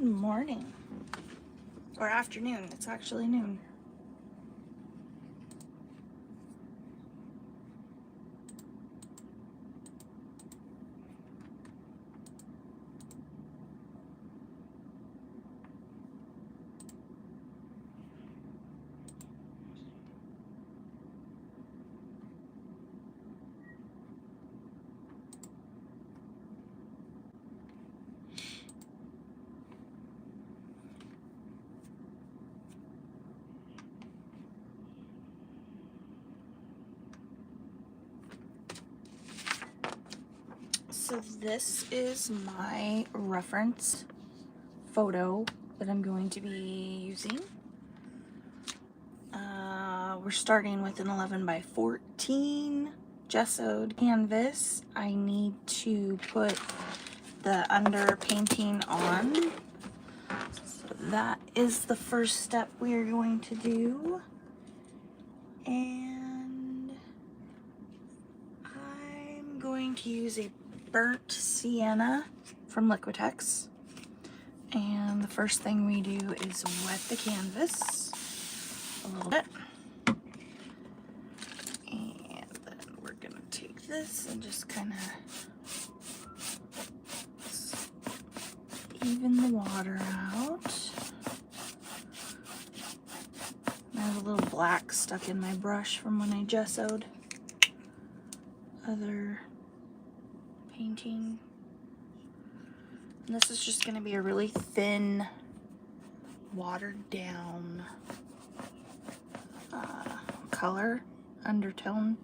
morning. Or afternoon. It's actually noon. So this is my reference photo that I'm going to be using. We're starting with an 11 by 14 gessoed canvas. I need to put the under painting on. So that is the first step we are going to do. And I'm going to use a burnt sienna from Liquitex. And the first thing we do is wet the canvas a little bit. And then we're gonna take this and just kind of even the water out. I have a little black stuck in my brush from when I gessoed other painting. And this is just going to be a really thin, watered down color, undertone.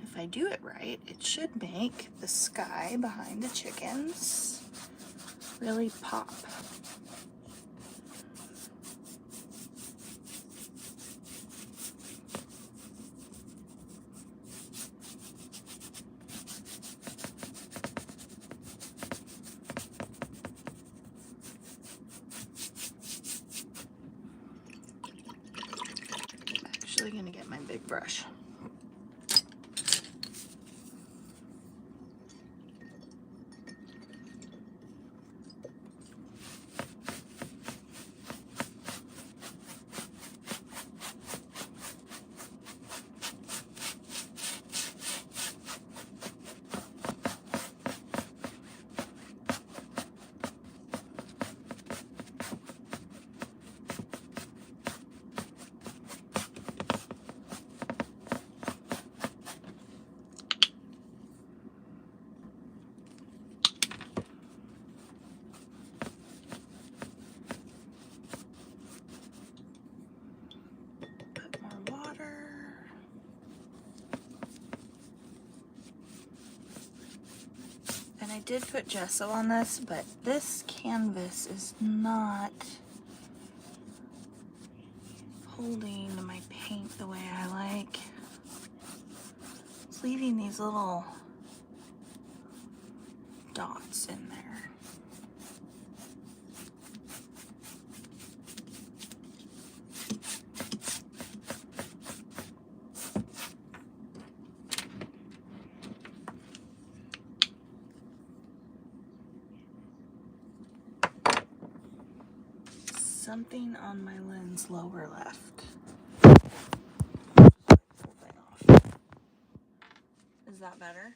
If I do it right, it should make the sky behind the chickens really pop. I'm gonna get my big brush. I did put gesso on this, but this canvas is not holding my paint the way I like. It's leaving these little dots in there. Something on my lens lower left. Is that better?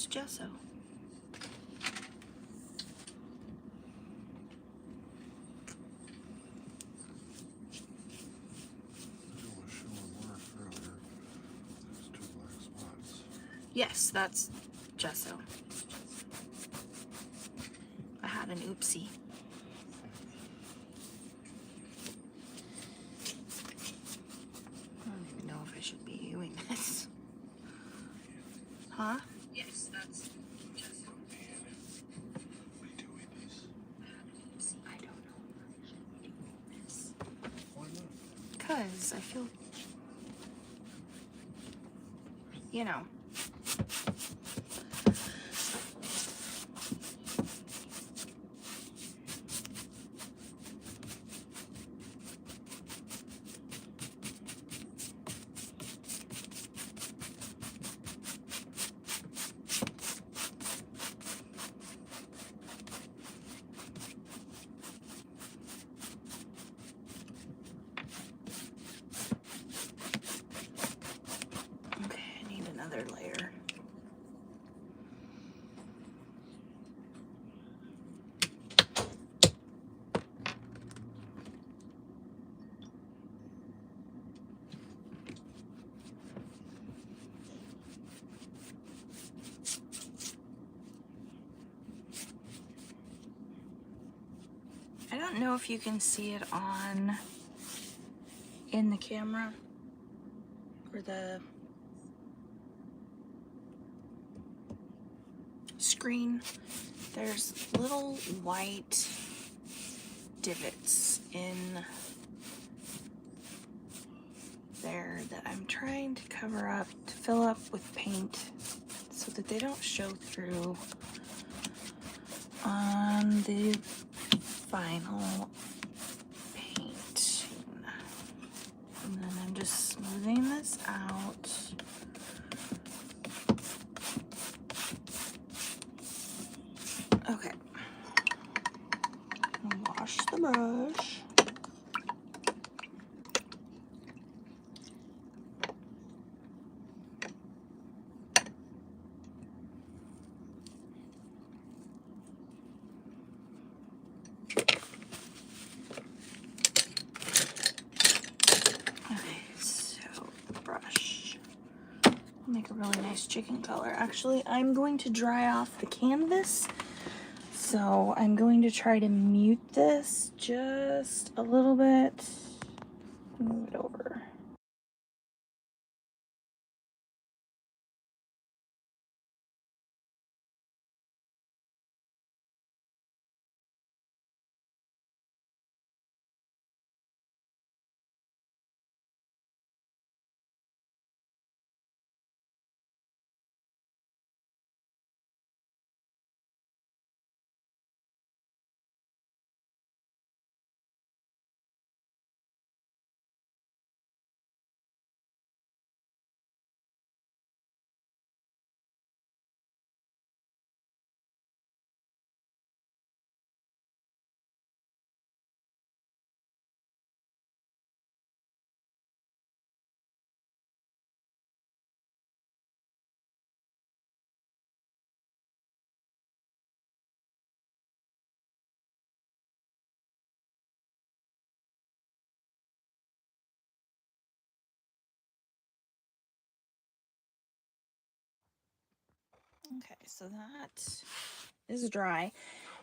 just gesso. Yes, that's gesso. I had an oopsie. I don't even know if I should be doing this. Huh? Yes, that's gesso. I don't know if I should be doing this. Why not? Because I feel, you know. Okay, I need another layer. I don't know if you can see it in the camera or the screen. There's little white divots in there that I'm trying to cover up, to fill up with paint so that they don't show through on the final paint. And then I'm just smoothing this out. Okay. Wash the brush. Okay, so brush. Make a really nice chicken color. Actually, I'm going to dry off the canvas. So I'm going to try to mute this just a little bit. Move it over. Okay, so that is dry.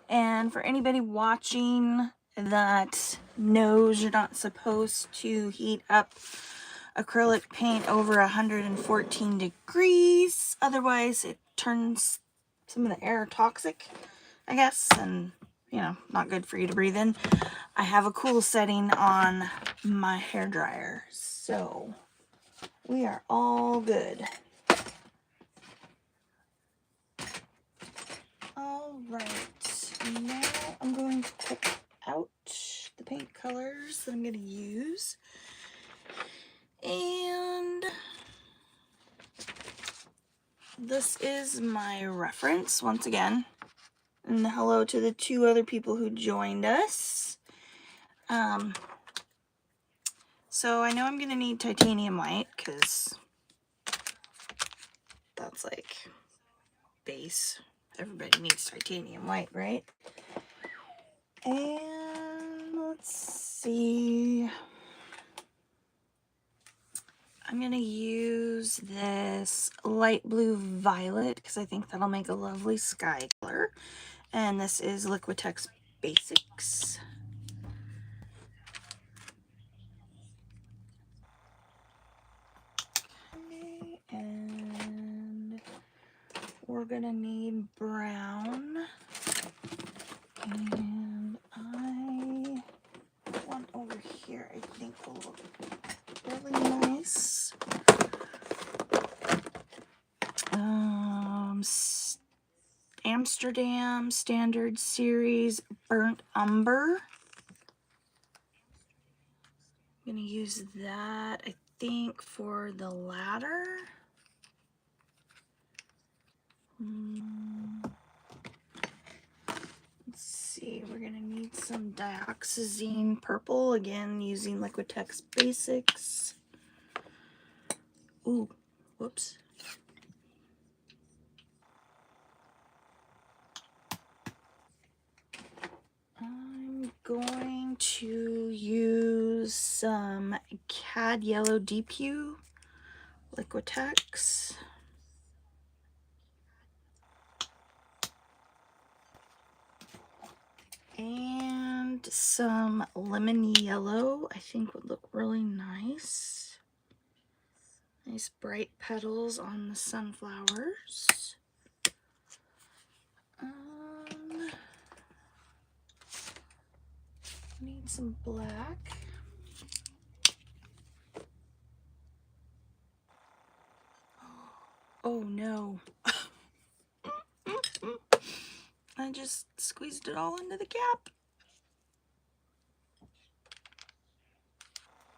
And for anybody watching that knows you're not supposed to heat up acrylic paint over 114 degrees, otherwise it turns some of the air toxic, I guess, and you know, not good for you to breathe in. I have a cool setting on my hair dryer, so we are all good. All right, now I'm going to pick out the paint colors that I'm going to use. And this is my reference once again. And hello to the 2 other people who joined us. So I know I'm going to need titanium white because that's like base. Everybody needs titanium white, right? And let's see. I'm going to use this light blue violet because I think that'll make a lovely sky color. And this is Liquitex Basics. Okay, and we're going to need brown. And one over here I think will look really nice. Amsterdam Standard Series Burnt Umber. I'm going to use that, I think, for the ladder. Let's see, we're going to need some Dioxizine purple, again using Liquitex Basics. Ooh, whoops. I'm going to use some Cad Yellow Deep-Hue Liquitex. And some lemon yellow, I think would look really nice. Nice bright petals on the sunflowers. Need some black. Oh no. I just squeezed it all into the cap.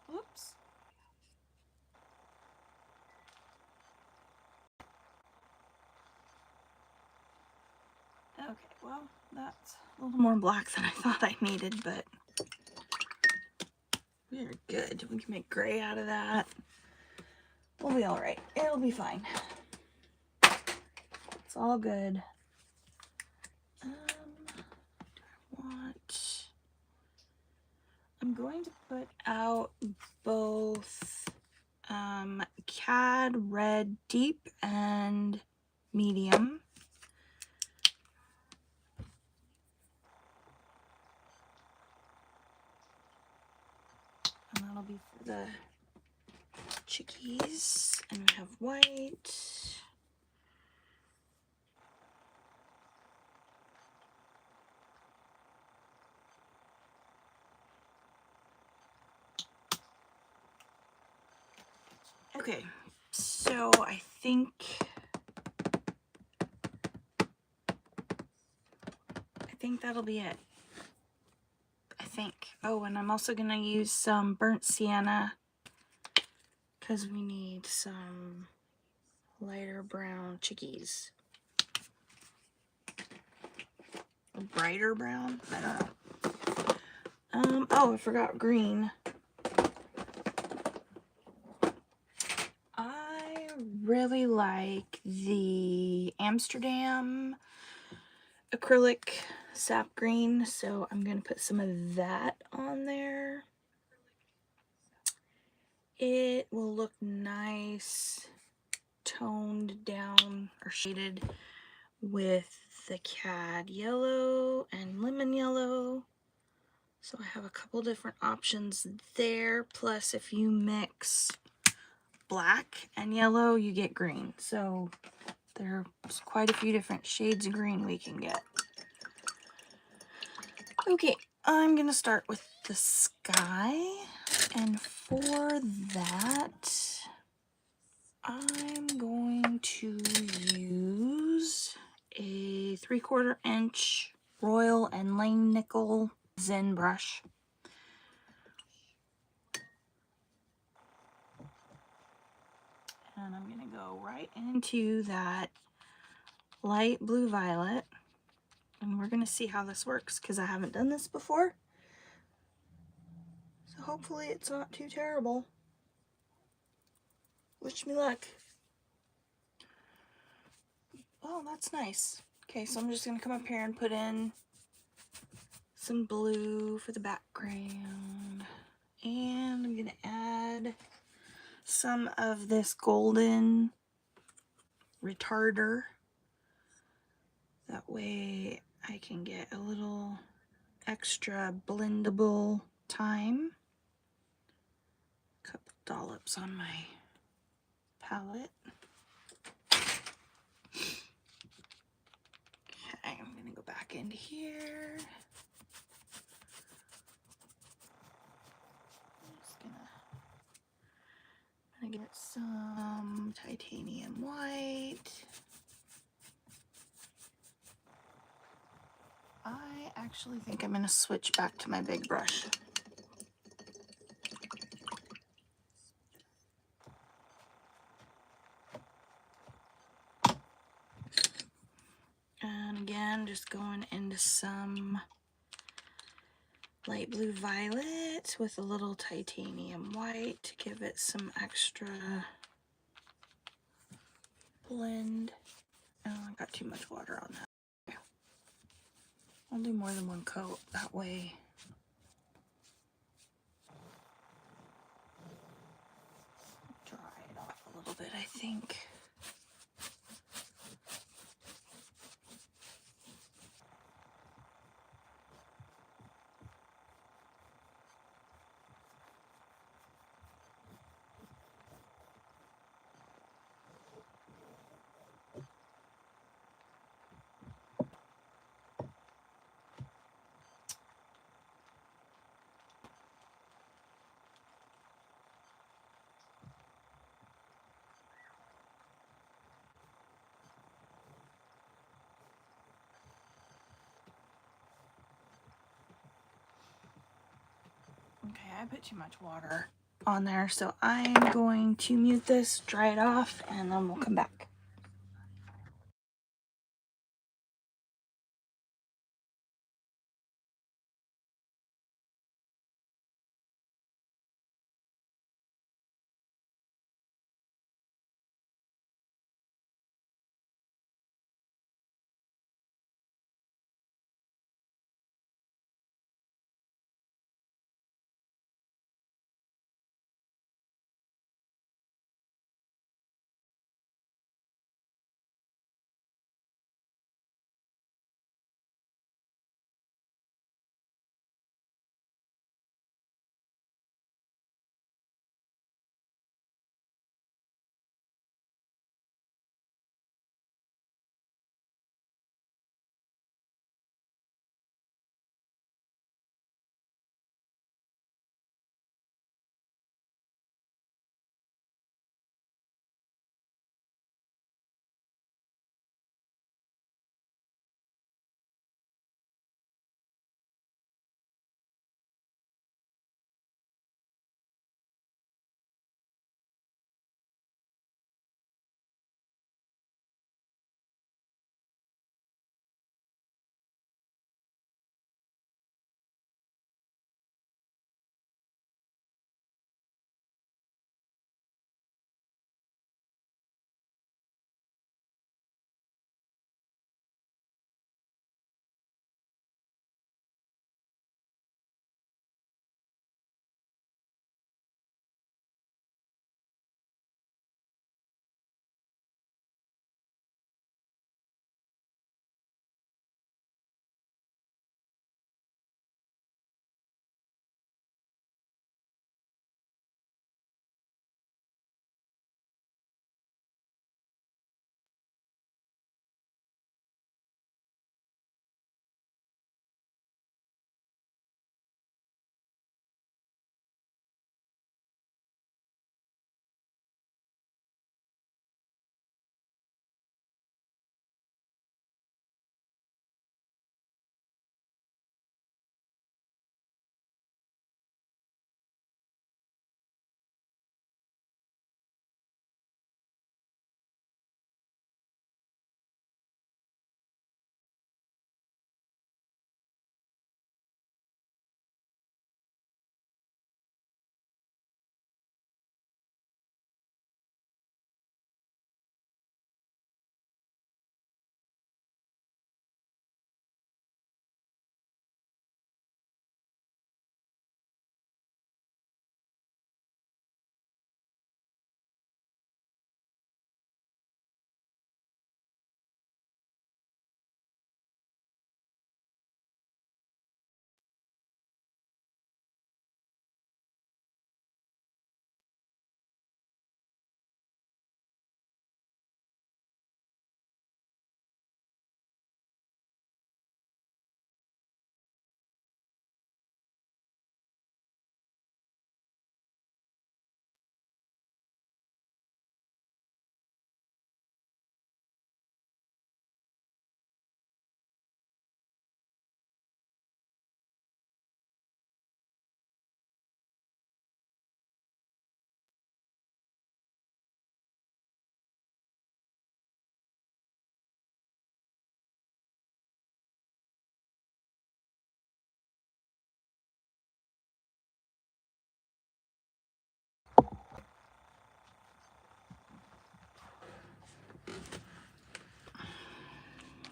Whoops. Okay, well, that's a little more black than I thought I needed, but we're good. We can make gray out of that. We'll be all right. It'll be fine. It's all good. I'm going to put out both Cad Red Deep and Medium. And that'll be for the chickies. And we have white. Okay, so I think that'll be it. I think. Oh, and I'm also gonna use some burnt sienna because we need some lighter brown chickies. Or brighter brown? I don't know. Oh, I forgot green. I really like the Amsterdam acrylic sap green, so I'm going to put some of that on there. It will look nice, toned down or shaded with the Cad yellow and lemon yellow. So I have a couple different options there, plus if you mix black and yellow, you get green. So there's quite a few different shades of green we can get. Okay, I'm gonna start with the sky, and for that, I'm going to use a 3/4 inch Royal and Langnickel Zen brush. And I'm gonna go right into that light blue violet. And we're gonna see how this works because I haven't done this before. So hopefully it's not too terrible. Wish me luck. Oh, that's nice. Okay, so I'm just gonna come up here and put in some blue for the background. And I'm gonna add some of this golden retarder. That way I can get a little extra blendable time. A couple dollops on my palette. Okay, I'm gonna go back into here. I'm gonna get some titanium white. I actually think I'm gonna switch back to my big brush. And again, just going into some light blue violet with a little titanium white to give it some extra blend. Oh, I got too much water on that. I'll do more than one coat that way. Dry it off a little bit, I think. Okay, I put too much water on there, so I'm going to mute this, dry it off, and then we'll come back.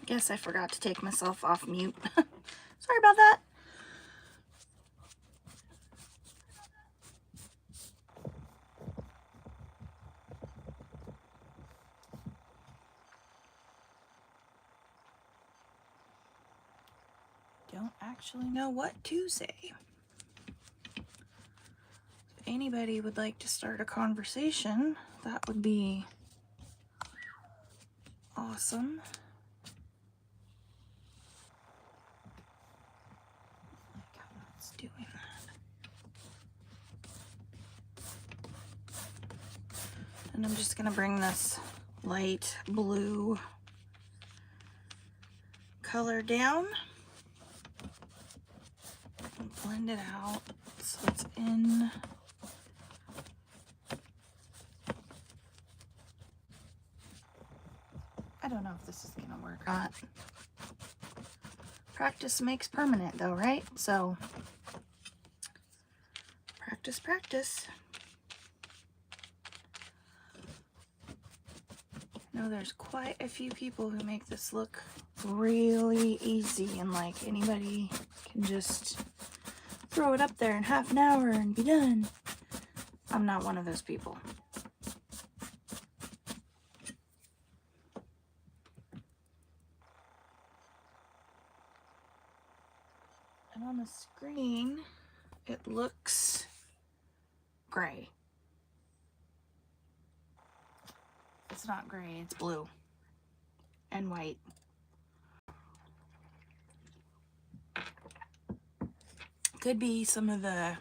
Guess I forgot to take myself off mute. Sorry about that. Don't actually know what to say. If anybody would like to start a conversation, that would be awesome. Like how that's doing that. And I'm just gonna bring this light blue color down and blend it out so it's in. I don't know if this is gonna work or not. Practice makes permanent though, right? So practice, practice. I know there's quite a few people who make this look really easy and like anybody can just throw it up there in half an hour and be done. I'm not one of those people. And on the screen, it looks gray. It's not gray, it's blue and white. Could be some of the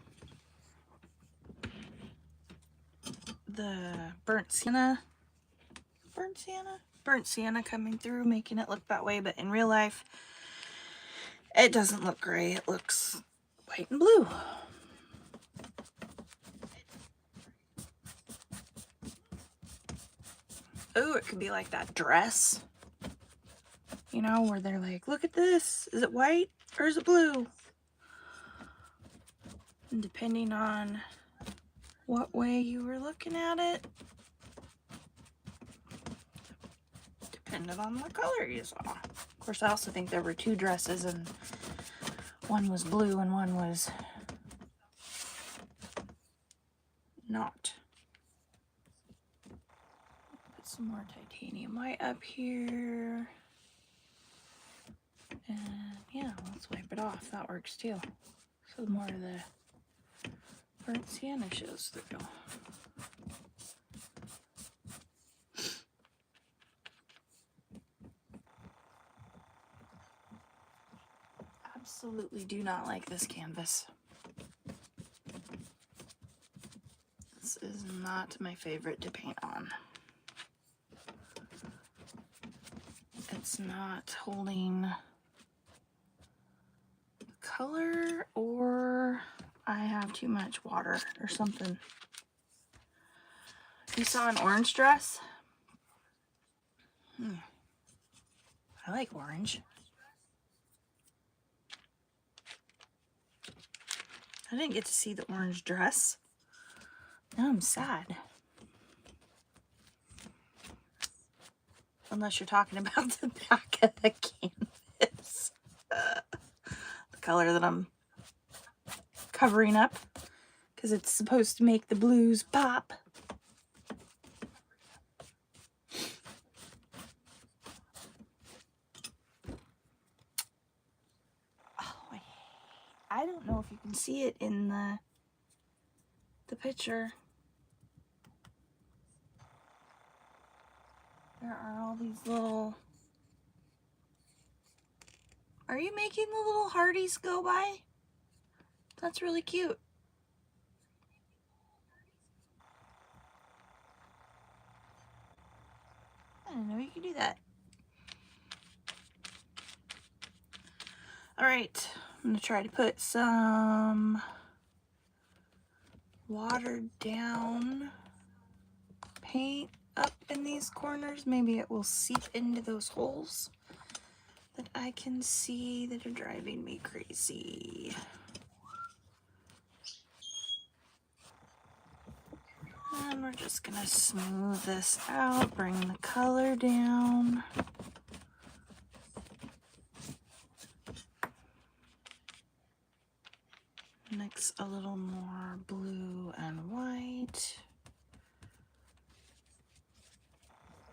burnt sienna coming through, making it look that way, but in real life, it doesn't look gray, it looks white and blue. Oh, it could be like that dress, you know, where they're like, look at this, is it white or is it blue? And depending on what way you were looking at it, depended on what color you saw. Of course, I also think there were two dresses and one was blue and one was not. Put some more titanium white up here. And yeah, let's wipe it off. That works too. So more of the burnt sienna shows through. Absolutely do not like this canvas. This is not my favorite to paint on. It's not holding color, or I have too much water or something. You saw an orange dress? I like orange. I didn't get to see the orange dress. Now I'm sad. Unless you're talking about the back of the canvas. The color that I'm covering up, because it's supposed to make the blues pop. Oh, I don't know if you can see it in the picture. There are all these little... Are you making the little hearties go by? That's really cute. I didn't know you could do that. Alright, I'm going to try to put some watered down paint up in these corners. Maybe it will seep into those holes that I can see that are driving me crazy. And we're just gonna smooth this out, bring the color down. a little more blue and white.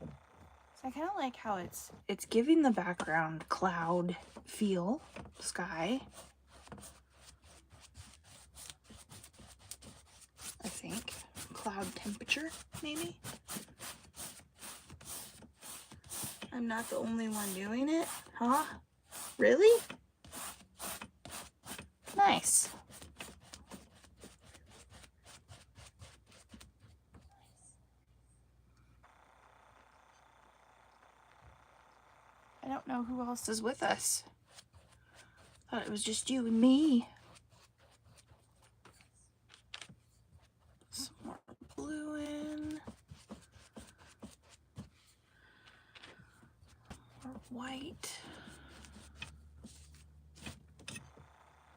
So I kind of like how it's giving the background cloud feel, sky. I think cloud temperature, maybe. I'm not the only one doing it, huh? Really? Nice. I don't know who else is with us. Thought it was just you and me. Some more blue in. More white.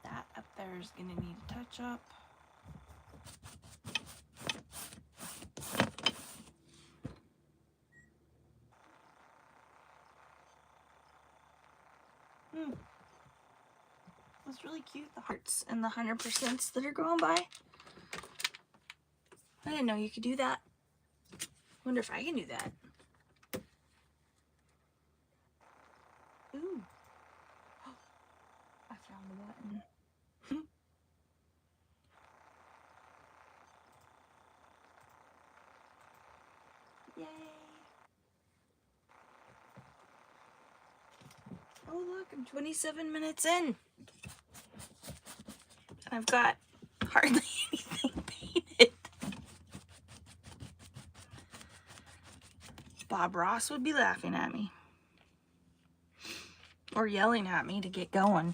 That up there is gonna need a touch up. That's really cute, the hearts and the 100% that are going by. I didn't know you could do that. Wonder if I can do that. Ooh. Oh, I found the button. Yay. Oh look, I'm 27 minutes in. I've got hardly anything painted. Bob Ross would be laughing at me. Or yelling at me to get going.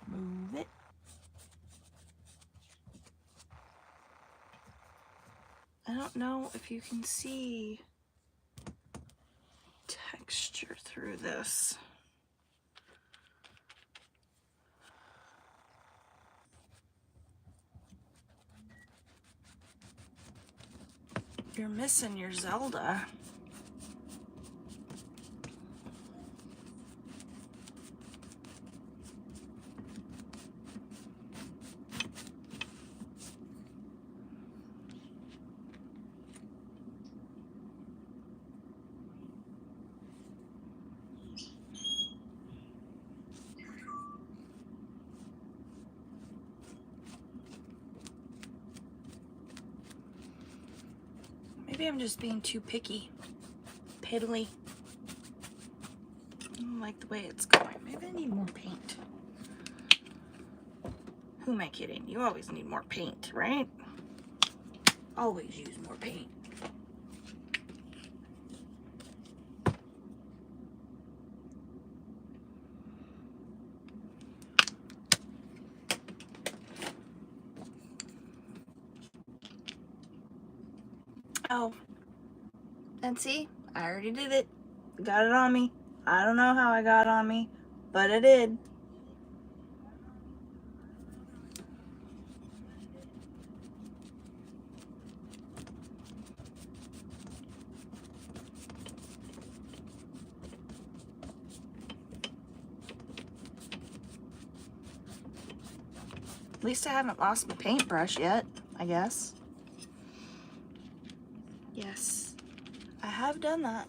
Move it. I don't know if you can see texture through this. You're missing your Zelda. Maybe I'm just being too picky. Piddly. I don't like the way it's going. Maybe I need more paint. Who am I kidding? You always need more paint, right? Always use more paint. Oh, and see, I already did it. Got it on me. I don't know how I got on me, but I did. At least I haven't lost my paintbrush yet, I guess. Yes, I have done that.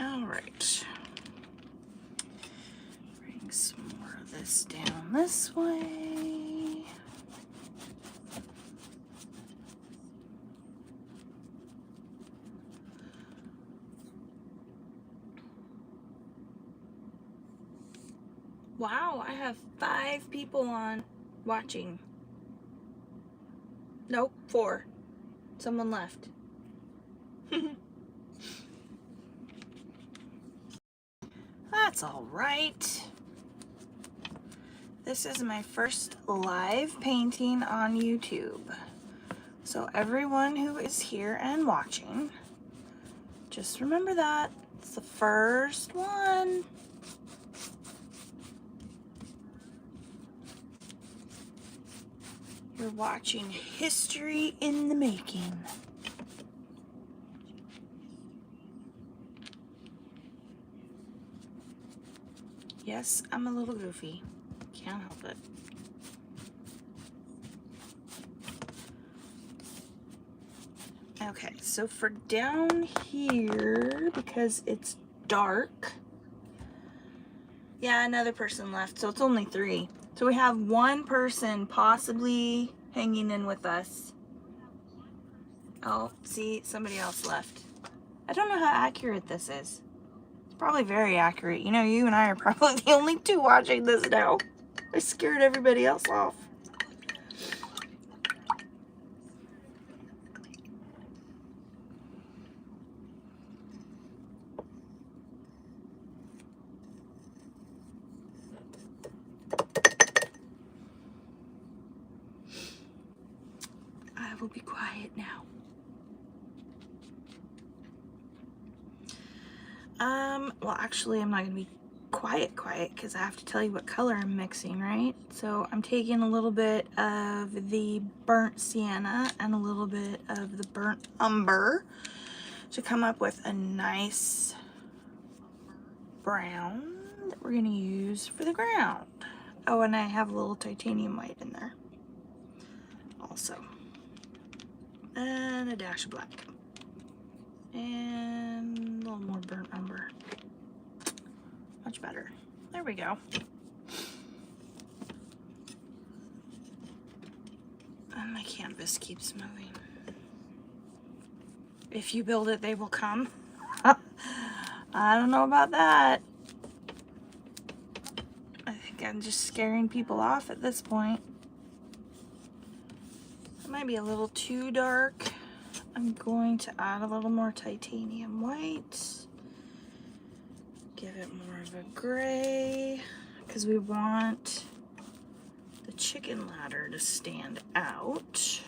All right. Bring some more of this down this way. Wow, I have 5 people on watching. Nope, 4. Someone left. That's all right. This is my first live painting on YouTube. So everyone who is here and watching, just remember that. It's the first one. You're watching history in the making. Yes, I'm a little goofy. Can't help it. Okay, so for down here, because it's dark, yeah, another person left, so it's only 3. So we have one person possibly hanging in with us. Oh, see, somebody else left. I don't know how accurate this is. It's probably very accurate. You know, you and I are probably the only 2 watching this now. I scared everybody else off. I will be quiet now. Well, actually, I'm not going to be quiet because I have to tell you what color I'm mixing, right? So I'm taking a little bit of the burnt sienna and a little bit of the burnt umber to come up with a nice brown that we're going to use for the ground. Oh, and I have a little titanium white in there also. And a dash of black. And a little more burnt umber. Much better. There we go. And my canvas keeps moving. If you build it, they will come. I don't know about that. I think I'm just scaring people off at this point. It might be a little too dark. I'm going to add a little more titanium white. Give it more of a gray, because we want the chicken ladder to stand out,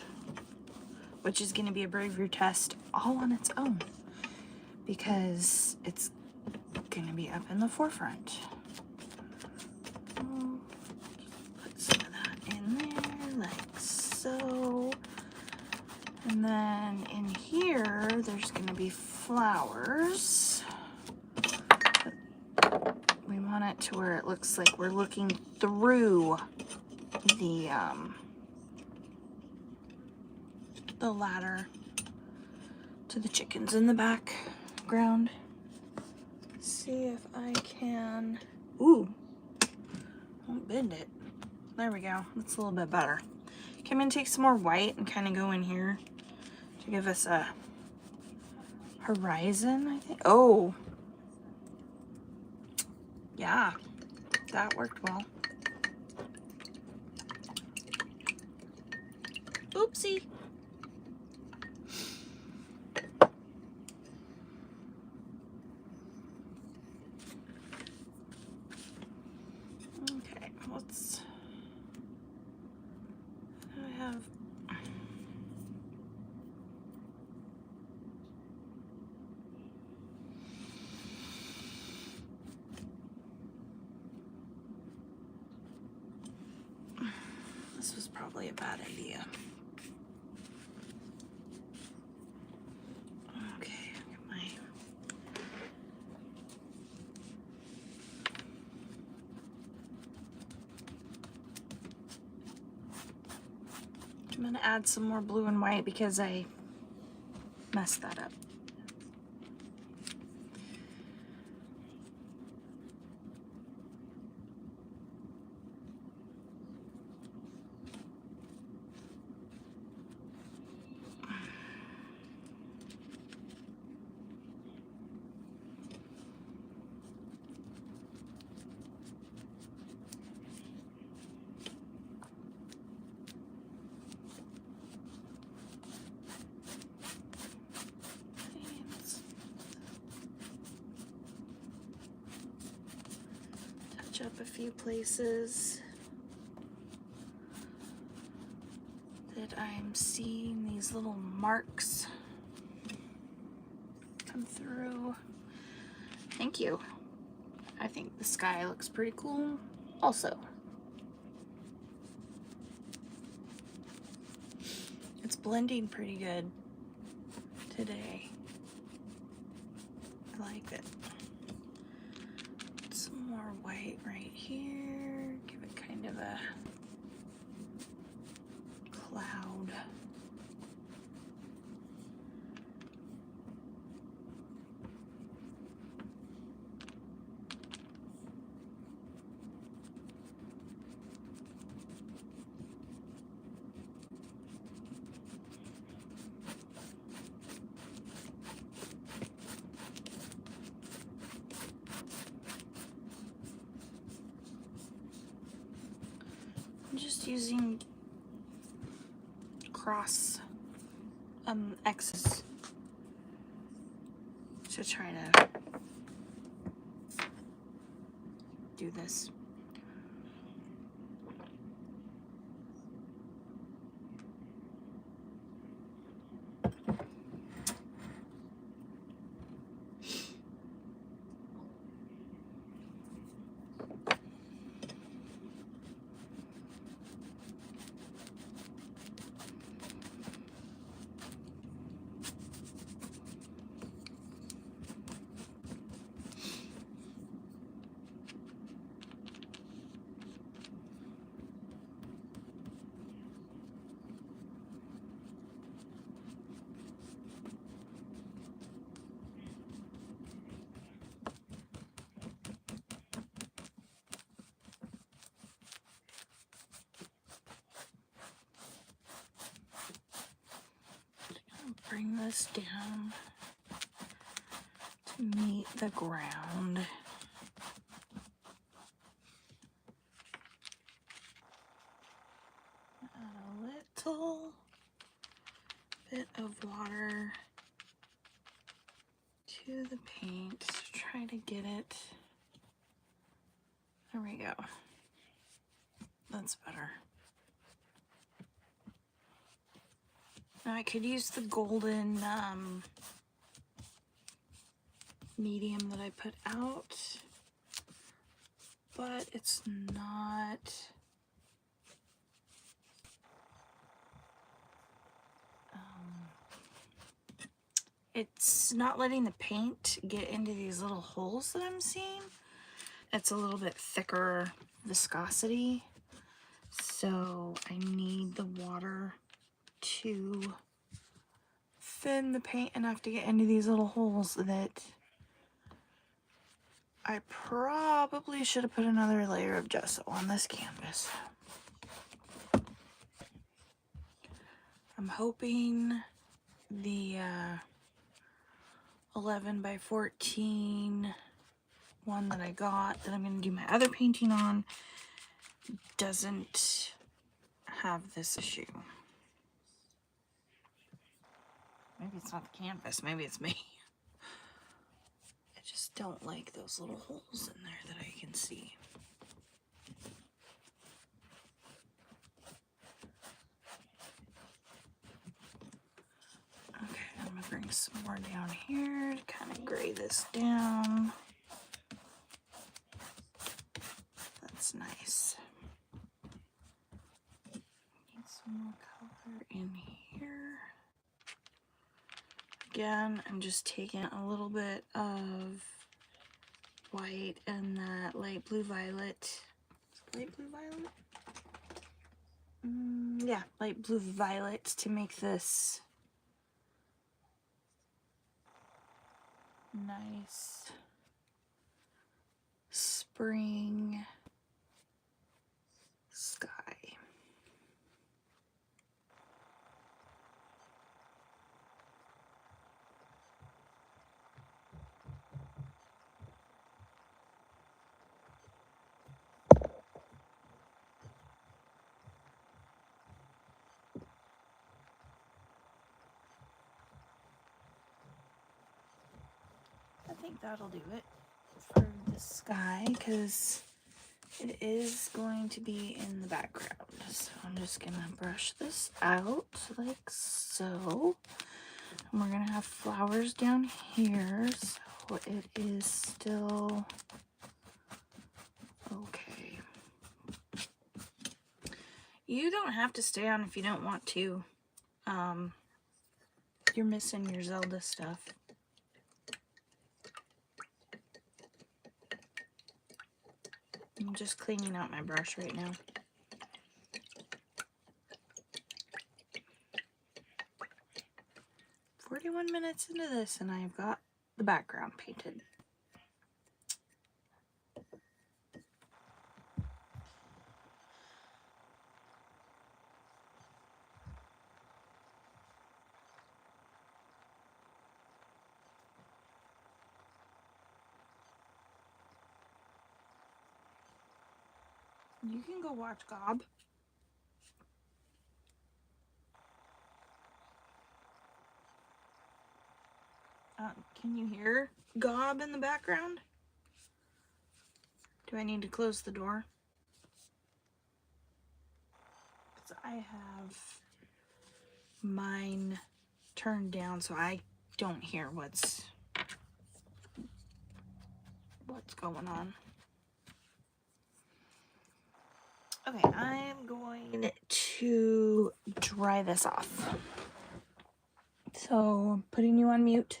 which is going to be a bravery test all on its own, because it's going to be up in the forefront. Put some of that in there, like so. And then in here, there's going to be flowers. We want it to where it looks like we're looking through the ladder to the chickens in the background. See if I can, ooh, don't bend it. There we go, that's a little bit better. Okay, I'm gonna take some more white and kind of go in here to give us a horizon, I think. Oh, yeah, that worked well. Oopsie. Okay, let's, I have, this was probably a bad idea. Okay, get my, I'm gonna add some more blue and white because I messed that up. Touch up a few places that I'm seeing these little marks come through. Thank you. I think the sky looks pretty cool also. It's blending pretty good today. I like it. Some more white right here. Give it kind of a cloud. I'm just using cross X's to try to do this. Bring this down to meet the ground. Add a little bit of water to the paint to try to get it. There we go. That's better. Now I could use the golden medium that I put out, but it's not letting the paint get into these little holes that I'm seeing. It's a little bit thicker viscosity, so I need the water to thin the paint enough to get into these little holes that I probably should have put another layer of gesso on this canvas. I'm hoping the 11 by 14 one that I got that I'm going to do my other painting on doesn't have this issue. Maybe it's not the canvas, maybe it's me. I just don't like those little holes in there that I can see. Okay, I'm gonna bring some more down here to kind of gray this down. That's nice. Need some more color in here. Again, I'm just taking a little bit of white and that light blue violet. Light blue violet? Yeah, light blue violet to make this nice spring sky. I think that'll do it for the sky, because it is going to be in the background. So I'm just gonna brush this out like so. And we're gonna have flowers down here, so it is still okay. You don't have to stay on if you don't want to. You're missing your Zelda stuff. I'm just cleaning out my brush right now. "41 minutes into this and I've got the background painted." You can go watch Gob. Can you hear Gob in the background? Do I need to close the door? Because I have mine turned down so I don't hear what's going on. Okay, I'm going to dry this off. So I'm putting you on mute.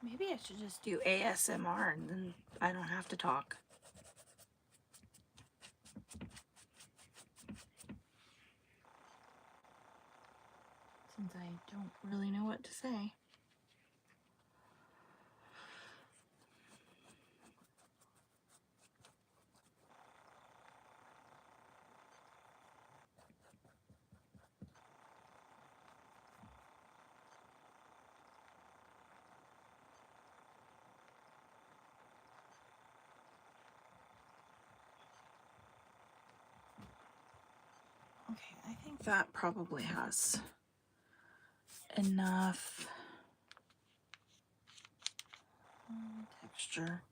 Maybe I should just do ASMR and then I don't have to talk. I don't really know what to say. Okay, I think that probably has enough texture.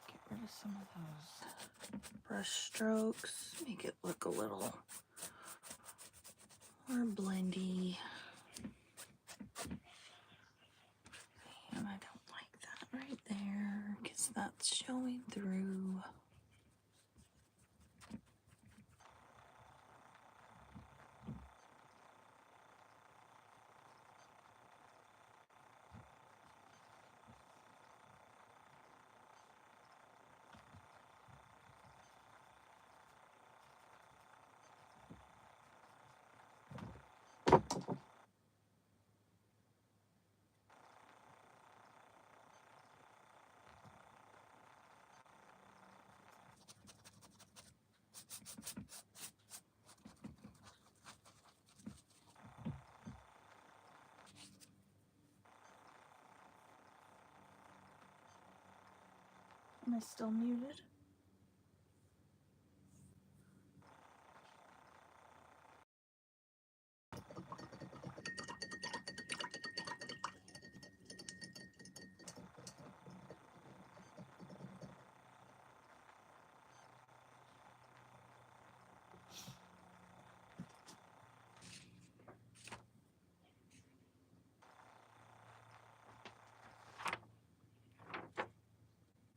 Get rid of some of those brush strokes, make it look a little more blendy. And I don't like that right there because that's showing through. Am I still muted?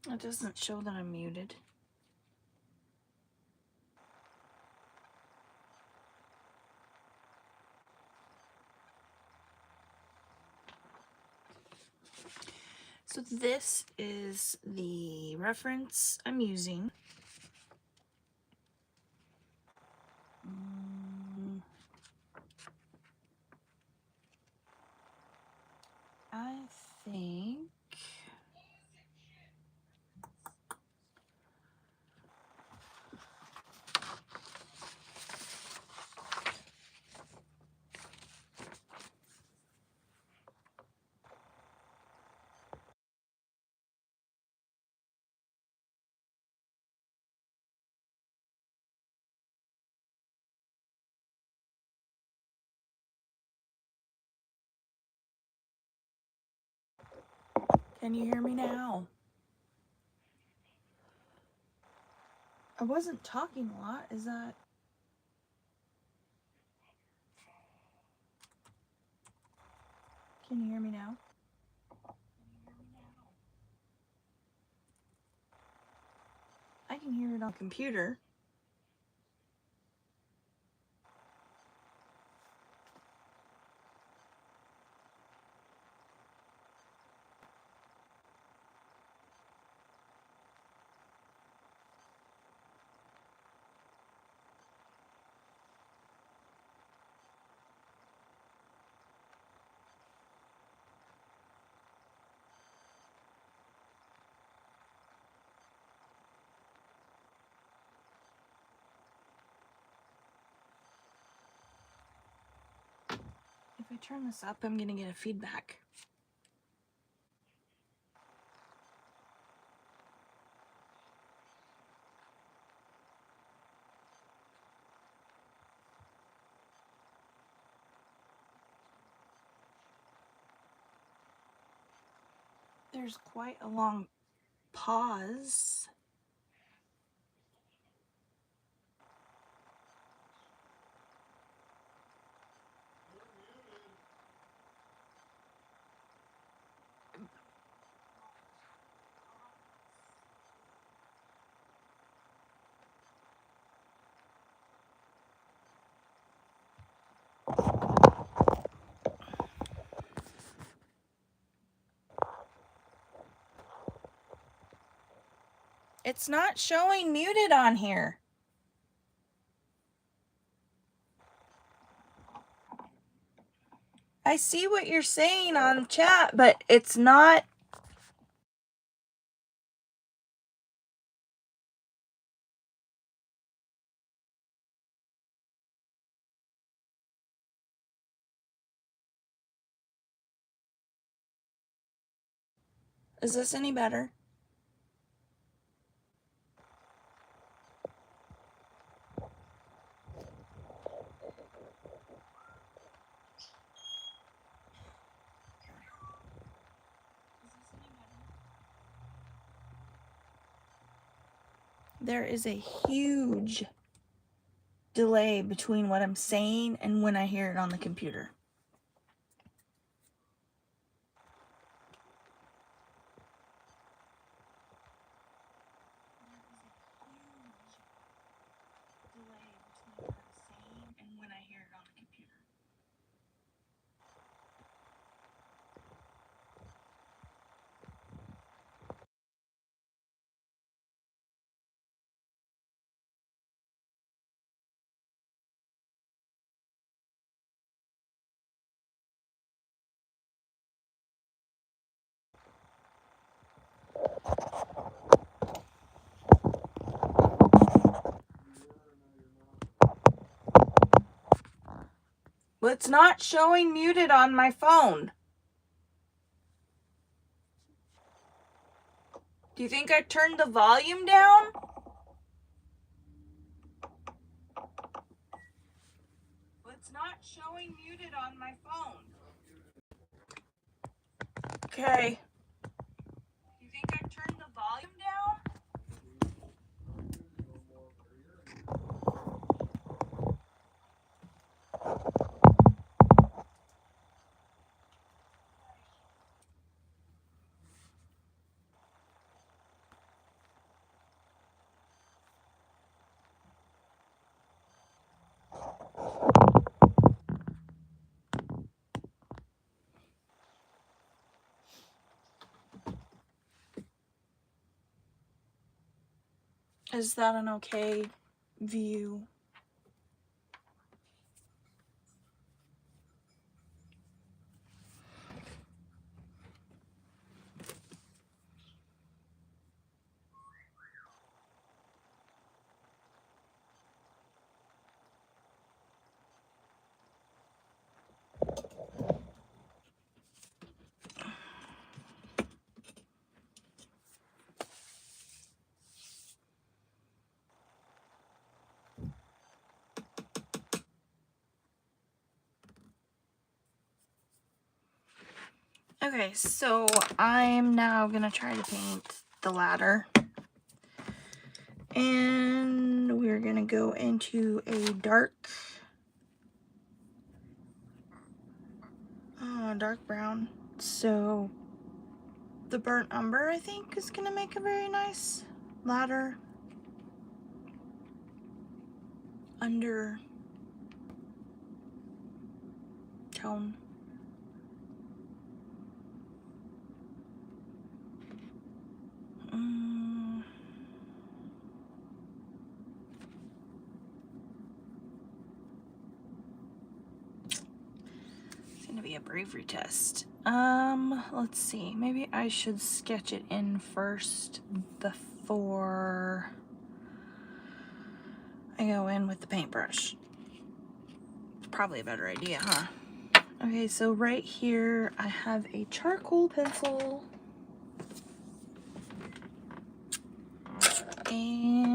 It doesn't show that I'm muted. So this is the reference I'm using. I think can you hear me now? I wasn't talking a lot. Is that... Can you hear me now? I can hear it on the computer. If I turn this up, I'm gonna get a feedback. There's quite a long pause. It's not showing muted on here. I see what you're saying on chat, but it's not. Is this any better? There is a huge delay between what I'm saying and when I hear it on the computer. But it's not showing muted on my phone. Do you think I turned the volume down? But it's not showing muted on my phone. Okay. Do you think I turned the volume down? Is that an okay view? Okay, so I'm now gonna try to paint the ladder. And we're gonna go into a dark brown. So the burnt umber, I think, is gonna make a very nice ladder under tone. It's gonna be a bravery test. Let's see. Maybe I should sketch it in first before I go in with the paintbrush. It's probably a better idea, huh? Okay, so right here I have a charcoal pencil. And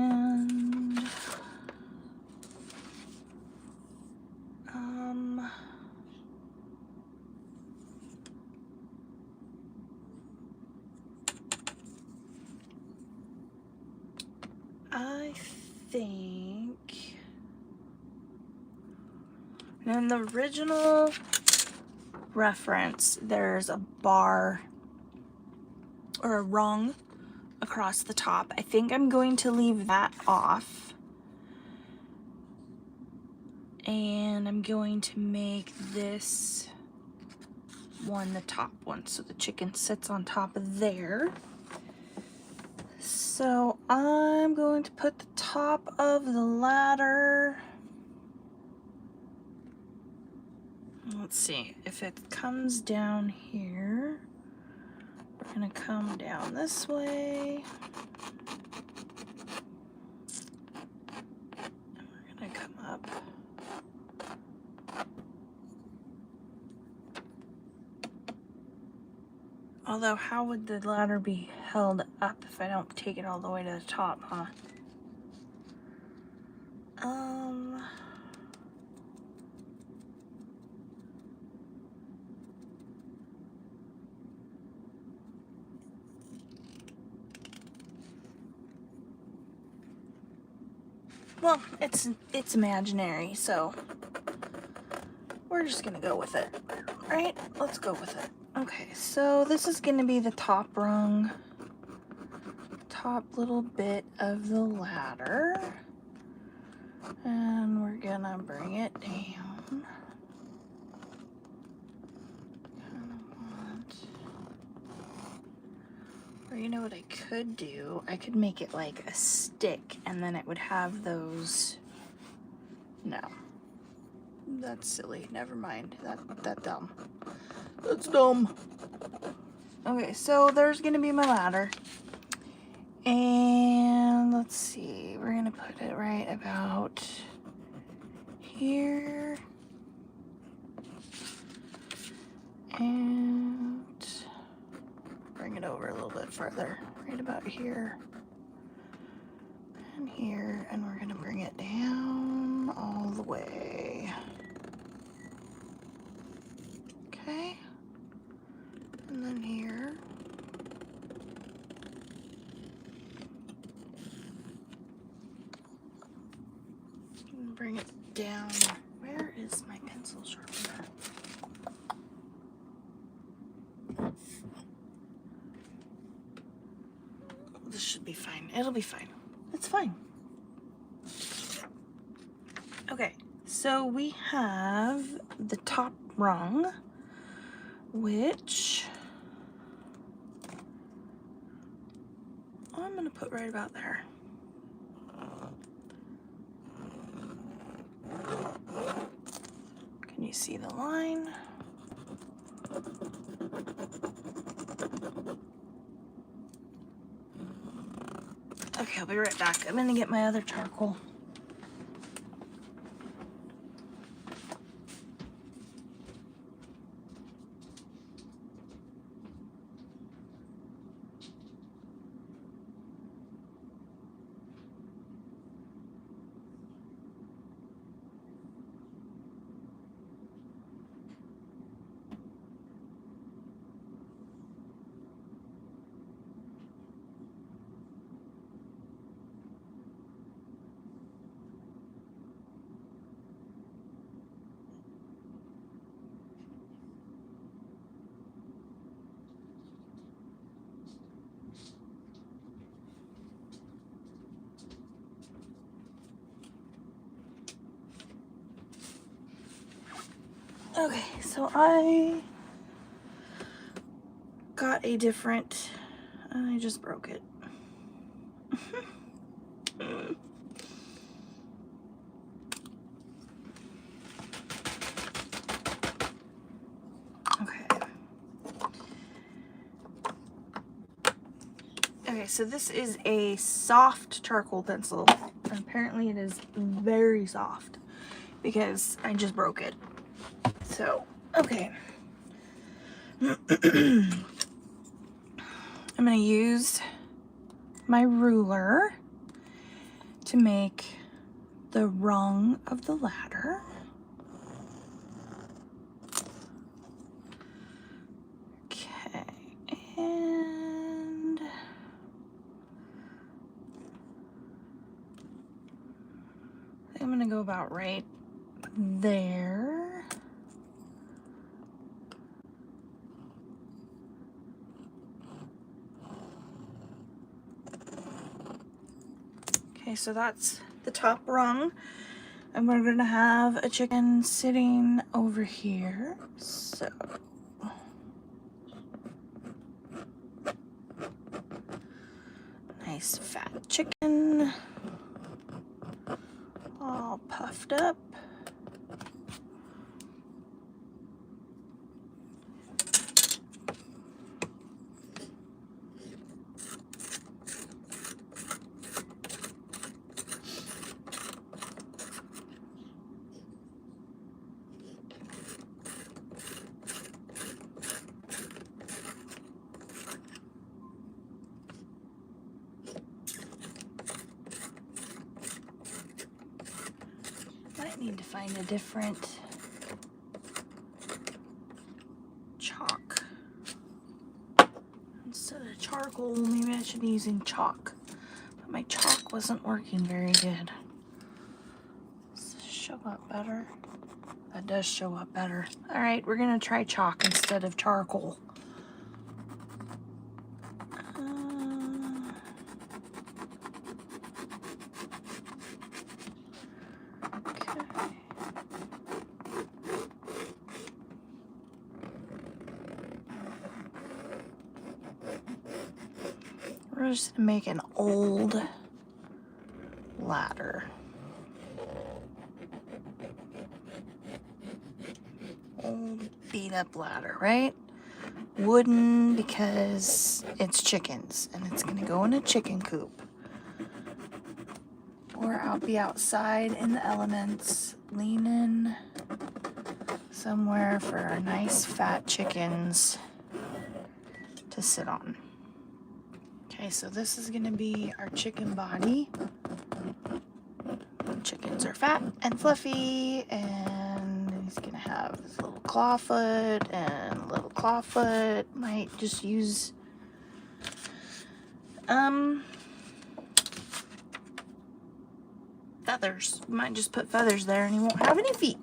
I think in the original reference there's a bar or a rung across the top. I think I'm going to leave that off, and I'm going to make this one the top one so the chicken sits on top of there. So I'm going to put the top of the ladder Let's see, if it comes down here, we're gonna come down this way. And we're gonna come up. Although, how would the ladder be held up if I don't take it all the way to the top, huh? Well, it's imaginary, so we're just gonna go with it, right? Let's go with it. Okay, so this is gonna be the top rung, top little bit of the ladder, and we're gonna bring it down. Or you know what I could do? I could make it like a stick, and then it would have those. No, that's silly. Never mind. That's dumb. That's dumb. Okay, so there's gonna be my ladder, and let's see. We're gonna put it right about here, and bring it over a little bit further, right about here and here, and we're gonna bring it down all the way. Okay, and then here. And bring it down. Where is my pencil sharpener? This should be fine. It'll be fine. It's fine. Okay, so we have the top rung, which I'm gonna put right about there. Can you see the line? Okay, I'll be right back. I'm gonna get my other charcoal. Okay, so I got a different, I just broke it. Okay, so this is a soft charcoal pencil. Apparently it is very soft because I just broke it. So, okay. I'm gonna use my ruler to make the rung of the ladder. Okay, and I'm gonna go about right there. Okay, so that's the top rung, and we're gonna have a chicken sitting over here. So nice fat chicken, all puffed up. Need to find a different chalk. Instead of charcoal, maybe I should be using chalk. But my chalk wasn't working very good. Does this show up better? That does show up better. All right, we're gonna try chalk instead of charcoal. Okay. We're just gonna make an old ladder. Old beat up ladder, right? Wooden because it's chickens and it's gonna go in a chicken coop. Or I'll be outside in the elements, leaning somewhere for our nice fat chickens to sit on. Okay, so this is gonna be our chicken body. Chickens are fat and fluffy, and he's gonna have his little claw foot and little claw foot. Might just use feathers. Might just put feathers there and he won't have any feet.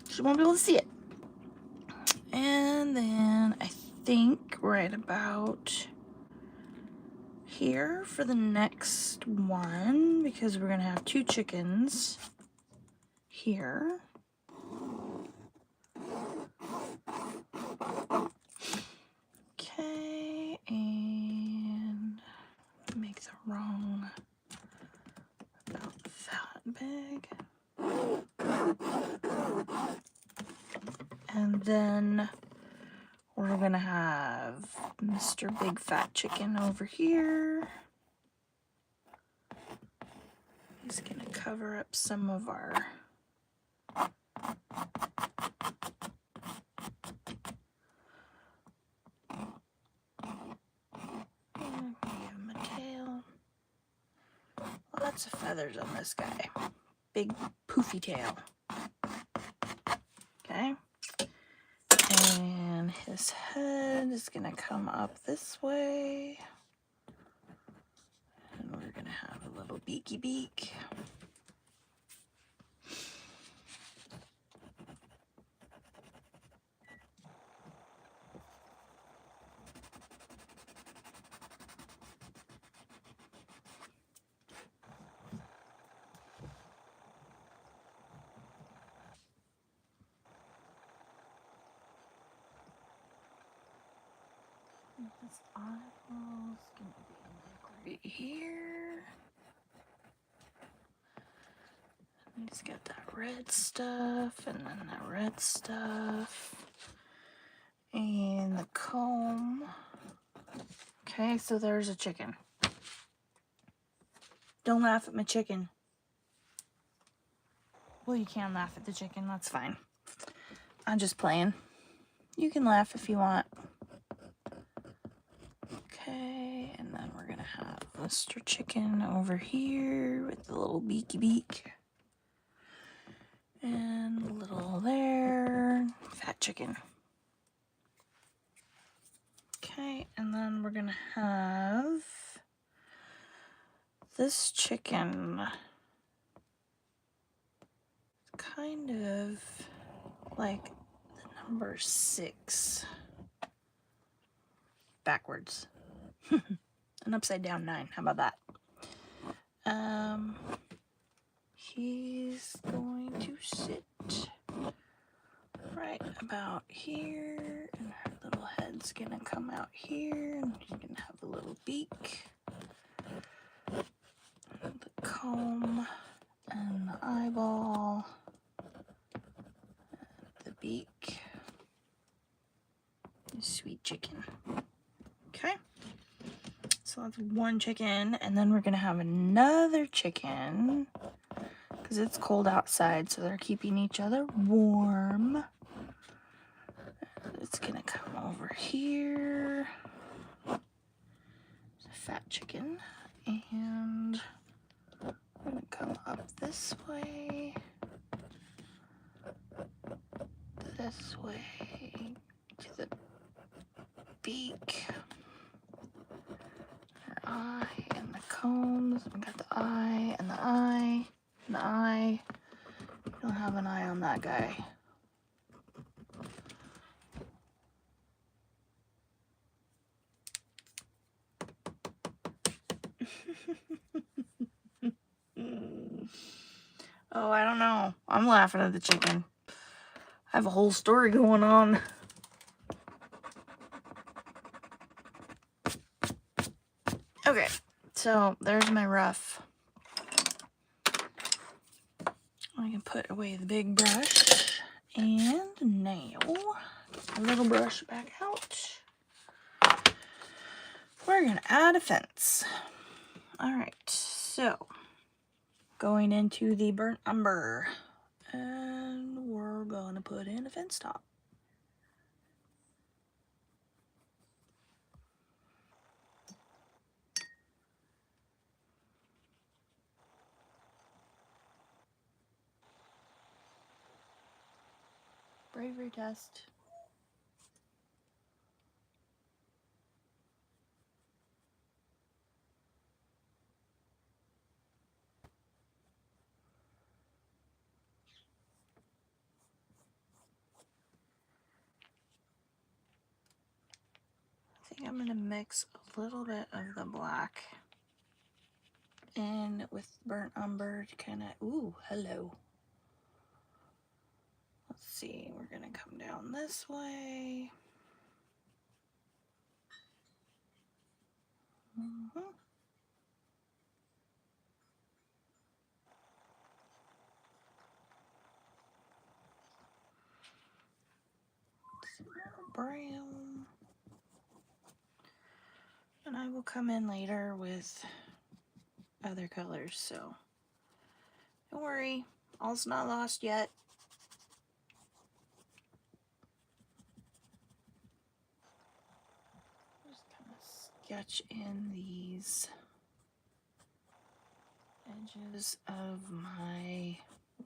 She won't be able to see it. And then I think right about here for the next one, because we're gonna have 2 chickens here. Okay, and make the wrong about that big. And then we're gonna have Mr. Big Fat Chicken over here. He's gonna cover up some of our and give him a tail. Lots of feathers on this guy. Big poofy tail. Okay. And his head is gonna come up this way. And we're gonna have a little beaky beak. This eyeball's gonna be like right here. And he's got that red stuff, and then that red stuff, and the comb. Okay, so there's a chicken. Don't laugh at my chicken. Well, you can laugh at the chicken, that's fine. I'm just playing. You can laugh if you want. Okay, and then we're gonna have Mr. Chicken over here with the little beaky beak. And a little there, fat chicken. Okay, and then we're gonna have this chicken kind of like the number 6 backwards. An upside down 9, how about that? He's going to sit right about here, and her little head's gonna come out here, and she's gonna have a little beak, and the comb, and the eyeball, and the beak. Sweet chicken. Okay, so that's one chicken, and then we're gonna have another chicken because it's cold outside, so they're keeping each other warm. It's gonna come over here. It's a fat chicken, and I'm gonna come up this way. this way to the beak, her eye, and the combs. We got the eye and the eye and the eye. We don't have an eye on that guy. Oh, I don't know. I'm laughing at the chicken. I have a whole story going on. Okay, so there's my rough. I can put away the big brush. And now, get my little brush back out. We're going to add a fence. Alright, so going into the burnt umber. And we're going to put in a fence top. Bravery test. I think I'm going to mix a little bit of the black in with burnt umber to kind of, ooh, hello. Let's see, we're going to come down this way. Some more brown. And I will come in later with other colors, so don't worry, all's not lost yet. Just kind of sketch in these edges of my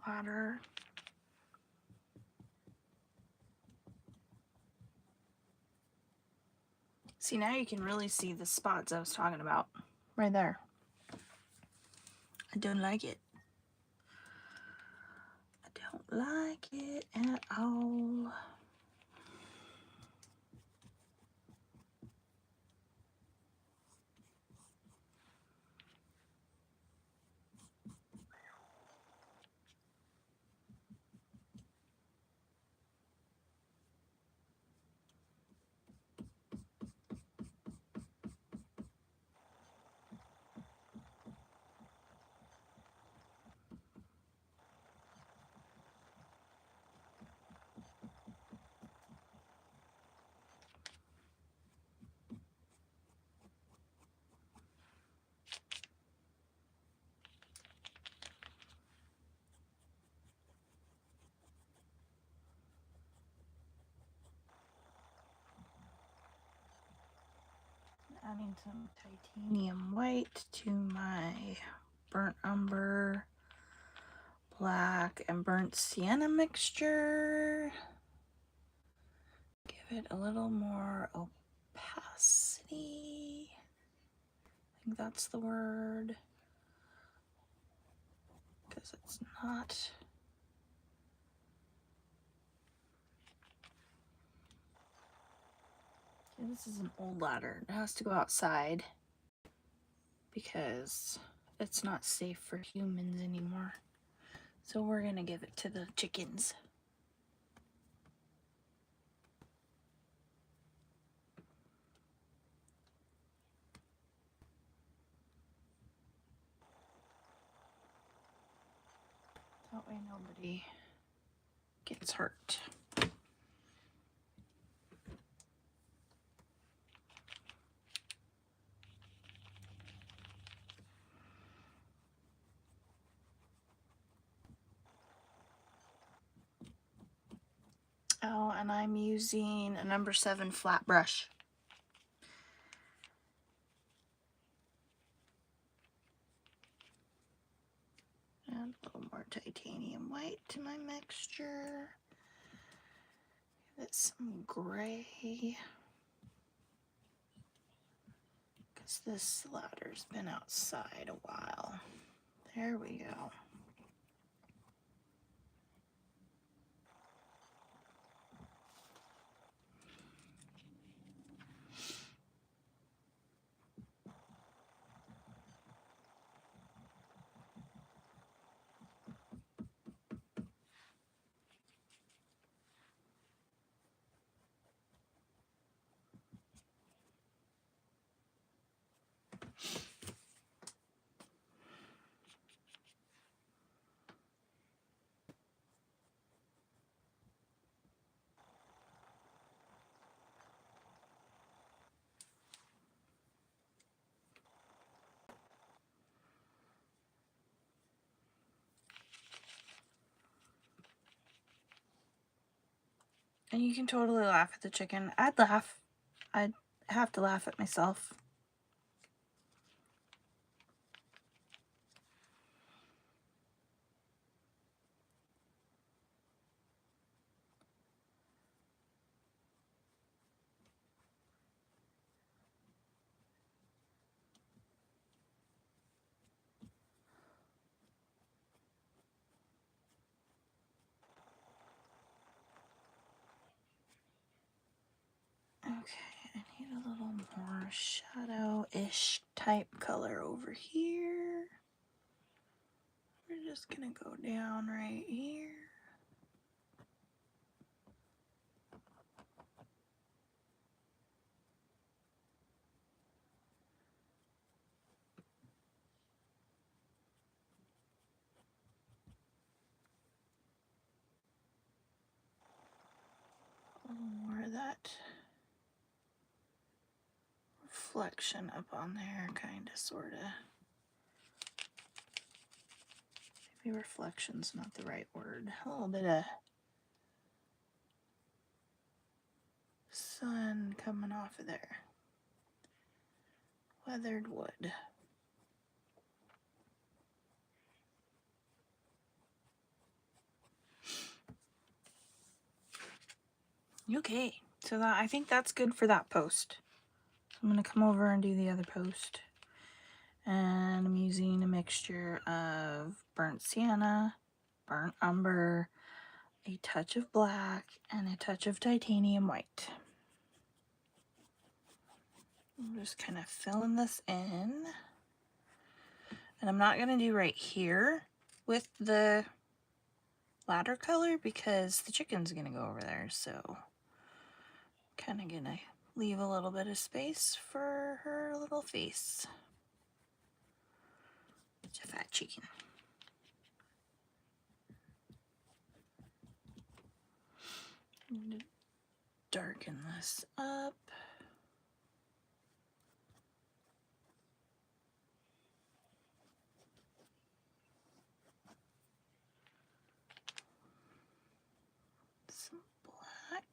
water. See, now you can really see the spots I was talking about right there. I don't like it. I don't like it at all. Adding some titanium white to my burnt umber, black, and burnt sienna mixture. Give it a little more opacity. I think that's the word. Because it's not. This is an old ladder. It has to go outside because it's not safe for humans anymore. So we're gonna give it to the chickens. That way nobody gets hurt. Oh, and I'm using a number 7 flat brush. Add a little more titanium white to my mixture. get some gray, because this ladder's been outside a while. There we go. And you can totally laugh at the chicken. I'd laugh. I'd have to laugh at myself. Okay, I need a little more shadow-ish type color over here. We're just gonna go down right here. A little more of that reflection up on there, kind of, sort of. Maybe reflection's not the right word. A little bit of sun coming off of there. Weathered wood. Okay, so that, I think that's good for that post. I'm going to come over and do the other post. And I'm using a mixture of burnt sienna, burnt umber, a touch of black, and a touch of titanium white. I'm just kind of filling this in. And I'm not going to do right here with the ladder color because the chicken's going to go over there. So kind of going to leave a little bit of space for her little face. It's a fat chicken. I'm going to darken this up. Some black.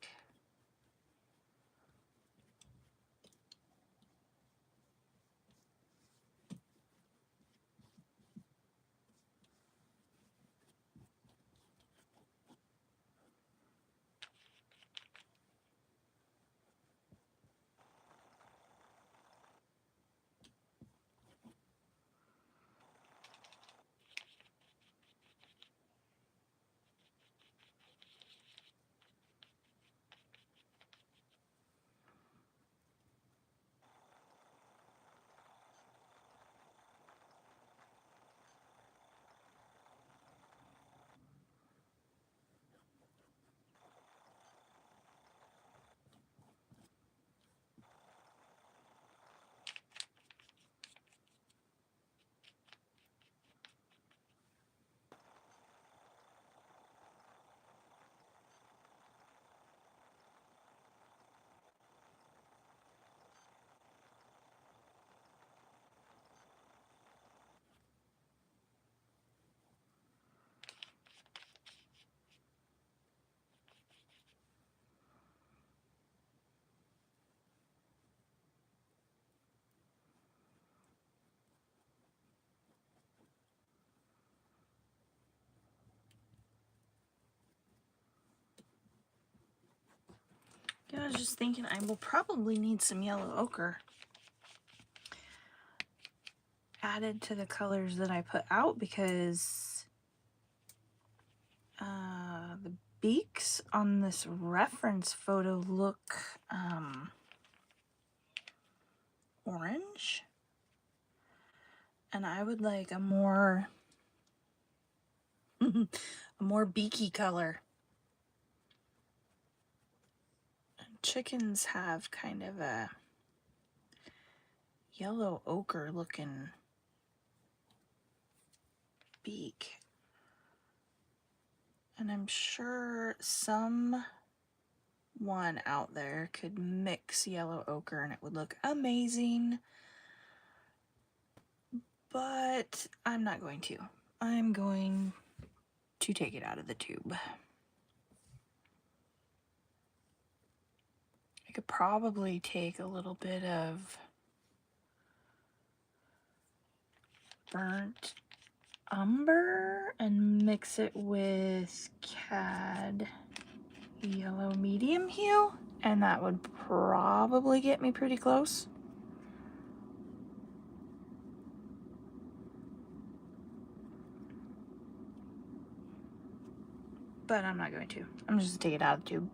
I was just thinking I will probably need some yellow ochre added to the colors that I put out, because the beaks on this reference photo look orange, and I would like a more a more beaky color. Chickens have kind of a yellow ochre looking beak, and I'm sure someone out there could mix yellow ochre and it would look amazing, but I'm not going to. I'm going to take it out of the tube. I could probably take a little bit of burnt umber and mix it with cad yellow medium hue, and that would probably get me pretty close. But I'm not going to. I'm just gonna take it out of the tube.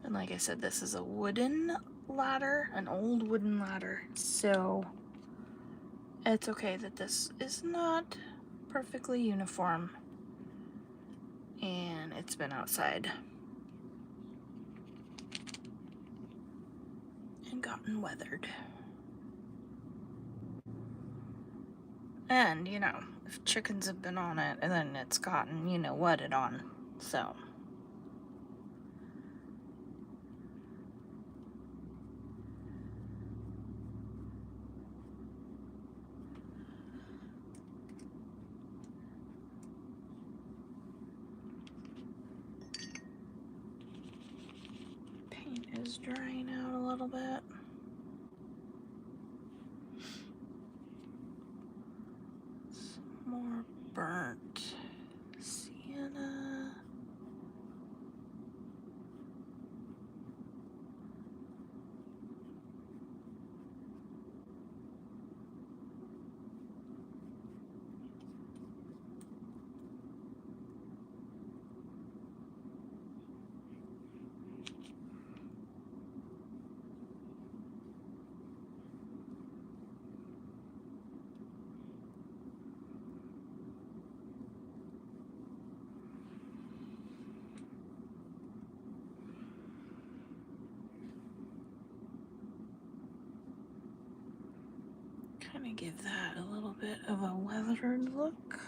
And like I said, this is a wooden ladder, an old wooden ladder, so it's okay that this is not perfectly uniform and it's been outside and gotten weathered. And, you know, if chickens have been on it, and then it's gotten, you know, wetted on, so. Paint is drying out a little bit. Some more burnt sienna. Kind of give that a little bit of a weathered look.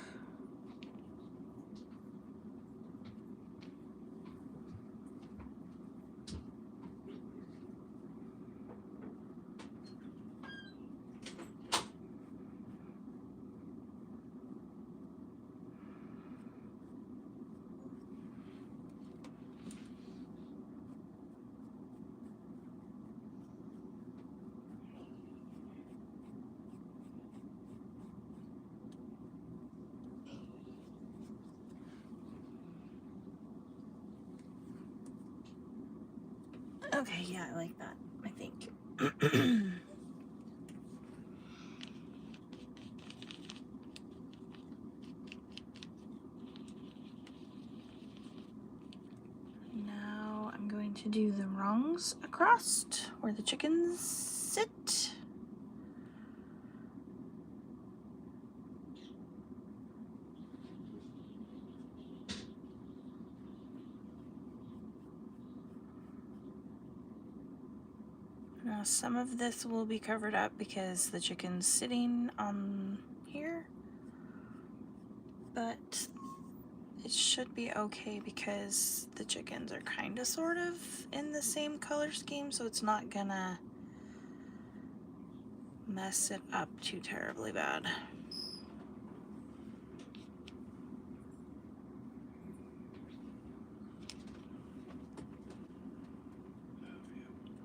Okay, yeah, I like that, I think. Now I'm going to do the rungs across where the chickens sit. Now some of this will be covered up because the chicken's sitting on here, but it should be okay because the chickens are kind of sort of in the same color scheme, so it's not gonna mess it up too terribly bad.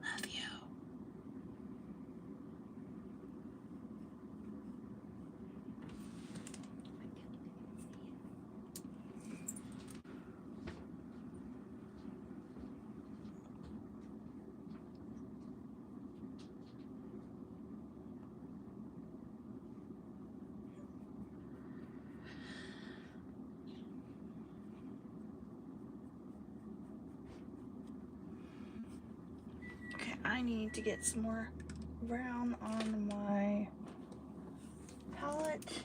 Love you. need to get some more brown on my palette.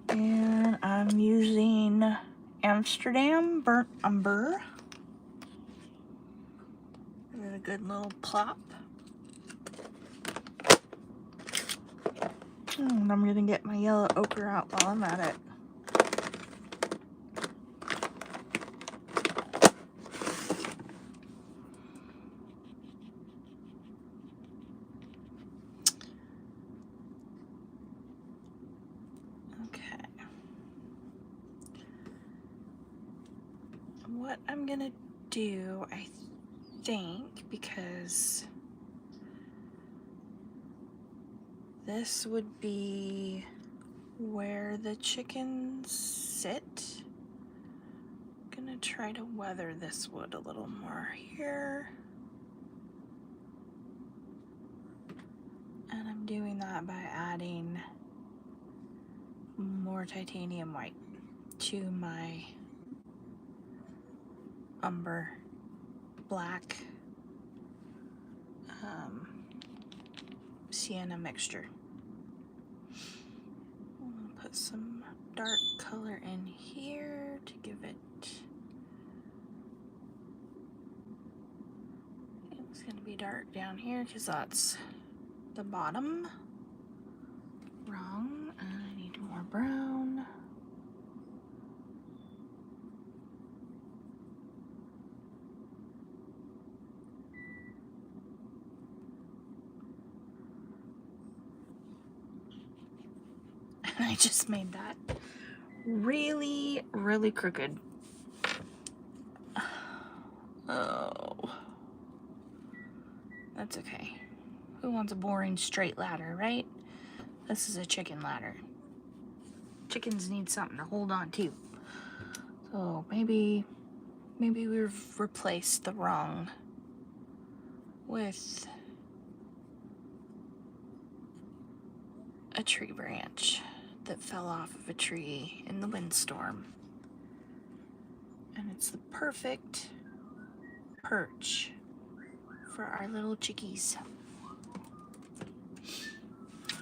And I'm using Amsterdam Burnt Umber. Give it a good little plop. And I'm gonna get my yellow ochre out while I'm at it. Okay. What I'm gonna do, I think, because this would be where the chickens sit. I'm gonna try to weather this wood a little more here. And I'm doing that by adding more titanium white to my umber black sienna mixture. I'm gonna put some dark color in here to give it, it's gonna be dark down here because that's the bottom. Wrong, I need more brown. And I just made that really, really crooked. Oh, that's okay. Who wants a boring straight ladder, right? This is a chicken ladder. Chickens need something to hold on to. So maybe we've replaced the wrong with a tree branch that fell off of a tree in the windstorm. And it's the perfect perch for our little chickies.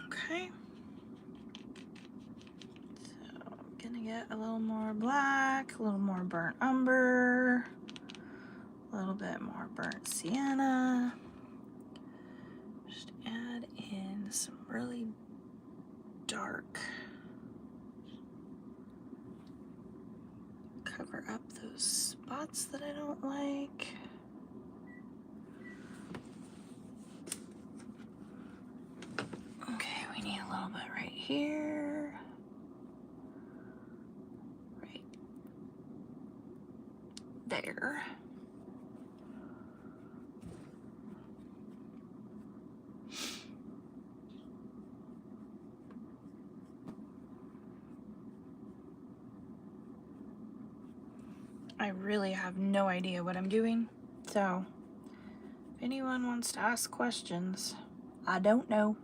Okay. So I'm gonna get a little more black, a little more burnt umber, a little bit more burnt sienna. Just add in some really dark. Cover up those spots that I don't like. Okay, we need a little bit right here. Right there. I really have no idea what I'm doing, so if anyone wants to ask questions, I don't know.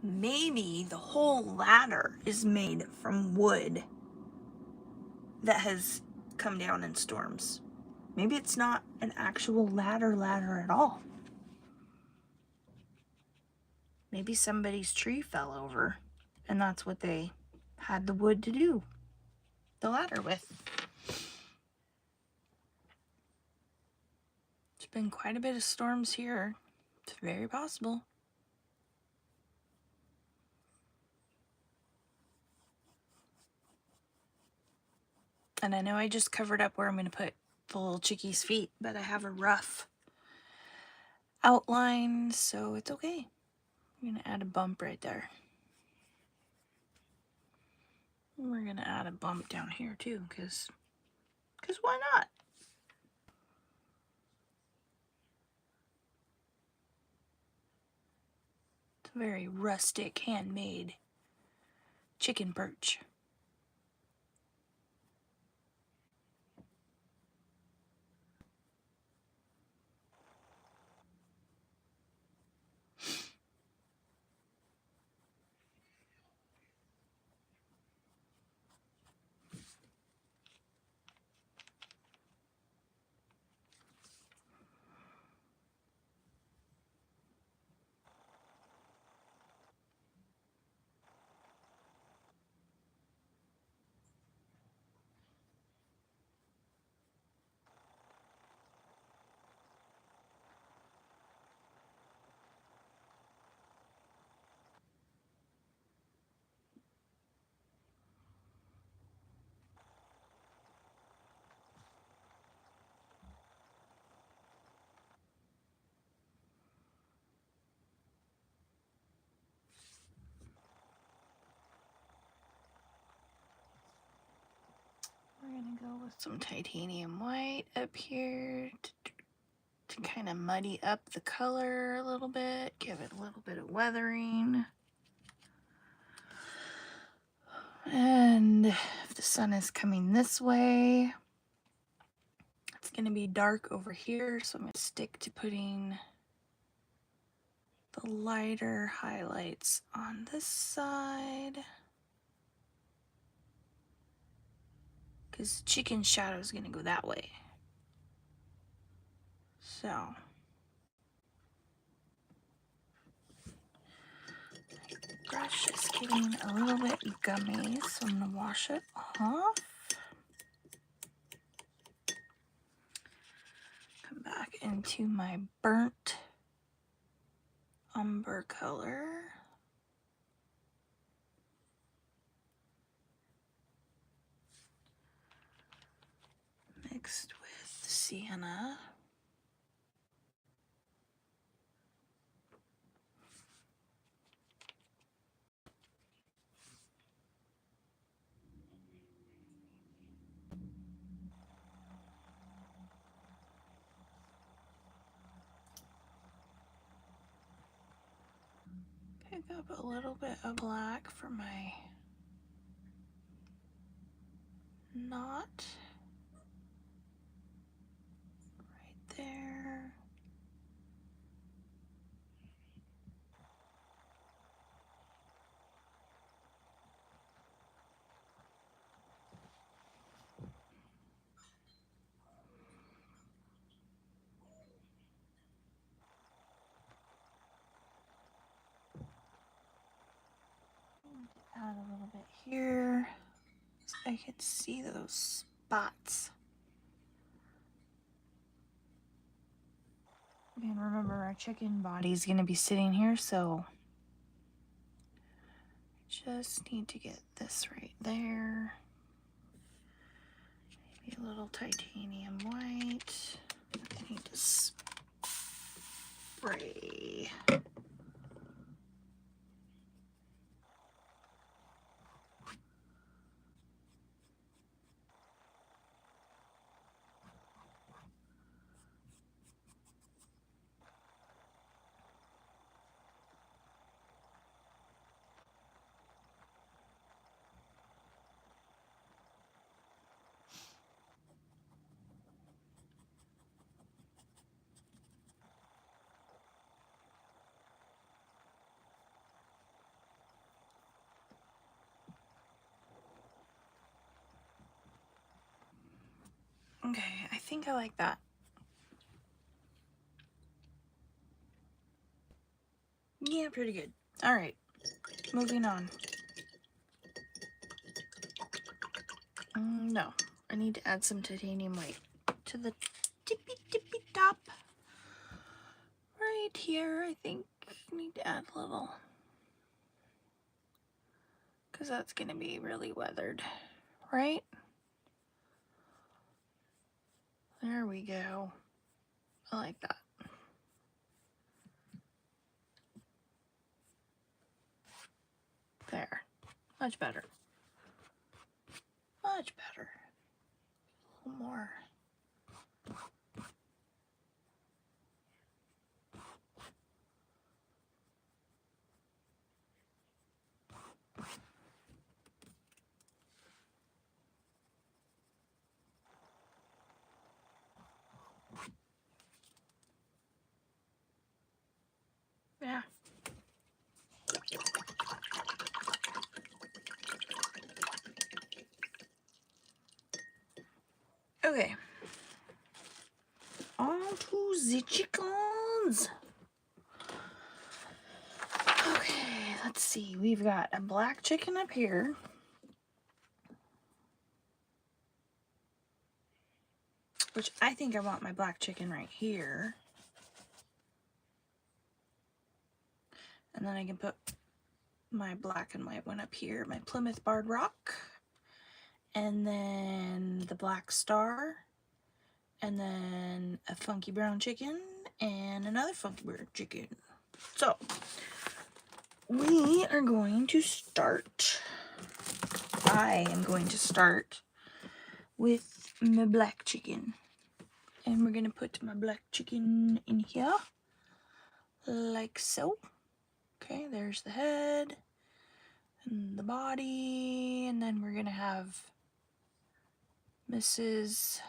Maybe the whole ladder is made from wood that has come down in storms. Maybe it's not an actual ladder at all. Maybe somebody's tree fell over and that's what they had the wood to do the ladder with. There's been quite a bit of storms here. It's very possible. And I know I just covered up where I'm going to put the little chickie's feet, but I have a rough outline, so it's okay. I'm going to add a bump right there. And we're going to add a bump down here too, because why not? Very rustic, handmade chicken perch. We're gonna go with some titanium white up here to kind of muddy up the color a little bit, give it a little bit of weathering. And if the sun is coming this way, it's gonna be dark over here, so I'm gonna stick to putting the lighter highlights on this side, because chicken shadow is gonna go that way. So brush is getting a little bit gummy, so I'm gonna wash it off. Come back into my burnt umber color. Mixed with sienna. Pick up a little bit of black for my knot right there. Add a little bit here so I could see those spots. Again, remember our chicken body is going to be sitting here, so just need to get this right there. Maybe a little titanium white. I need to spray. Okay, I think I like that. Yeah, pretty good. All right, moving on. No, I need to add some titanium white to the tippy top. Right here, I think I need to add a little, because that's going to be really weathered, right? There we go. I like that. There. Much better. Much better. A little more. Okay. On to the chickens. Okay, let's see. We've got a black chicken up here. Which I think I want my black chicken right here. And then I can put my black and white one up here. My Plymouth Barred Rock. And then the black star. And then a funky brown chicken. And another funky brown chicken. So, we are going to start. I am going to start with my black chicken. And we're going to put my black chicken in here. Like so. Okay, there's the head. And the body. And then we're going to have Mrs.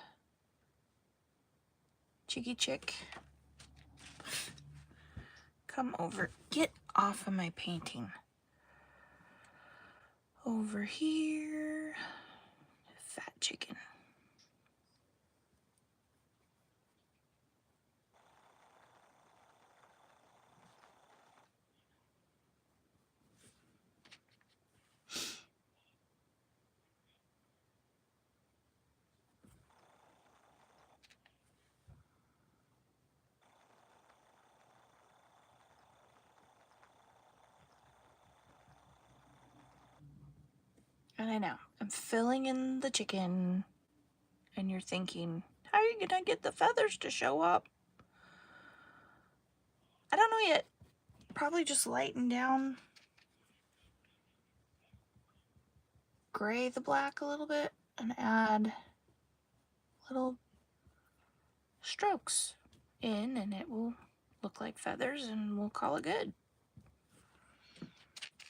Chicky Chick. Come over. Get off of my painting. Over here. Fat chicken. And I know, I'm filling in the chicken, and you're thinking, how are you gonna get the feathers to show up? I don't know yet. Probably just lighten down, gray the black a little bit, and add little strokes in, and it will look like feathers, and we'll call it good.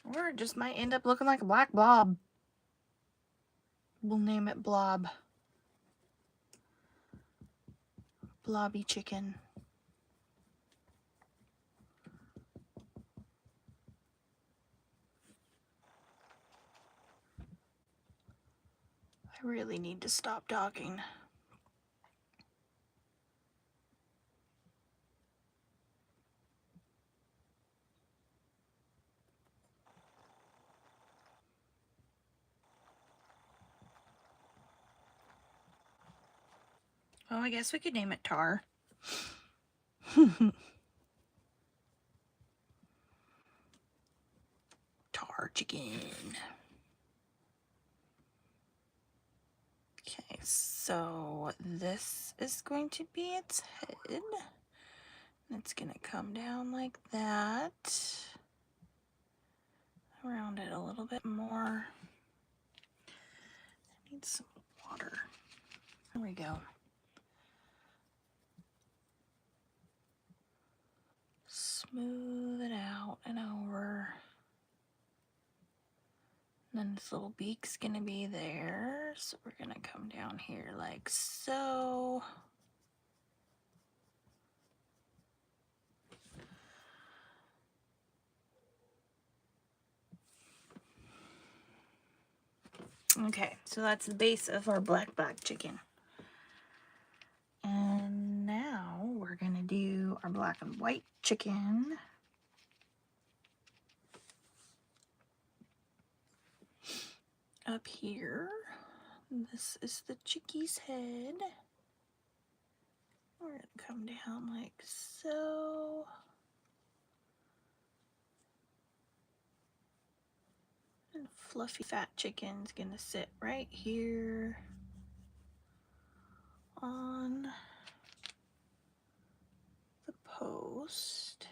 Or it just might end up looking like a black blob. We'll name it Blob. Blobby chicken. I really need to stop talking. Oh, I guess we could name it Tar. Tar chicken. Okay, so this is going to be its head. It's going to come down like that. Around it a little bit more. I need some water. There we go. Smooth it out and over. And then this little beak's gonna be there. So we're gonna come down here like so. Okay, so that's the base of our black chicken. And now we're gonna do our black and white chicken. Up here. This is the chickie's head. We're gonna come down like so. And fluffy fat chicken's gonna sit right here on the post.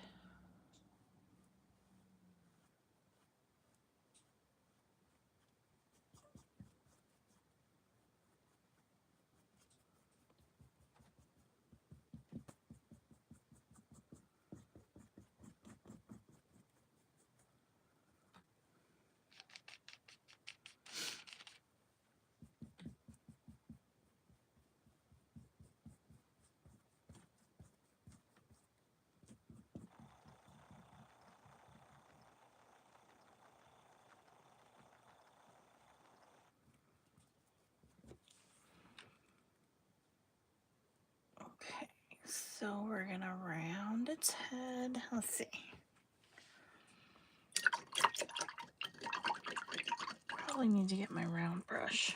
So we're gonna round its head. Let's see. Probably need to get my round brush.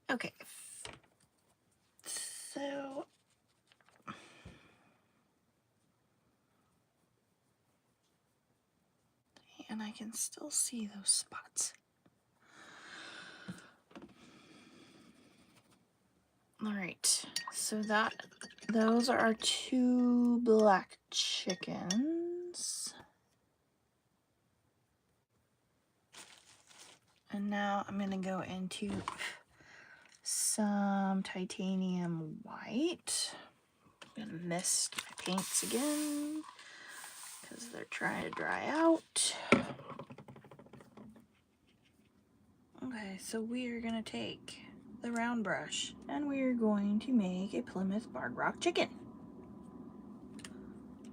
Okay, so and I can still see those spots. All right, so those are our 2 black chickens. And now I'm gonna go into some titanium white. I'm gonna mist my paints again because they're trying to dry out. Okay, so we are gonna take the round brush and we are going to make a Plymouth Barred Rock chicken.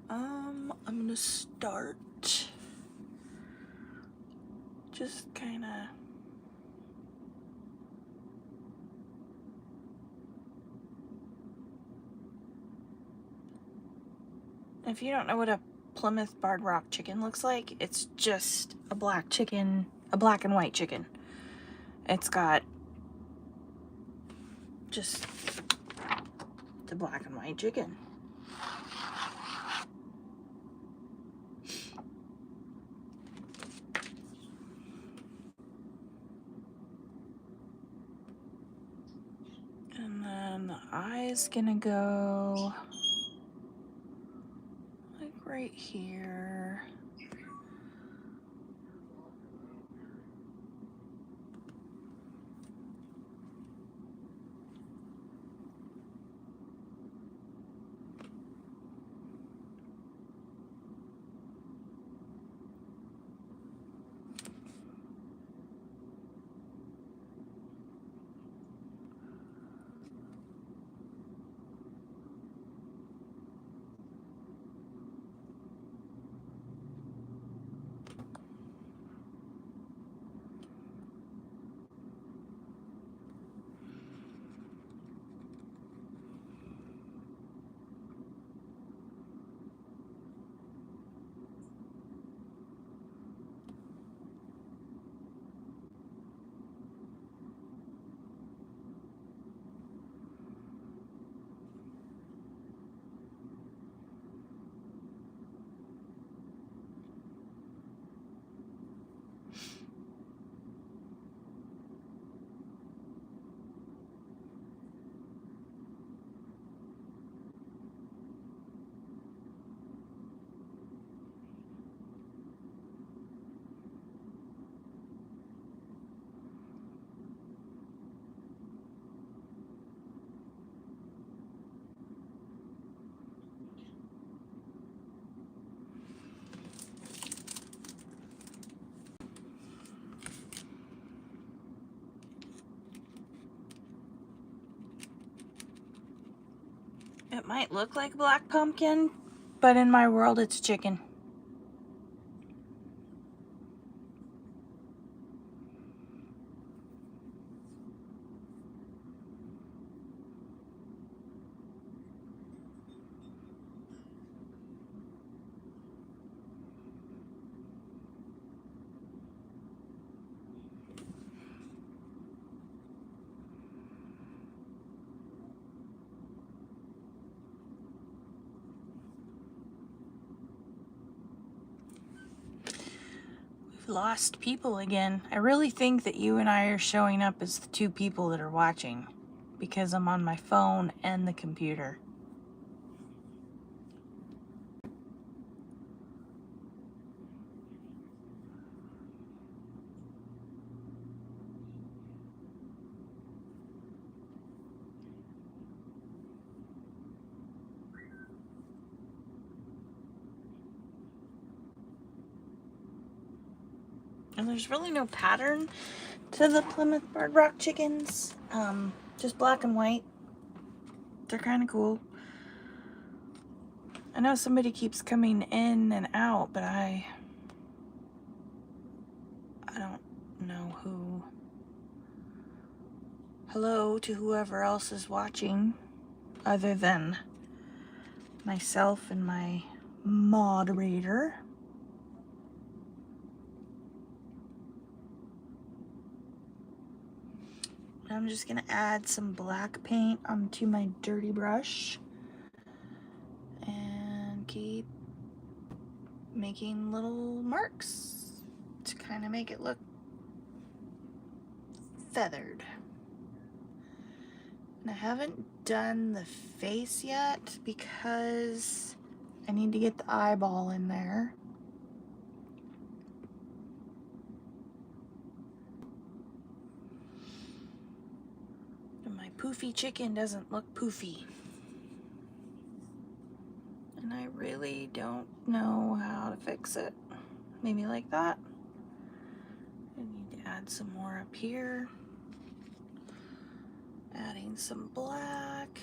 I'm gonna start just kind of if you don't know what a Plymouth Barred Rock chicken looks like, it's just a black chicken, a black and white chicken. It's got just the black and white chicken. And then the eye's gonna go like right here. It might look like black pumpkin, but in my world it's chicken. Lost people again. I really think that you and I are showing up as the two people that are watching because I'm on my phone and the computer. And there's really no pattern to the Plymouth Barred Rock chickens. Just black and white. They're kind of cool. I know somebody keeps coming in and out, but I don't know who. Hello to whoever else is watching other than myself and my moderator. I'm just gonna add some black paint onto my dirty brush and keep making little marks to kind of make it look feathered. And I haven't done the face yet because I need to get the eyeball in there. And my poofy chicken doesn't look poofy. And I really don't know how to fix it. Maybe like that. I need to add some more up here. Adding some black.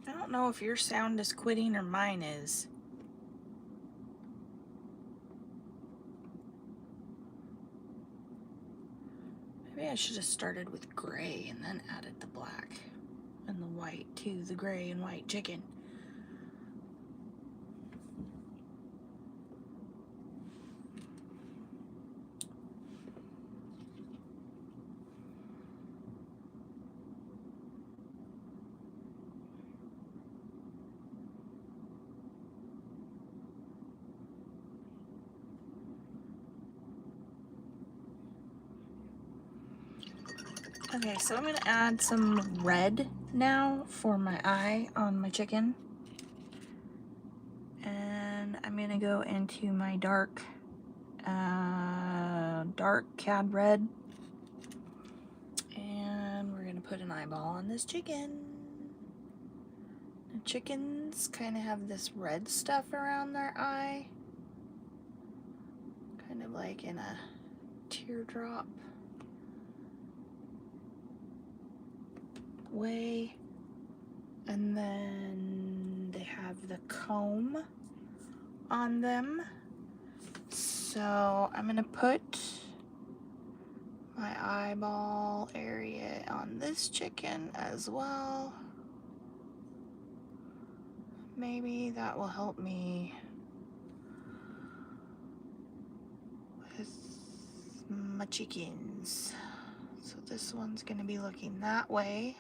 I don't know if your sound is quitting or mine is. Maybe I should have started with gray and then added the black and the white to the gray and white chicken. Okay, so I'm gonna add some red now for my eye on my chicken. And I'm gonna go into my dark cad red. And we're gonna put an eyeball on this chicken. The chickens kind of have this red stuff around their eye. Kind of like in a teardrop way. And then they have the comb on them. So I'm gonna put my eyeball area on this chicken as well. Maybe that will help me with my chickens. So this one's gonna be looking that way.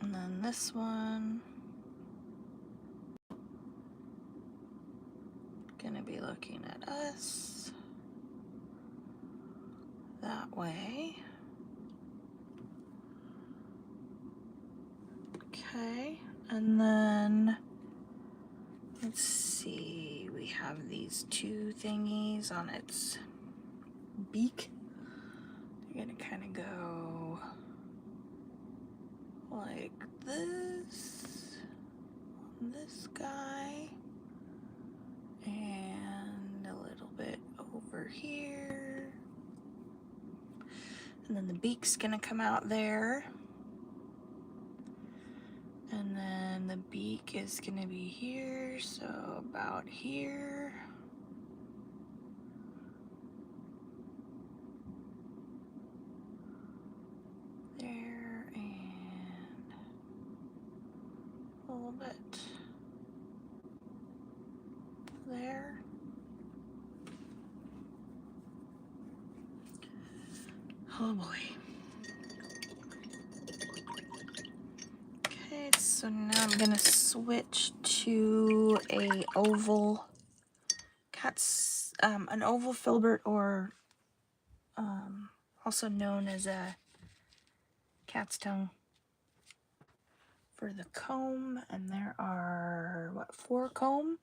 And then this one gonna be looking at us that way. Okay, and then let's see, we have these two thingies on its beak. They're gonna kind of go like this on this guy and a little bit over here, and then the beak's gonna come out there, and then the beak is gonna be here, so about here. There, and a little bit there. Oh boy. Okay, so now I'm gonna switch to a oval an oval filbert, or also known as a cat's tongue, for the comb. And there are, what, 4 comb?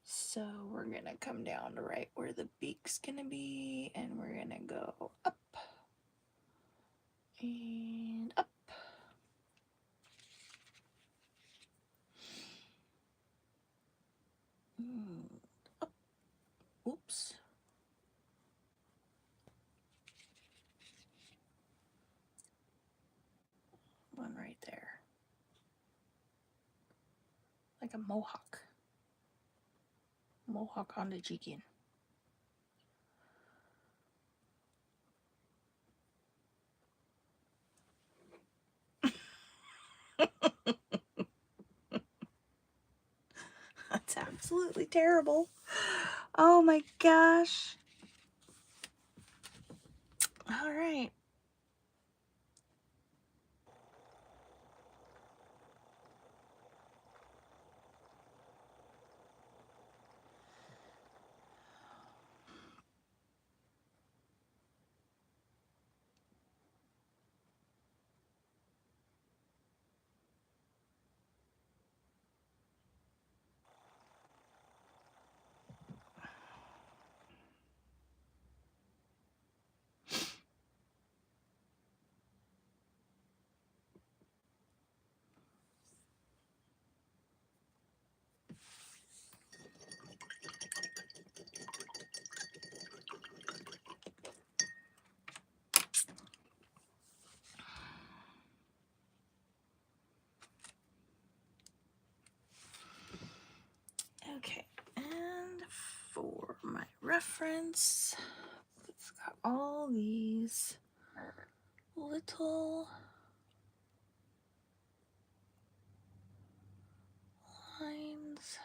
So we're gonna come down to right where the beak's gonna be, and we're gonna go up and up. Up. Oops. One right there. Like a mohawk. Mohawk on the chicken. That's absolutely terrible. Oh my gosh. All right. Okay, and for my reference, it's got all these little lines.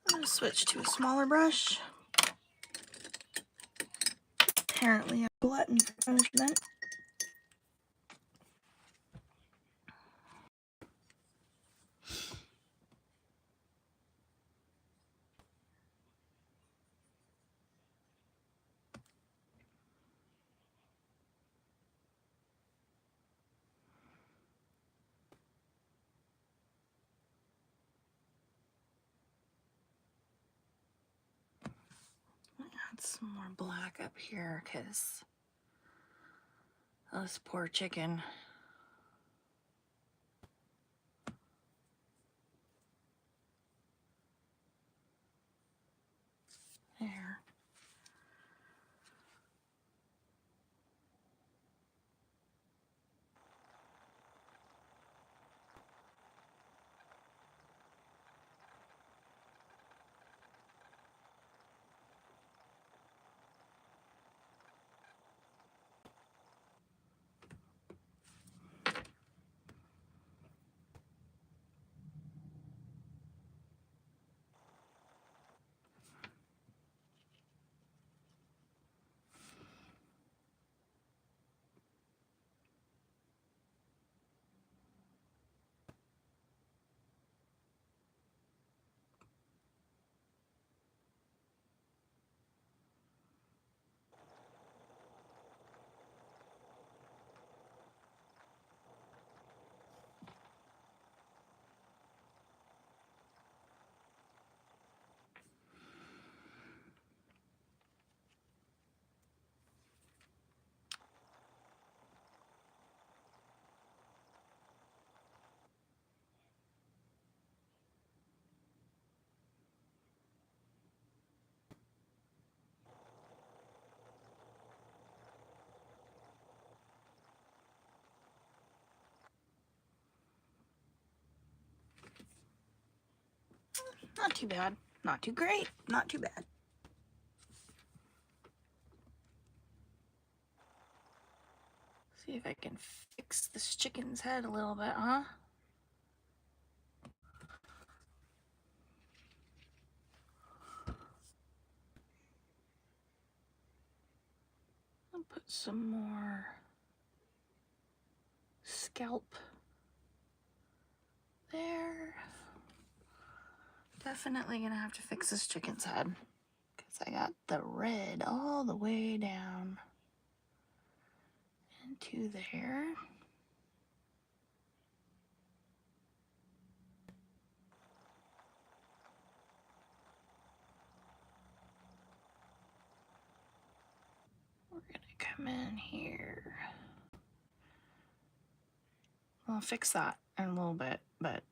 I'm going to switch to a smaller brush. Apparently I'm a glutton for punishment. Add some more black up here because this poor chicken. There. Not too bad. Not too great. Not too bad. See if I can fix this chicken's head a little bit, huh? I'll put some more scalp there. Definitely gonna have to fix this chicken's head because I got the red all the way down into there. We're gonna come in here. I'll fix that in a little bit, but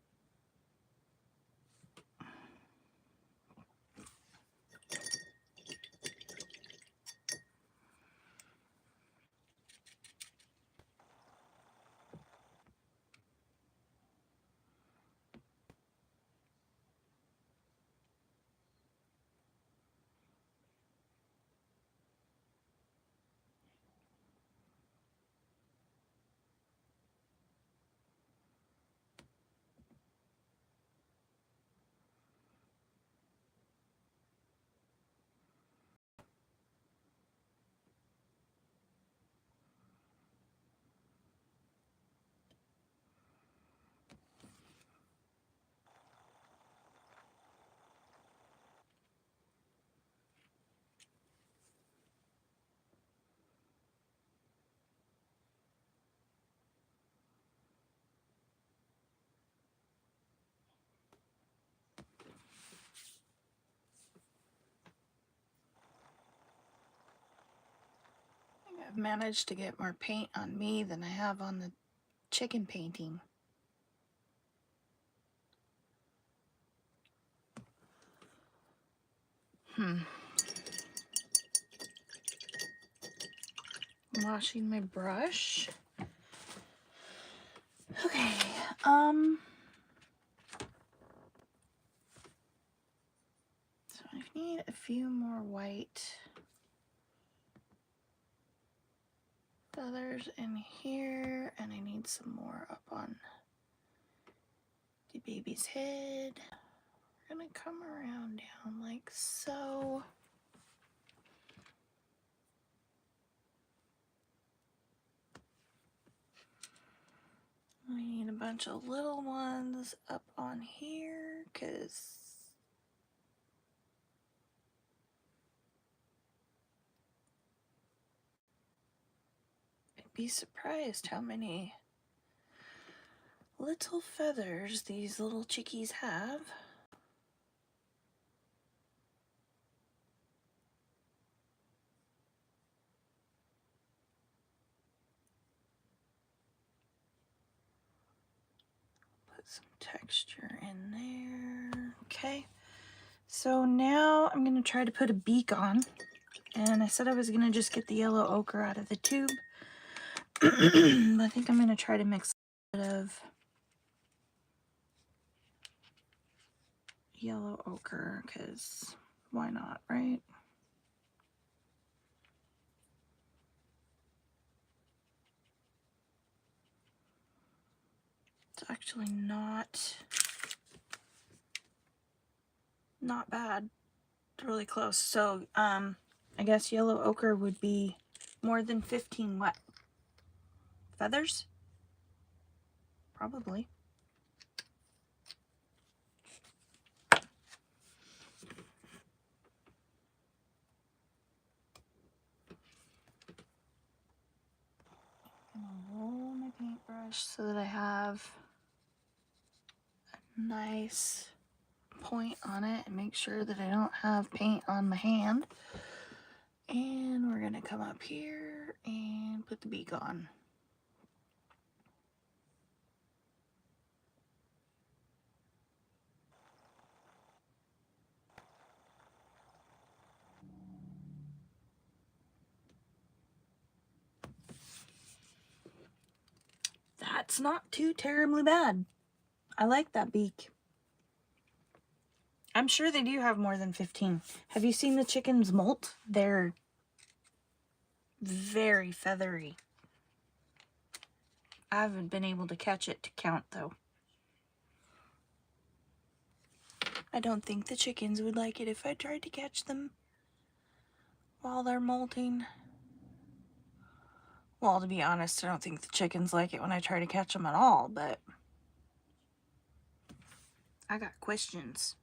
I've managed to get more paint on me than I have on the chicken painting. Washing my brush. Okay, so I need a few more white feathers in here, and I need some more up on the baby's head. We're gonna come around down like so. We need a bunch of little ones up on here, because I'd be surprised how many little feathers these little chickies have. Put some texture in there. Okay, so now I'm going to try to put a beak on. And I said I was going to just get the yellow ochre out of the tube. I think I'm going to try to mix a bit of yellow ochre, because why not, right? It's actually not bad. It's really close. So I guess yellow ochre would be more than 15 what? Feathers? Probably. I'm gonna roll my paintbrush so that I have a nice point on it and make sure that I don't have paint on my hand. And we're gonna come up here and put the beak on. That's not too terribly bad. I like that beak. I'm sure they do have more than 15. Have you seen the chickens molt? They're very feathery. I haven't been able to catch it to count though. I don't think the chickens would like it if I tried to catch them while they're molting. Well, to be honest, I don't think the chickens like it when I try to catch them at all, but I got questions.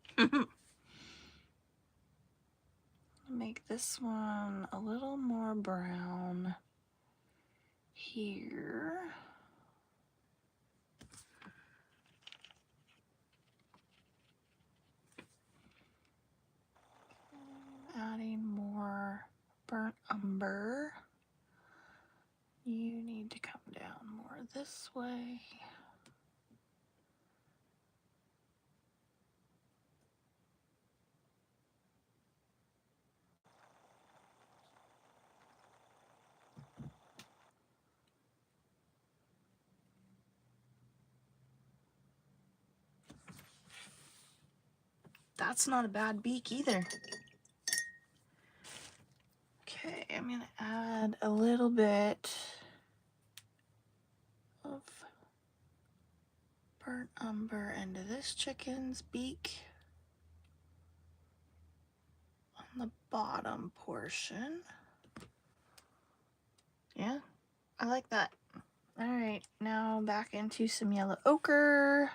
Make this one a little more brown here. Adding more burnt umber. You need to come down more this way. That's not a bad beak either. Okay, I'm gonna add a little bit of burnt umber into this chicken's beak on the bottom portion. Yeah, I like that. All right, now back into some yellow ochre.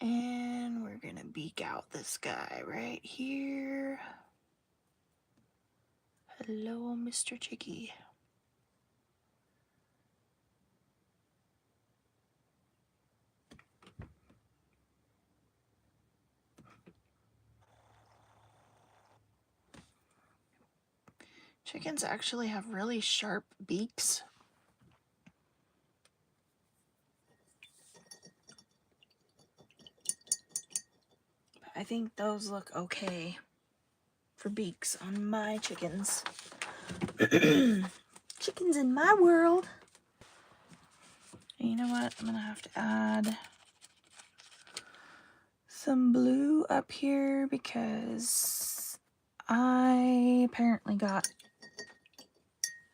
And we're gonna beak out this guy right here. Hello, Mr. Chickie. Chickens actually have really sharp beaks. I think those look okay for beaks on my chickens. Chickens in my world. And you know what? I'm gonna have to add some blue up here because I apparently got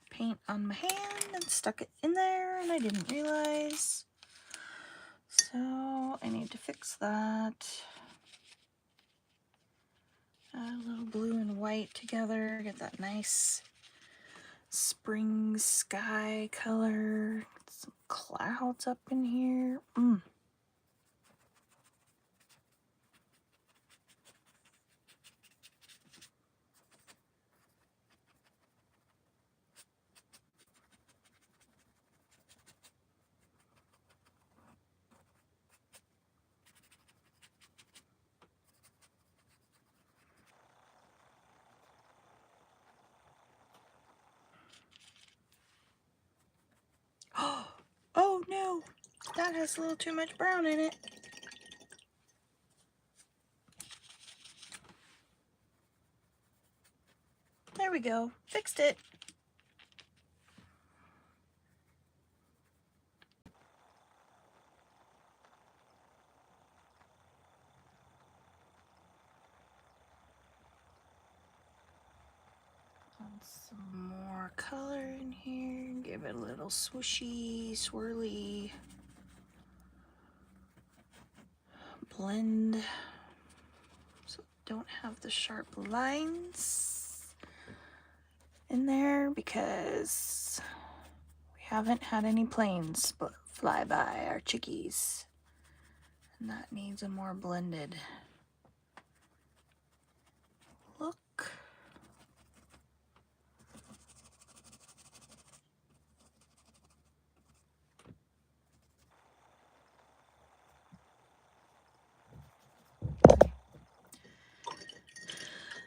paint on my hand and stuck it in there and I didn't realize. So I need to fix that. Add a little blue and white together, get that nice spring sky color. Get some clouds up in here. Oh no, that has a little too much brown in it. There we go, fixed it. Add some more color in here, give it a little swooshy, swirly blend. So don't have the sharp lines in there because we haven't had any planes fly by our chickies, and that needs a more blended look.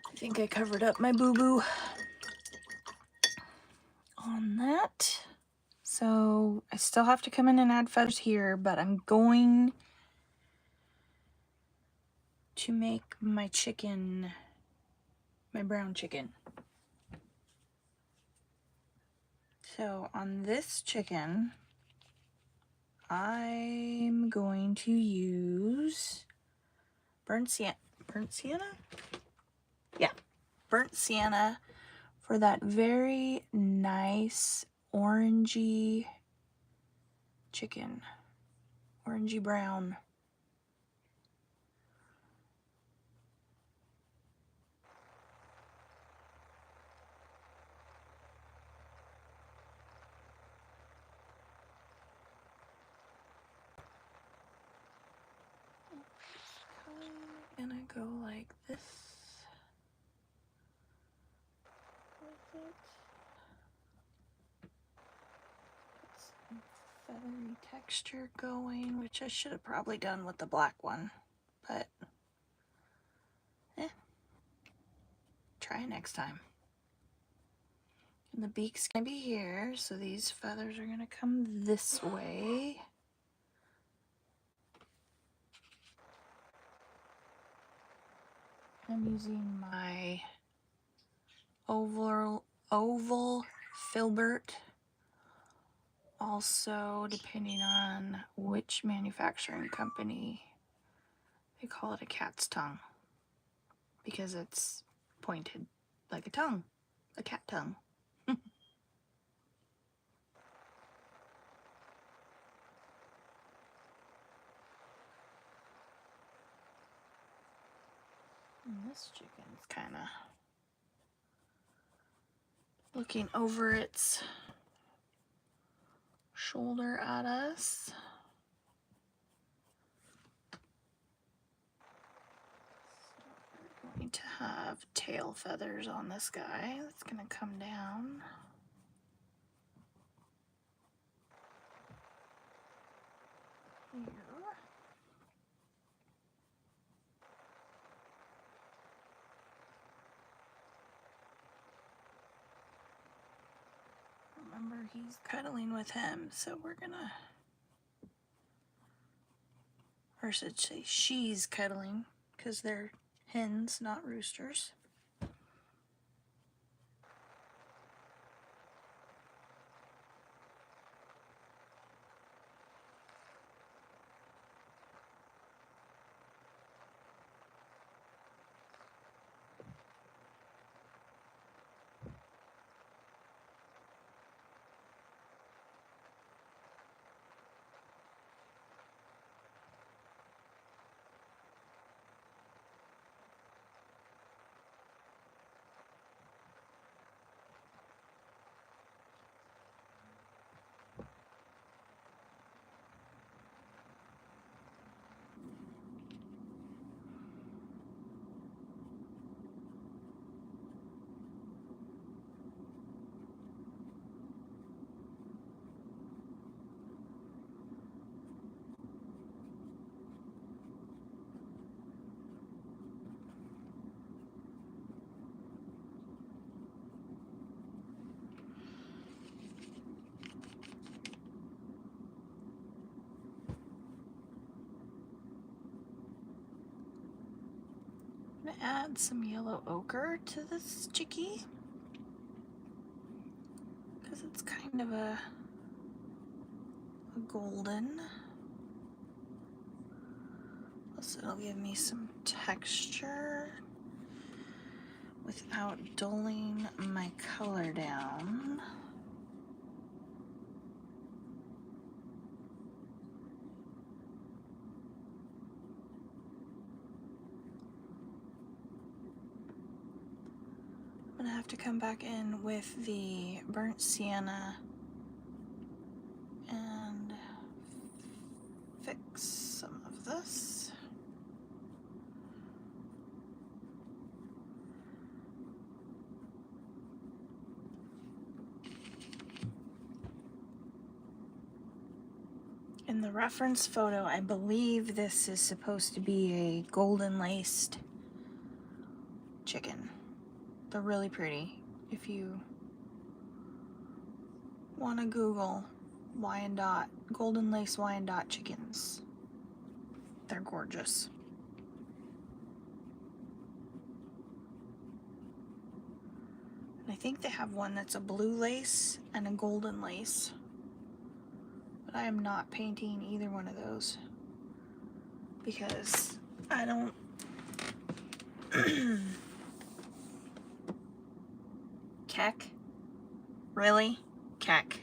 I think I covered up my boo-boo on that. So I still have to come in and add feathers here, but I'm going to make my chicken, my brown chicken. So on this chicken, I'm going to use burnt sienna? Yeah, burnt sienna for that very nice orangey chicken. Orangey brown. Gonna go like this with it. Get some feathery texture going, which I should have probably done with the black one, but try next time. And the beak's gonna be here, so these feathers are gonna come this way. I'm using my oval filbert. Also, depending on which manufacturing company, they call it a cat's tongue because it's pointed like a tongue, a cat tongue. And this chicken's kind of looking over its shoulder at us. So we're going to have tail feathers on this guy. That's going to come down. Here. Remember, he's cuddling with him, so we're gonna, or I should say she's cuddling, because they're hens, not roosters. I'm gonna add some yellow ochre to this chickie because it's kind of a golden. Plus it'll give me some texture without dulling my color down. I'm gonna have to come back in with the burnt sienna and fix some of this. In the reference photo, I believe this is supposed to be a golden laced chicken. They're really pretty. If you want to Google Wyandotte, golden lace Wyandotte chickens, they're gorgeous. And I think they have one that's a blue lace and a golden lace. But I am not painting either one of those because I don't Keck? Really? Keck.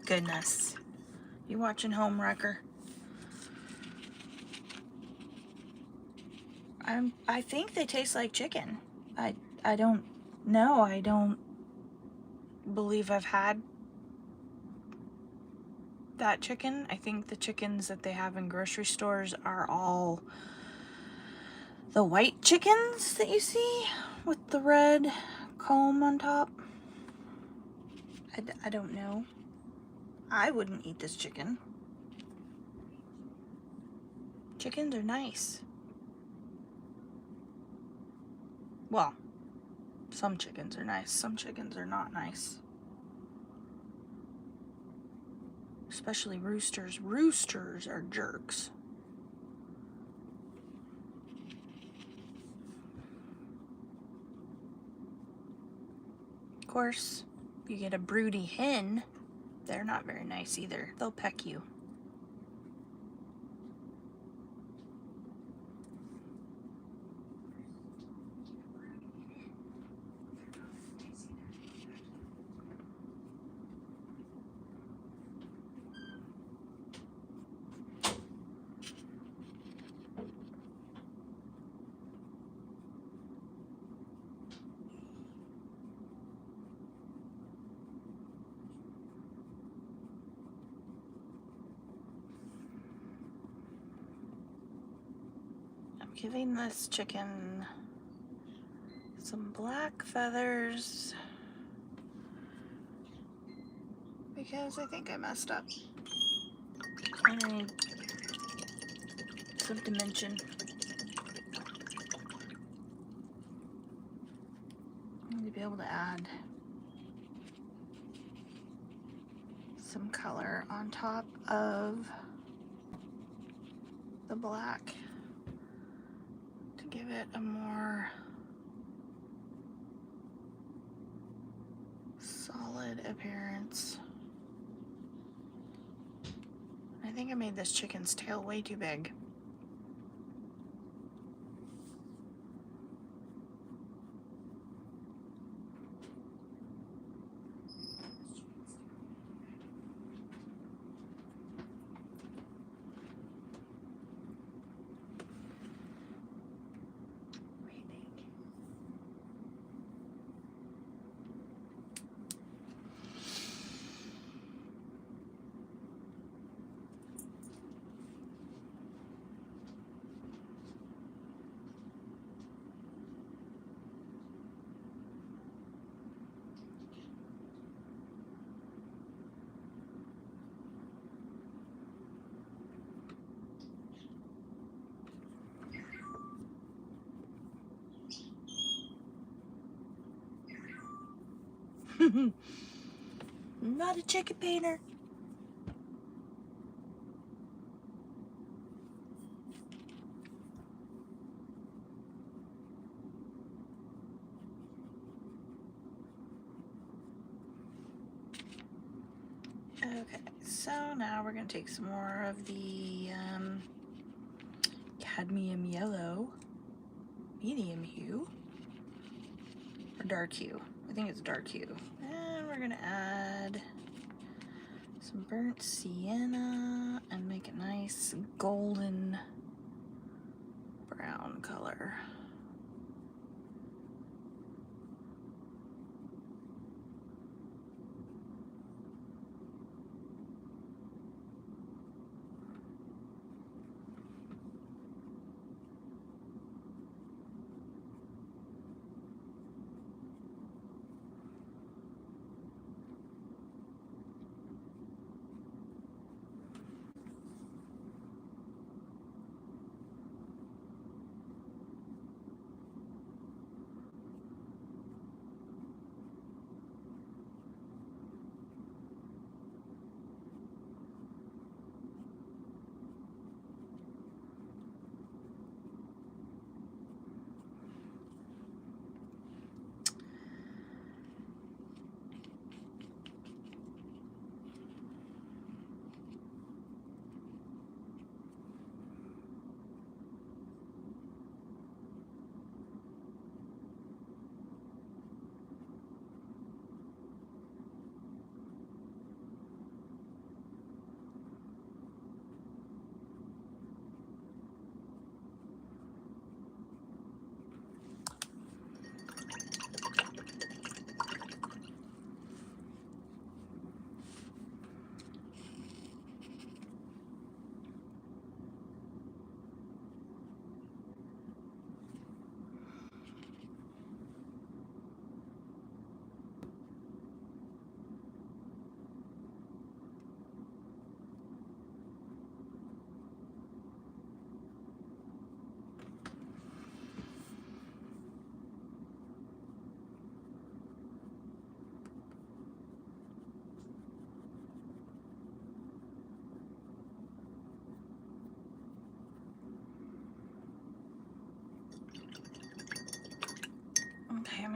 Goodness. You watching Home Wrecker? I think they taste like chicken. I don't know. I don't believe I've had that chicken. I think the chickens that they have in grocery stores are all the white chickens that you see with the red comb on top. I don't know. I wouldn't eat this chicken. Chickens are nice. Well, some chickens are nice. Some chickens are not nice. Especially roosters. Roosters are jerks. Of course, you get a broody hen, they're not very nice either. They'll peck you. I'm giving this chicken some black feathers because I think I messed up. I need some dimension. I need to be able to add some color on top of the black to give it a more solid appearance. I think I made this chicken's tail way too big. I'm not a chicken painter. Okay, so now we're going to take some more of the cadmium yellow, medium hue, or dark hue. I think it's dark hue. And we're going to add some burnt sienna and make a nice golden brown color.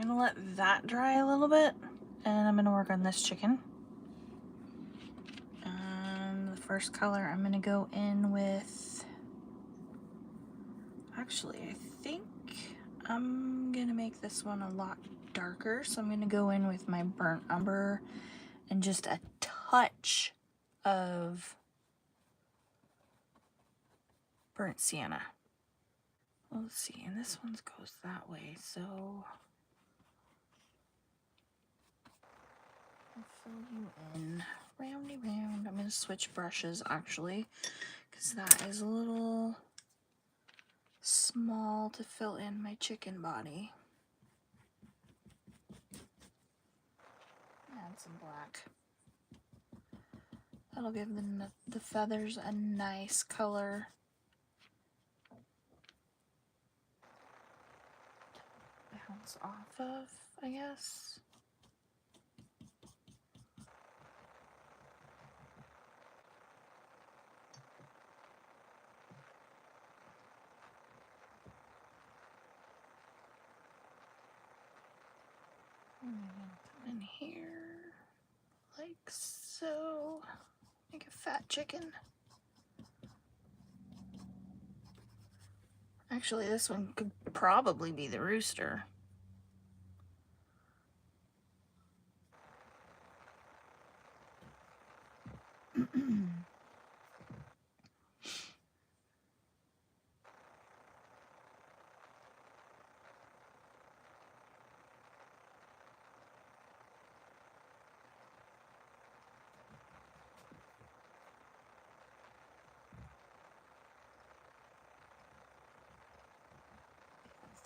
gonna let that dry a little bit, and I'm gonna work on this chicken. The first color I'm gonna go in with, actually I think I'm gonna make this one a lot darker, so I'm gonna go in with my burnt umber and just a touch of burnt sienna. Well, let's see, and this one goes that way, so I'll fill you in roundy round. I'm gonna switch brushes actually, because that is a little small to fill in my chicken body. Add some black. That'll give the feathers a nice color. Bounce off of, I guess. I'm gonna come in here like so. Make a fat chicken. Actually, this one could probably be the rooster.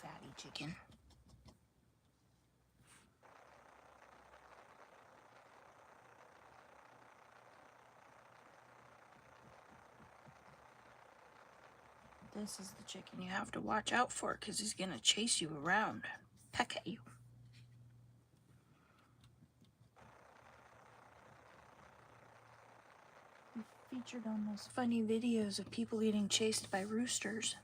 Fatty chicken. This is the chicken you have to watch out for, because he's gonna chase you around, peck at you. We featured on those funny videos of people getting chased by roosters.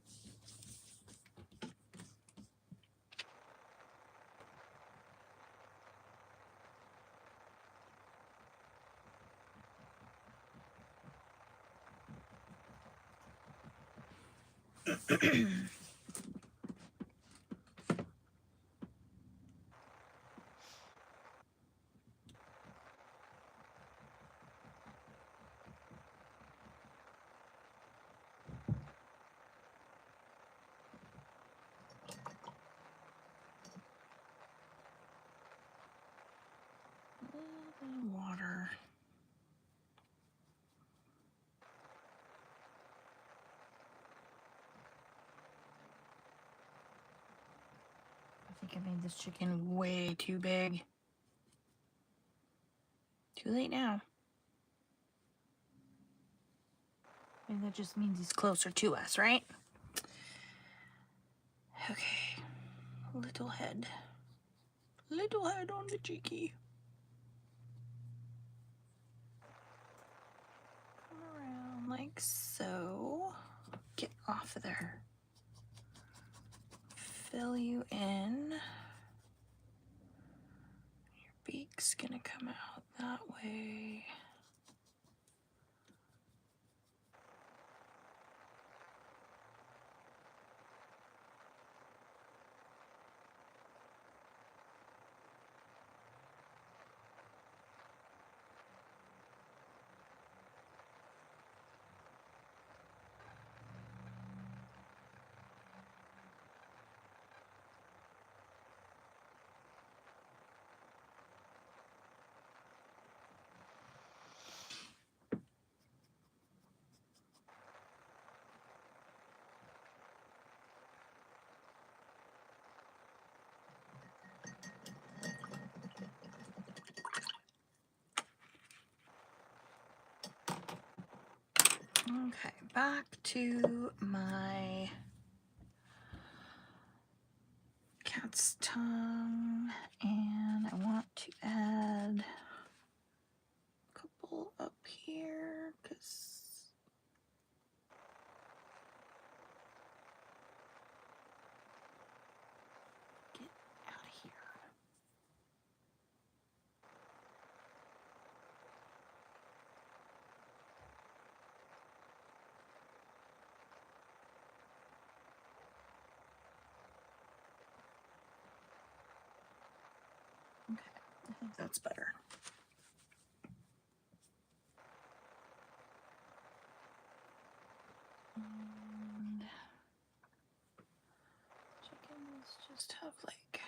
Water. I think I made this chicken way too big. Too late now. Maybe that just means he's closer to us, right? Okay. Little head. Little head on the cheeky. Come around like so. Get off of there. Fill you in. Your beak's gonna come out that way. Okay, back to my cat's tongue, and I want to add a couple up here, because get out of here. That's better. And chickens just have like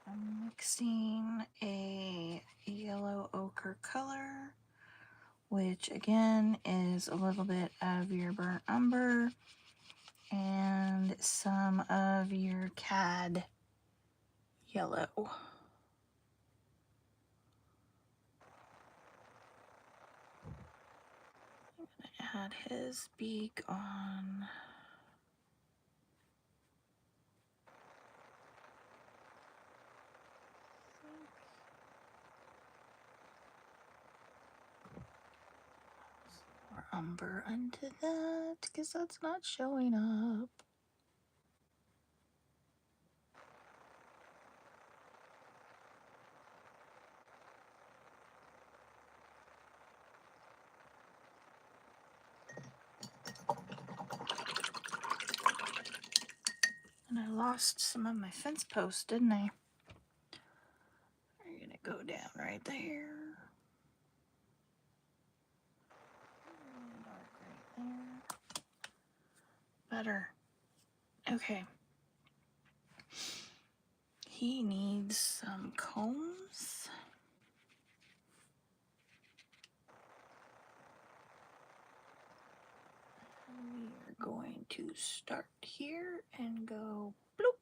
I'm mixing a yellow ochre color, which again is a little bit of your burnt umber and some of your cad yellow. I'm gonna add his beak on. More umber into that because that's not showing up. And I lost some of my fence posts, didn't I? I'm gonna go down right there. Dark right there. Better. Okay. He needs some combs. We are going to start here and go bloop.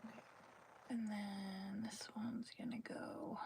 Okay. And then this one's gonna go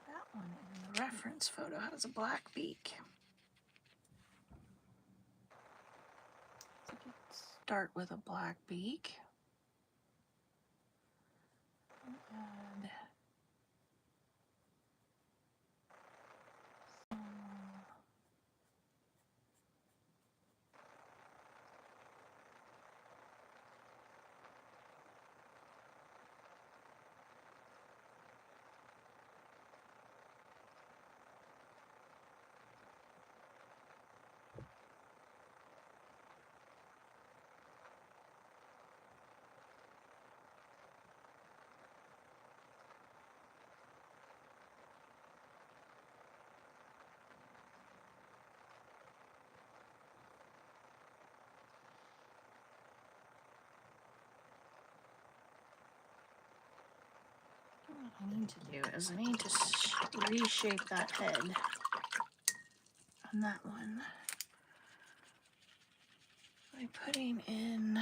that one in the reference photo has a black beak. So let's start with a black beak. And I need to do is I need to reshape that head on that one by putting in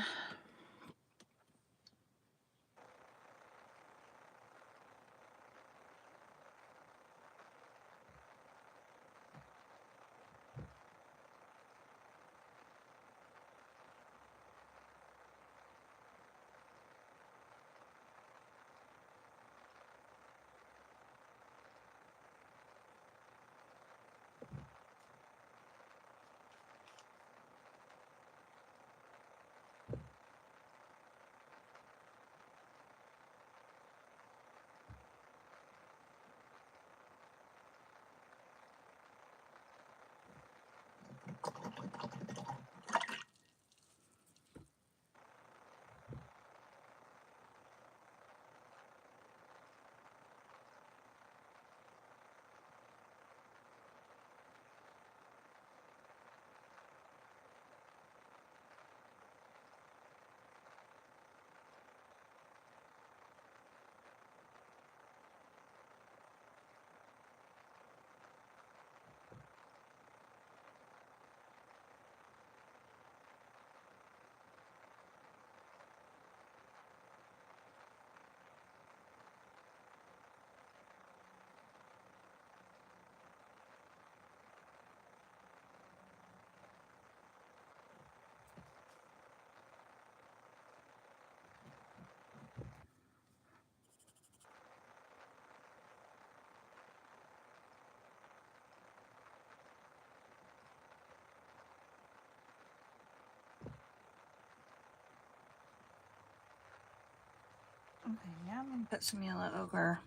okay, now I'm gonna put some yellow ochre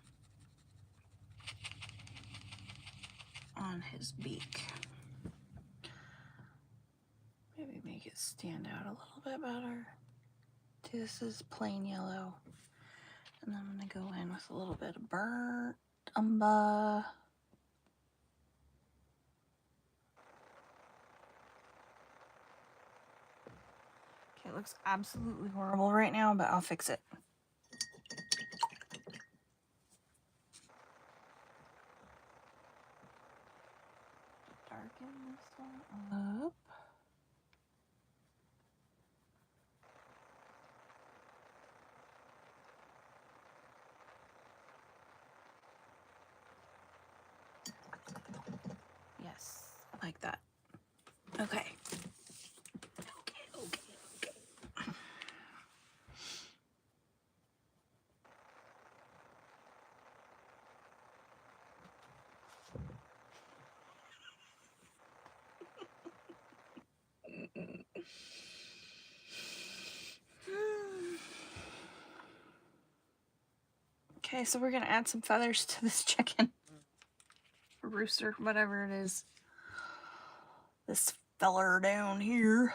on his beak. Maybe make it stand out a little bit better. This is plain yellow. And then I'm gonna go in with a little bit of burnt umber. Okay, it looks absolutely horrible right now, but I'll fix it. Darken this one up. Yes, like that. Okay. Okay. Okay, so we're gonna add some feathers to this chicken. Rooster, whatever it is. This feller down here.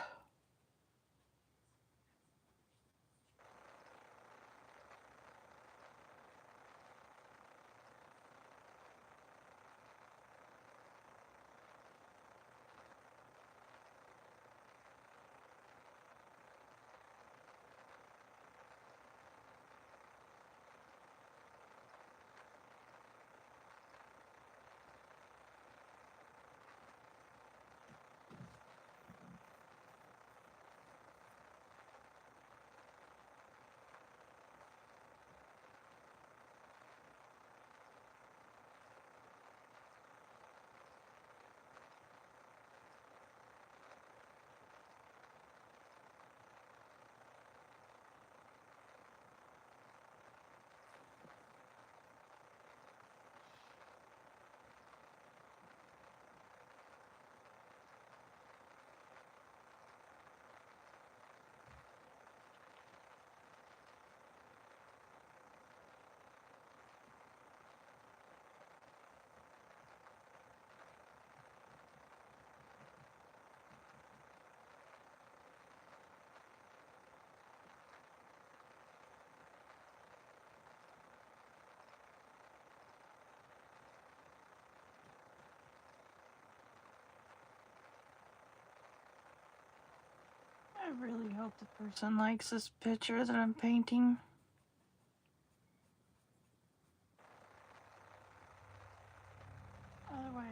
I really hope the person likes this picture that I'm painting.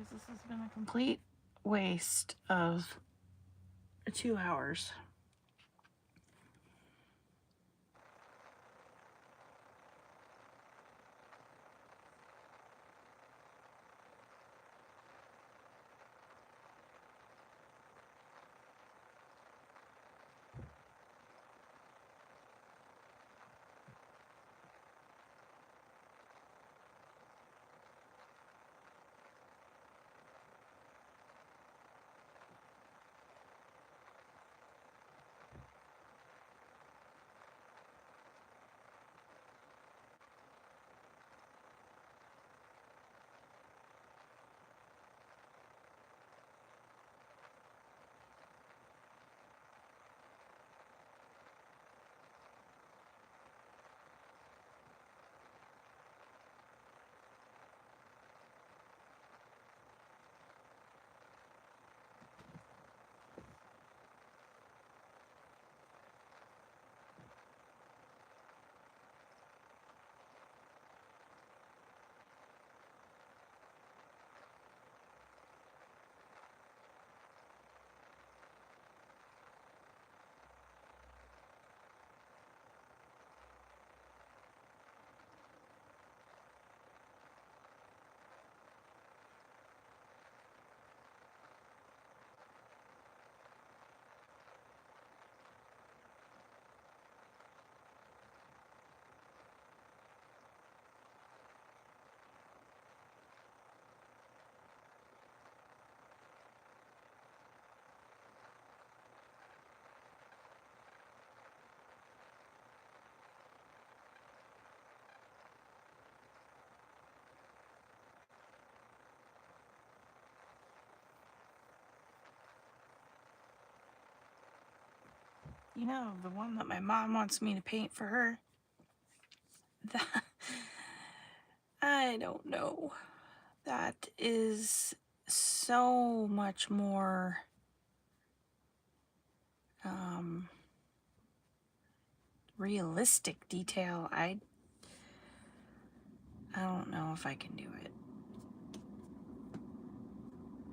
Guys, this has been a complete waste of 2 hours. You know, the one that my mom wants me to paint for her, that, I don't know. That is so much more realistic detail. I don't know if I can do it.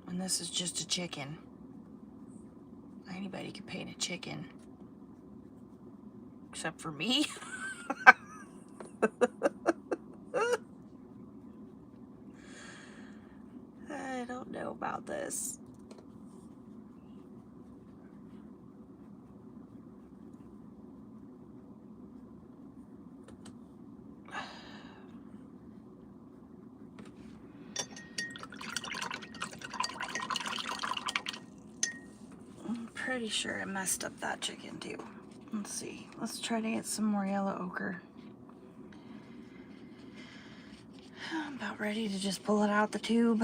And this is just a chicken. Anybody can paint a chicken. Except for me. I don't know about this. I'm pretty sure I messed up that chicken too. Let's see. Let's try to get some more yellow ochre. I'm about ready to just pull it out the tube.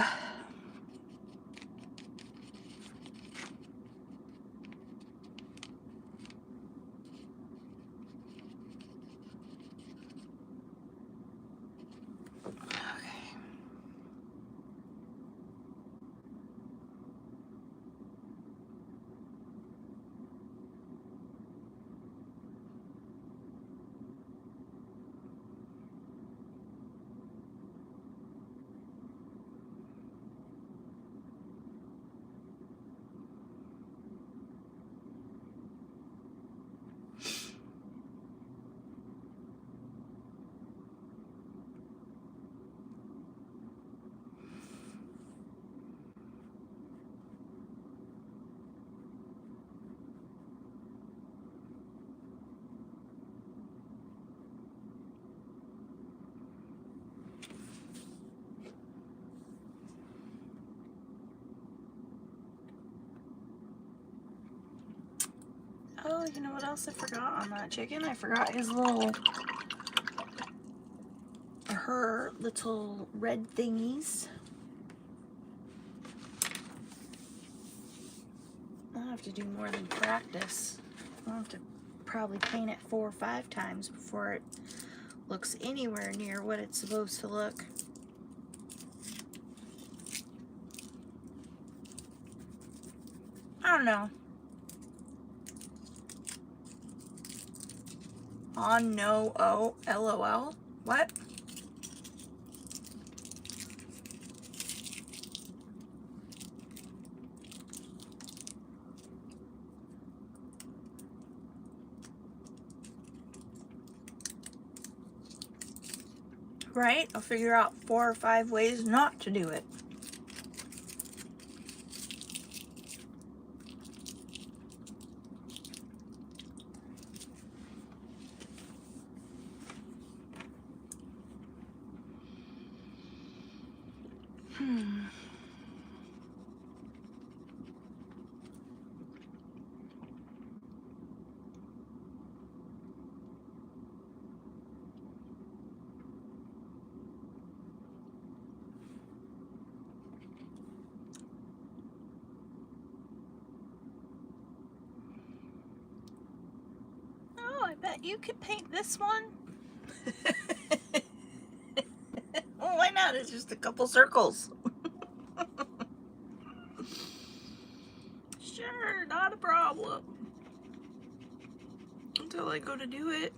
Oh, you know what else I forgot on that chicken? I forgot his little, her little red thingies. I'll have to do more than practice. I'll have to probably paint it 4 or 5 times before it looks anywhere near what it's supposed to look. I don't know. On no oh LOL. What? right? I'll figure out 4 or 5 ways not to do it. Oh, I bet you could paint this one. Well, why not? It's just a couple circles. Sure, not a problem. Until I go to do it.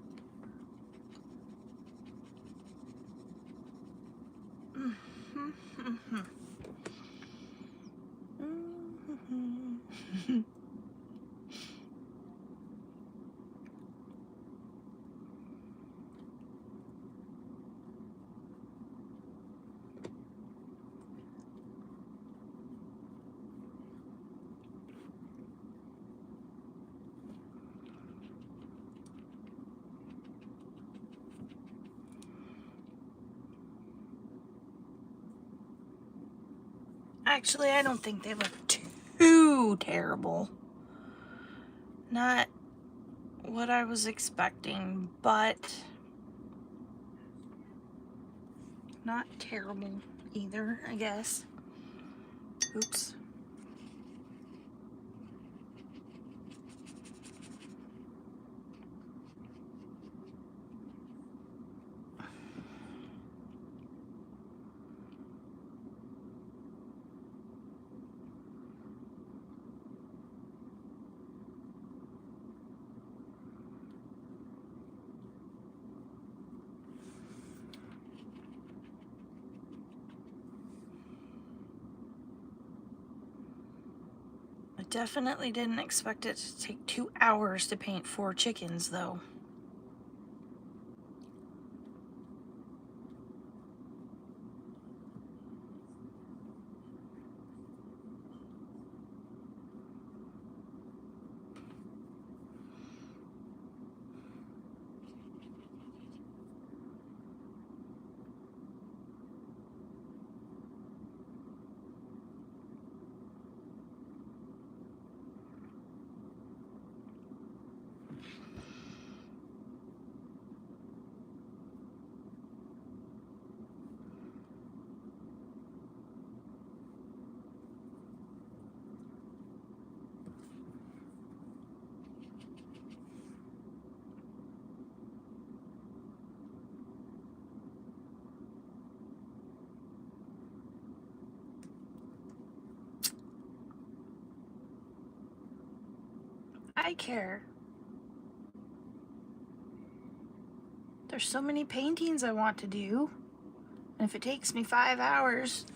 Actually, I don't think they look too terrible. Not what I was expecting, but not terrible either, I guess. Oops. I definitely didn't expect it to take 2 hours to paint 4 chickens, though. I care. There's so many paintings I want to do. And if it takes me 5 hours,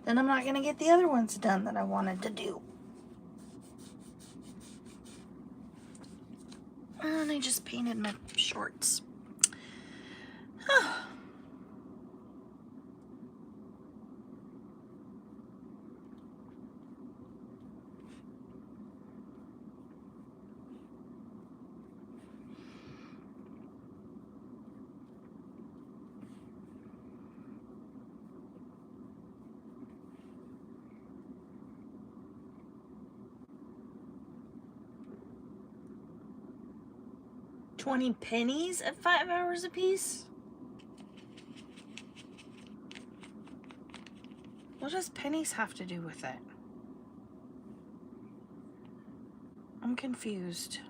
then I'm not going to get the other ones done that I wanted to do. And I just painted my shorts. $20 pennies at 5 hours a piece? What does pennies have to do with it? I'm confused.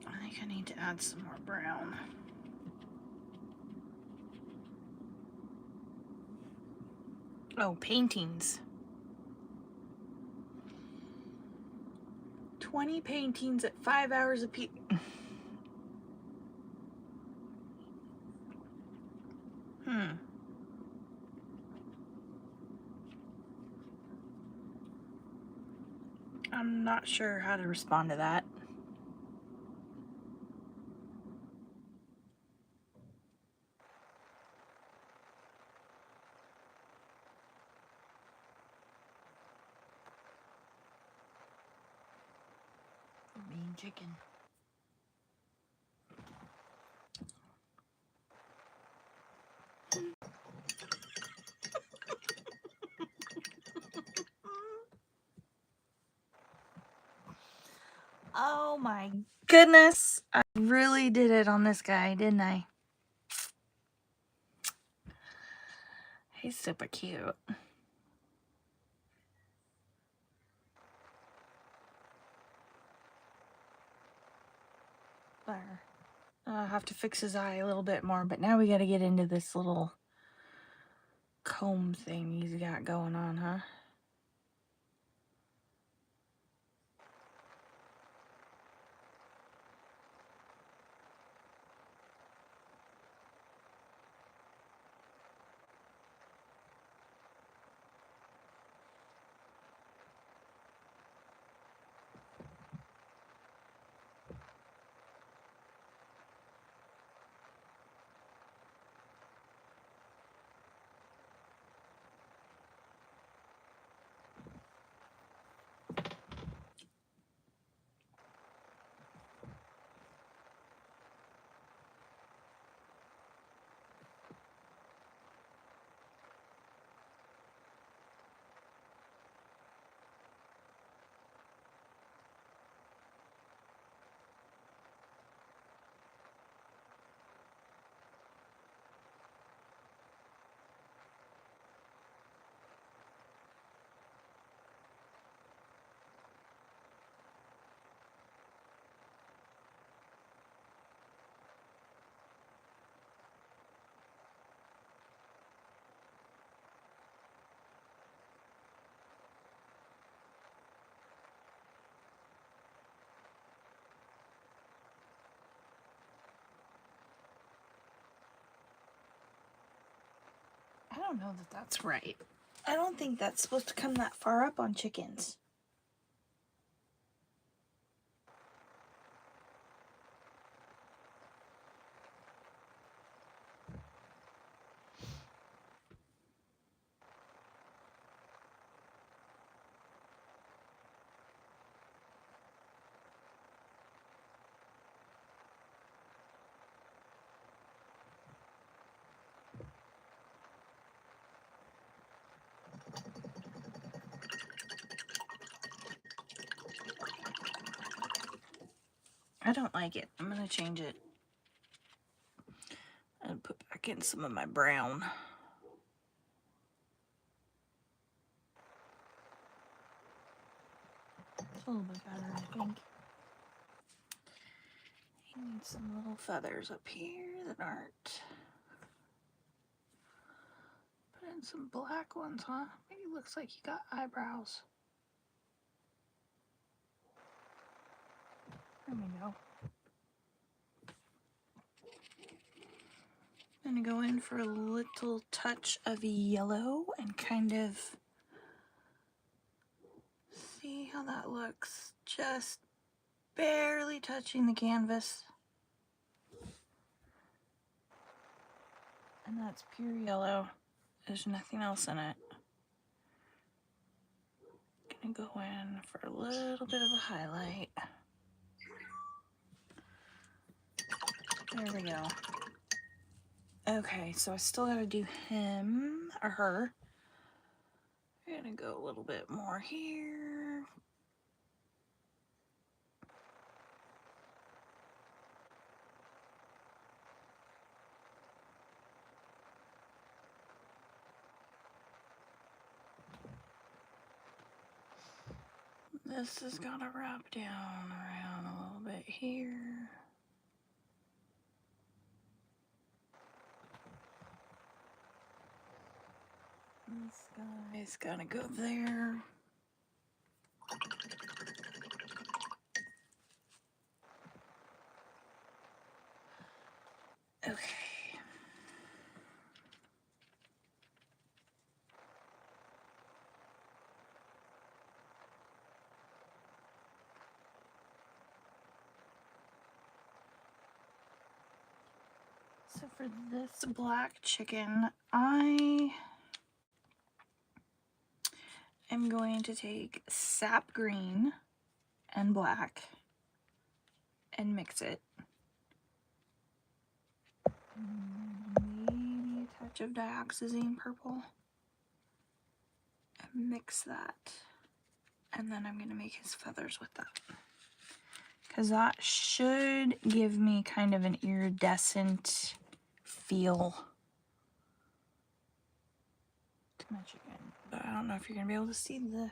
I think I need to add some more brown. Oh, paintings. 20 paintings at 5 hours a piece. I'm not sure how to respond to that. Mean chicken. Oh my goodness. I really did it on this guy, didn't I? He's super cute. There. I'll have to fix his eye a little bit more, but now we got to get into this little comb thing he's got going on, huh? I don't know that that's right. I don't think that's supposed to come that far up on chickens. I don't like it. I'm going to change it and put back in some of my brown. It's a little bit better, I think. He needs some little feathers up here that aren't. Put in some black ones, huh? Maybe looks like he got eyebrows. There we go. I'm gonna go in for a little touch of yellow and kind of see how that looks. Just barely touching the canvas. And that's pure yellow. There's nothing else in it. Gonna go in for a little bit of a highlight. There we go. Okay, so I still gotta do him or her. I'm gonna go a little bit more here. This has got to wrap down around a little bit here. This guy's got to go there. Okay. So for this black chicken, I am going to take sap green and black and mix it. Maybe a touch of dioxazine purple. And mix that. And then I'm going to make his feathers with that. Because that should give me kind of an iridescent feel to my chicken. But I don't know if you're going to be able to see the...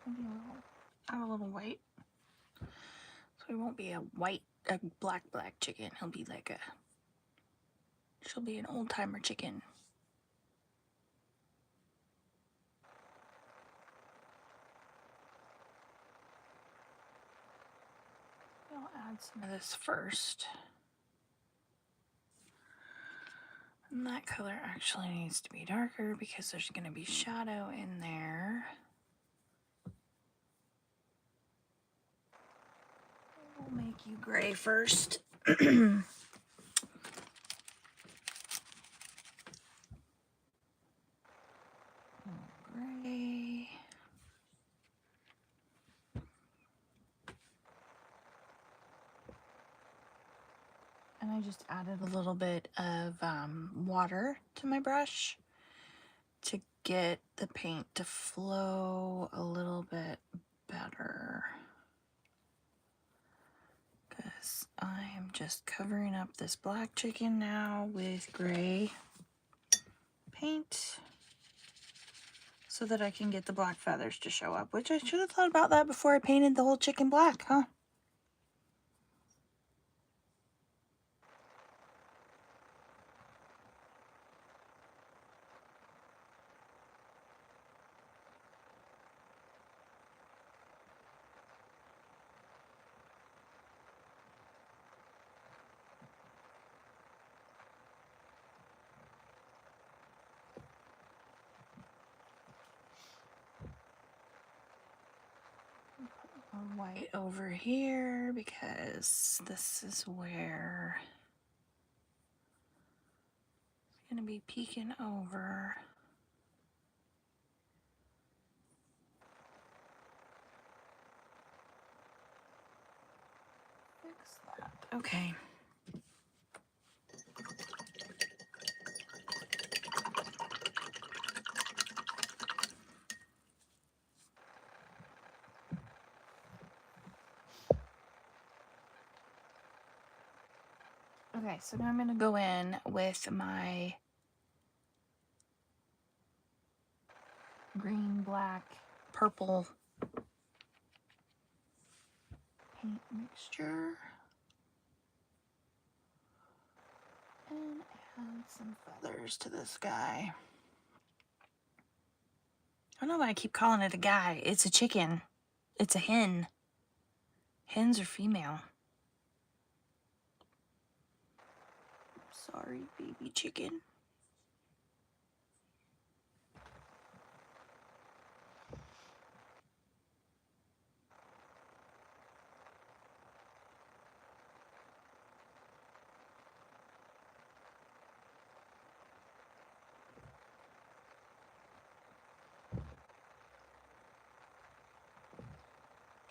Maybe add a little white. So he won't be a black chicken. He'll be like a... She'll be an old-timer chicken. I'll add some of this first. And that color actually needs to be darker because there's going to be shadow in there. We'll make you gray first. Gray. And I just added a little bit of water to my brush to get the paint to flow a little bit better. Because I am just covering up this black chicken now with gray paint so that I can get the black feathers to show up, which I should have thought about that before I painted the whole chicken black, huh? White over here because this is where it's going to be peeking over. Fix that. Okay. Okay, so now I'm going to go in with my green, black, purple paint mixture and add some feathers to this guy. I don't know why I keep calling it a guy. It's a chicken. It's a hen. Hens are female. Sorry, baby chicken.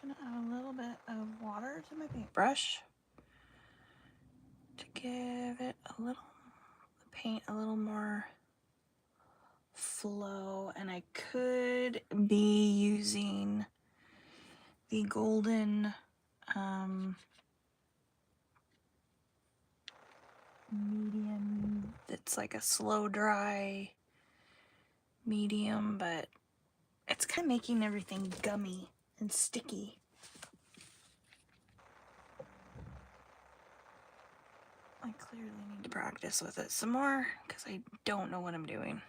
Gonna add a little bit of water to my paintbrush to give it a little, the paint a little more flow, and I could be using the golden medium that's like a slow dry medium, but it's kind of making everything gummy and sticky. I clearly need to practice with it some more because I don't know what I'm doing.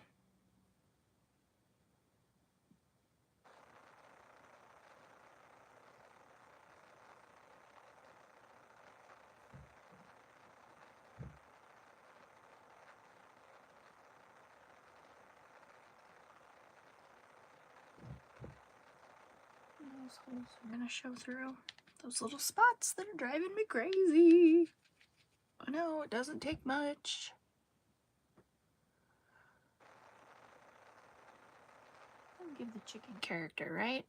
Those holes are gonna show through. those little spots that are driving me crazy. I know, it doesn't take much. I'll give the chicken character, right?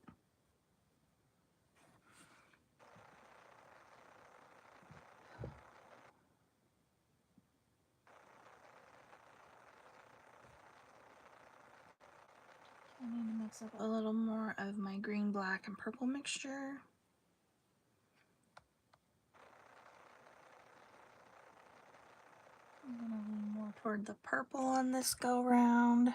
I need to mix up a little more of my green, black, and purple mixture. I'm gonna lean more toward the purple on this go round.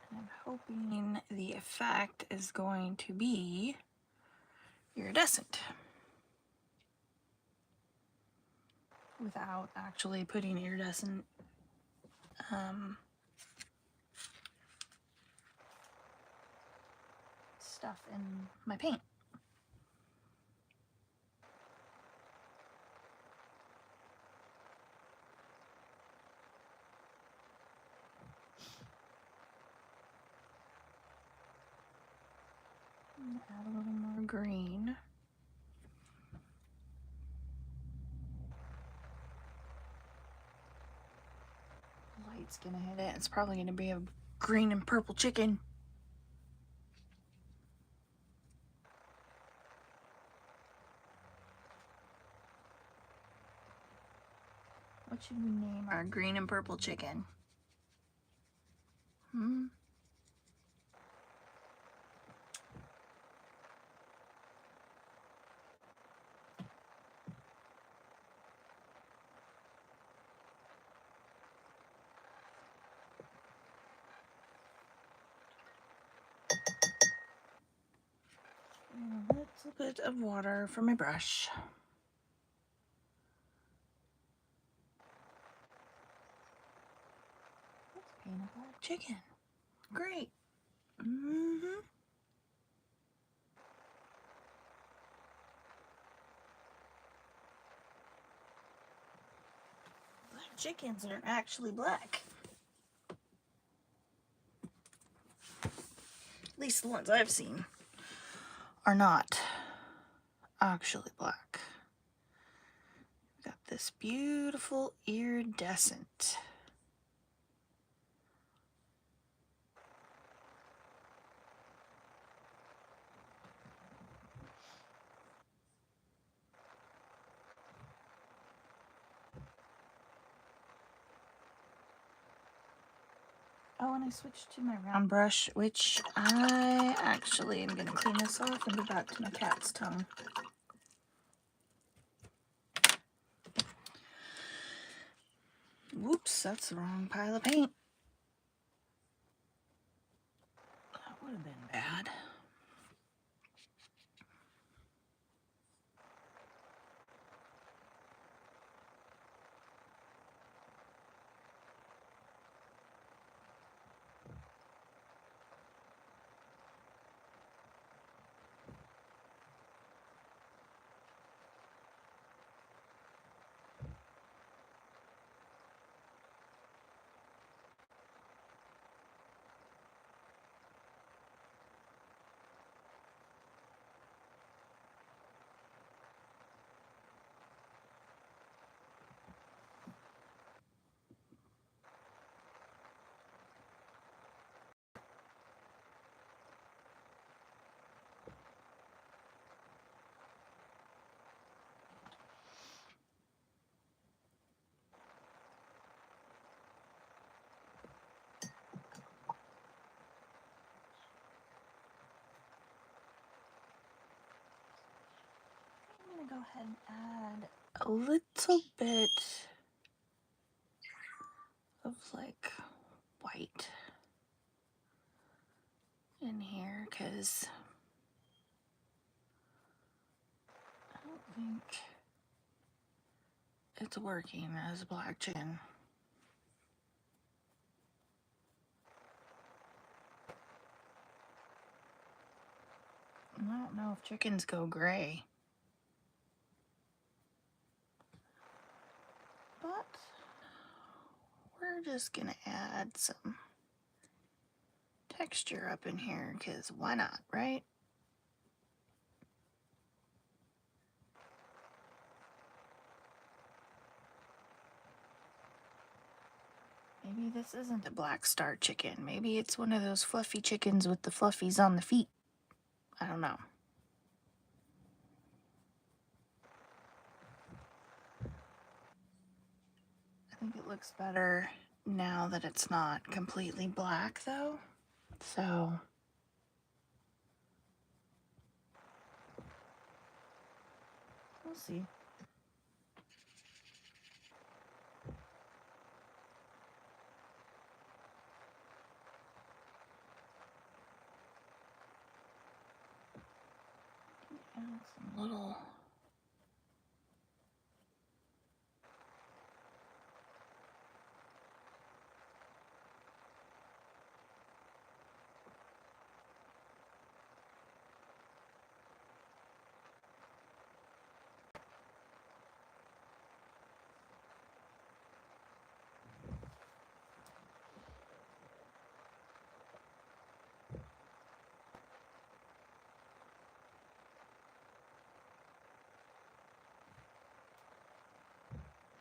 And I'm hoping the effect is going to be iridescent without actually putting iridescent stuff in my paint. I'm gonna add a little more green. Light's gonna hit it. It's probably gonna be a green and purple chicken. What should we name our green and purple chicken? And a little bit of water for my brush. Let's paint a black chicken. Great. Black chickens aren't actually black. At least the ones I've seen are not actually black. Got this beautiful iridescent. Oh, and I switched to my round brush, which I actually am going to clean this off and go back to my cat's tongue. Whoops, that's the wrong pile of paint. That would have been bad. I'm going to go ahead and add a little bit of like white in here because I don't think it's working as black chicken. I don't know if chickens go gray, but we're just gonna add some texture up in here, because why not, right? Maybe this isn't a black star chicken. Maybe it's one of those fluffy chickens with the fluffies on the feet. I don't know. I think it looks better now that it's not completely black, though. So we'll see. Add some little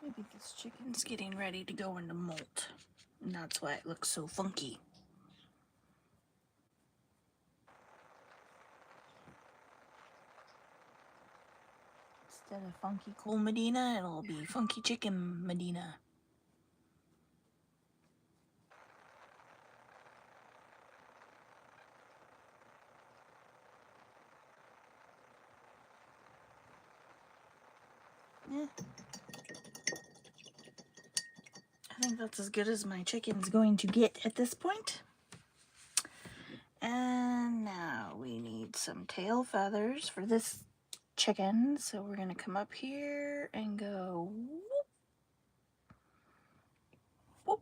maybe this chicken's getting ready to go into molt, and that's why it looks so funky. Instead of funky cool Medina, it'll be funky chicken Medina. Yeah. I think that's as good as my chicken's going to get at this point. And now we need some tail feathers for this chicken. So we're going to come up here and go whoop, whoop.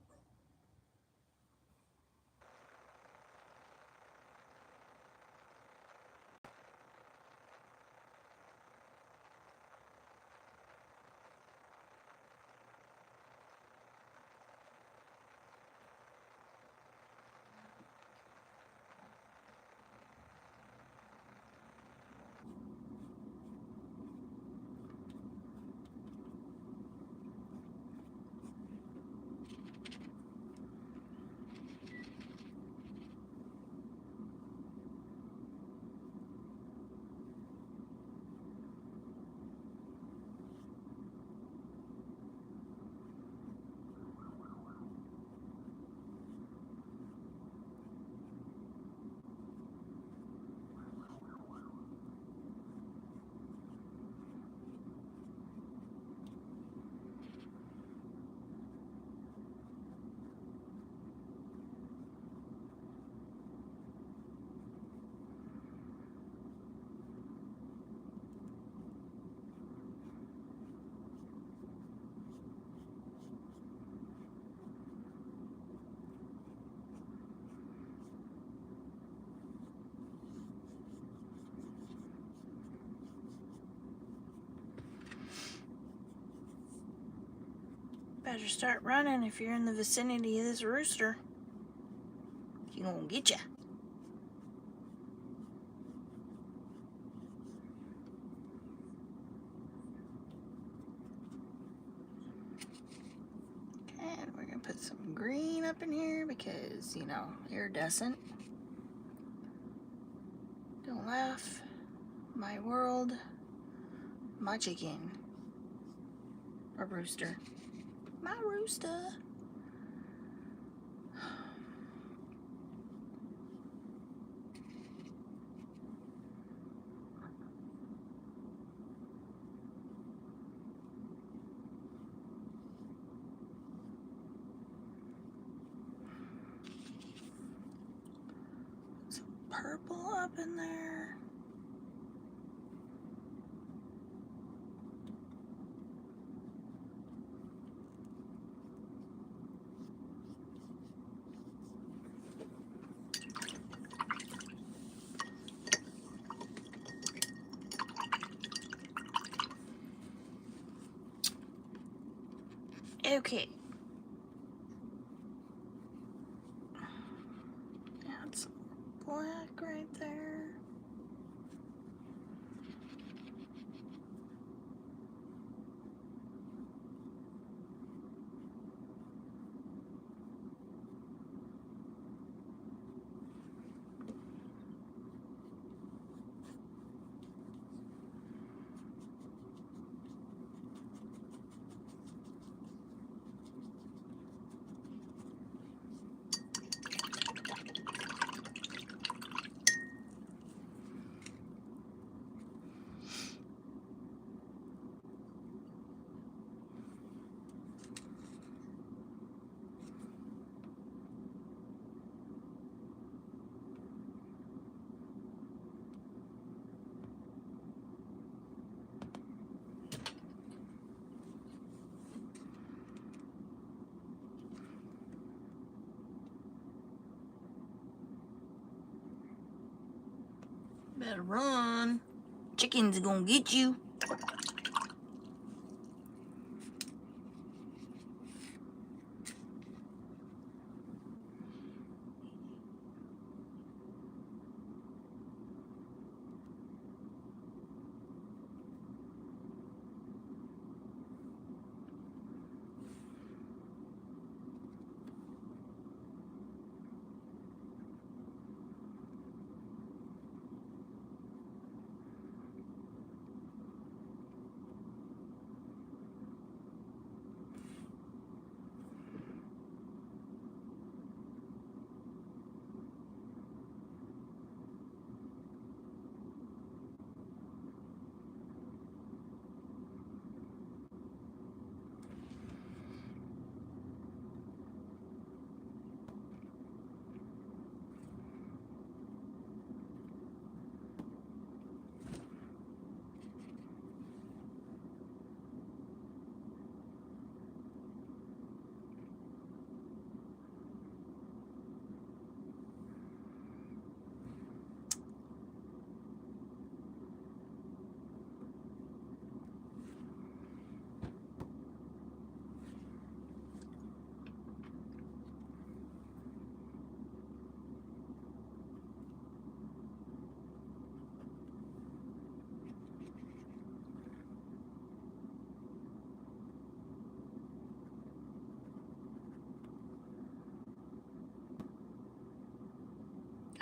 Better start running if you're in the vicinity of this rooster. He gonna get ya. And we're gonna put some green up in here because, you know, iridescent. Don't laugh. My world. My chicken. Or rooster. My rooster. Some purple up in there. Okay. Add some black right there. Better run. Chicken's gonna get you.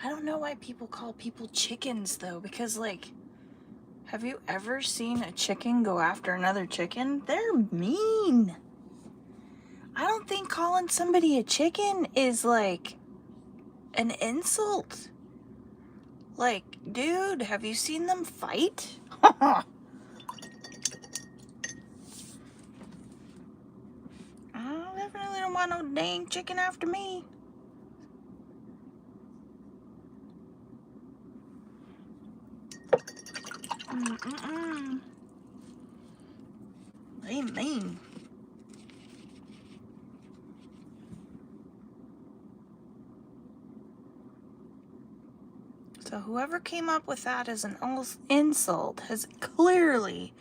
I don't know why people call people chickens though, because like, have you ever seen a chicken go after another chicken? They're mean. I don't think calling somebody a chicken is like an insult. Like, dude, have you seen them fight? I definitely don't want no dang chicken after me. They mean. So whoever came up with that as an insult has clearly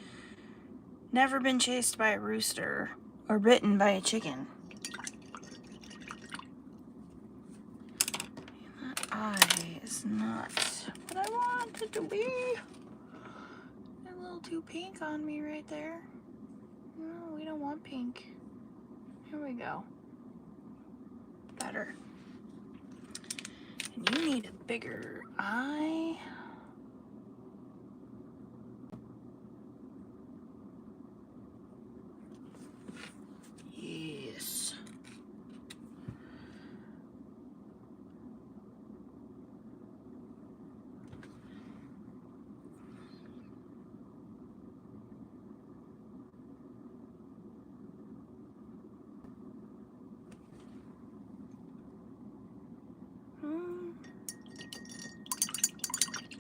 never been chased by a rooster or bitten by a chicken. That eye is not what I want it to be. A little too pink on me right there. No, we don't want pink. Here we go. Better. And you need a bigger eye. Yes.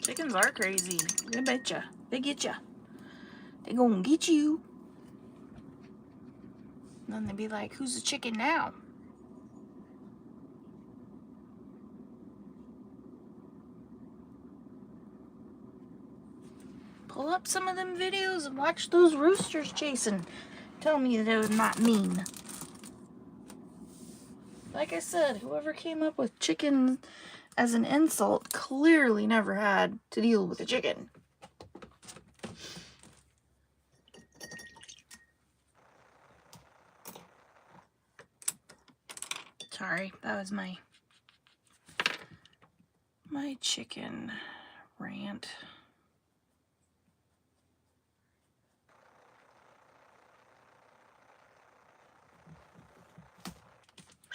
Chickens are crazy. I betcha. They get ya. They gonna get you. And then they be like, who's the chicken now? Pull up some of them videos and watch those roosters chasing. Tell me they're not mean. Like I said, whoever came up with chicken as an insult, clearly never had to deal with a chicken. Sorry, that was my chicken rant.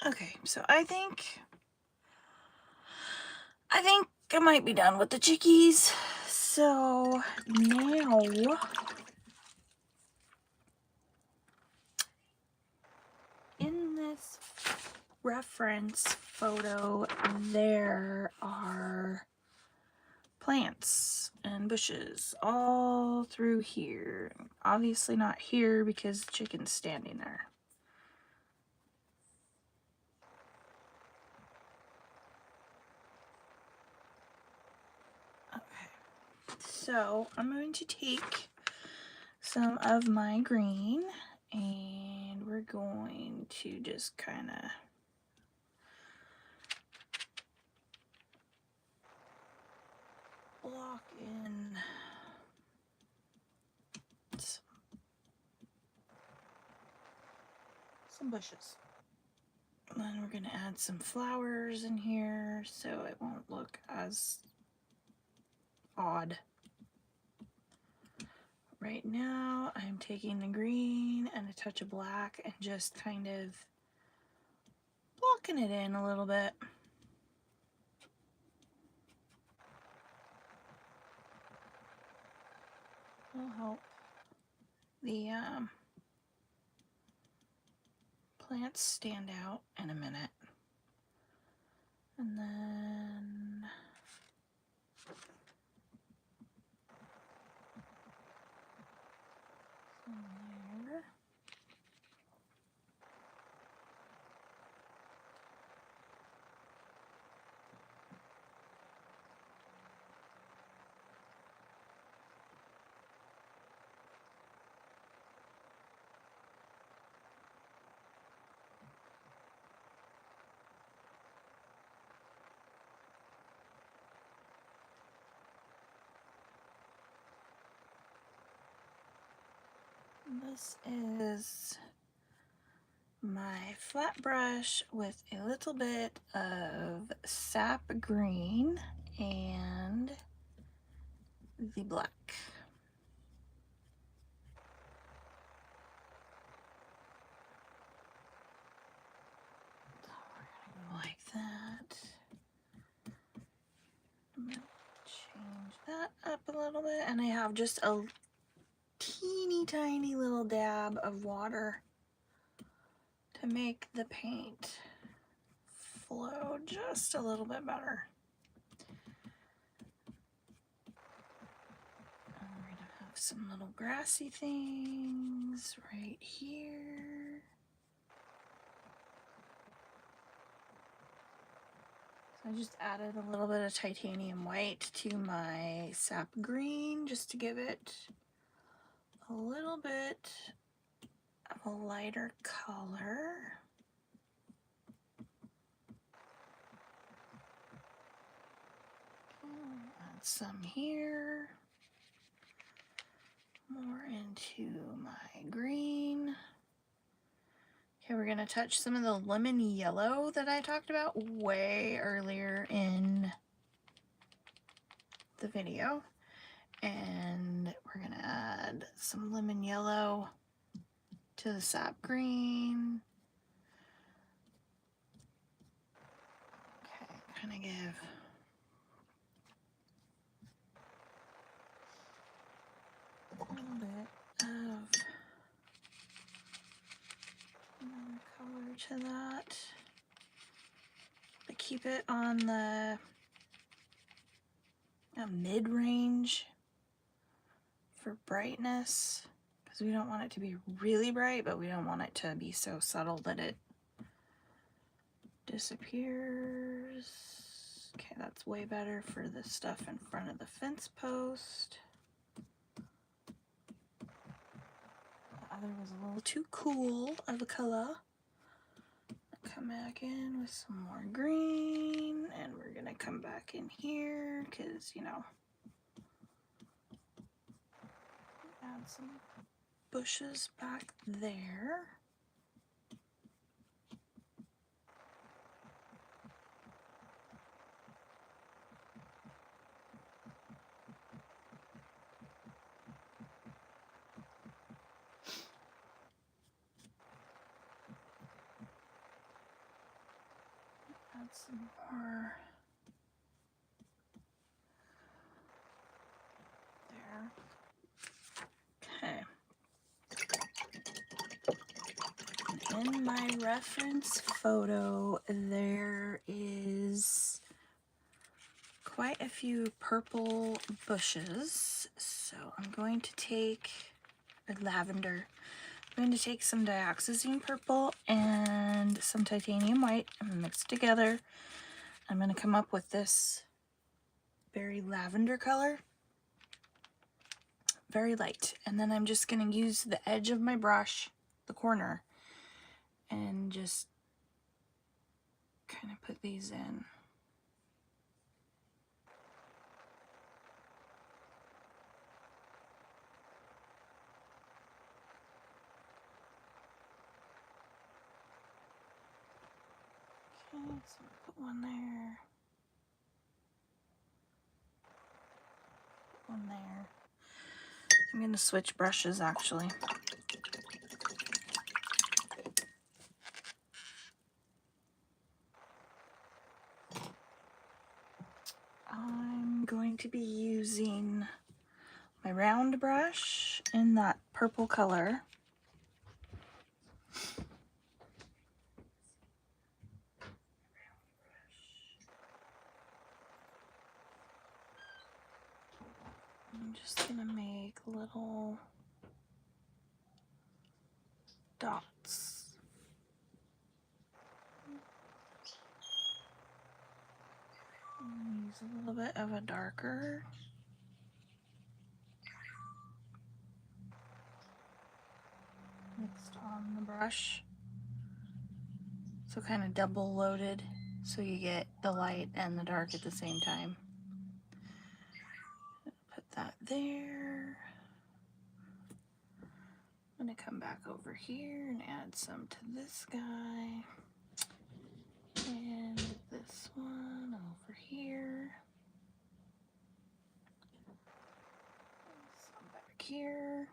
Okay, so I think I might be done with the chickies. So now in this reference photo, there are plants and bushes all through here. Obviously not here because the chicken's standing there. Okay, so I'm going to take some of my green and we're going to just kind of block in some bushes. And then we're going to add some flowers in here so it won't look as odd. Right now I'm taking the green and a touch of black and just kind of blocking it in a little bit. Will help the plants stand out in a minute. And then there. This is my flat brush with a little bit of sap green and the black. So we're gonna go like that. I'm gonna change that up a little bit, and I have just a teeny tiny little dab of water to make the paint flow just a little bit better. And we're gonna have some little grassy things right here. So I just added a little bit of titanium white to my sap green just to give it a little bit of a lighter color. Add some here. More into my green. Okay, we're gonna touch some of the lemon yellow that I talked about way earlier in the video. And we're gonna add some lemon yellow to the sap green. Okay, kind of give a little bit of another color to that. But keep it on the mid-range for brightness, because we don't want it to be really bright, but we don't want it to be so subtle that it disappears. Okay, that's way better for the stuff in front of the fence post. The other was a little too cool of a color. Come back in with some more green, and we're gonna come back in here because, you know, add some bushes back there. Add some more there. Okay. In my reference photo, there is quite a few purple bushes. So I'm going to take lavender. I'm going to take some dioxazine purple and some titanium white and mix together. I'm going to come up with this very lavender color, very light. And then I'm just going to use the edge of my brush, the corner, and just kind of put these in. Okay, so I'll put one there. Put one there. I'm going to switch brushes actually. I'm going to be using my round brush in that purple color. I'm just gonna make little dots. Use a little bit of a darker. Mixed on the brush. So kind of double loaded, so you get the light and the dark at the same time. Put that there. I'm gonna come back over here and add some to this guy. And this one over here. Some back here.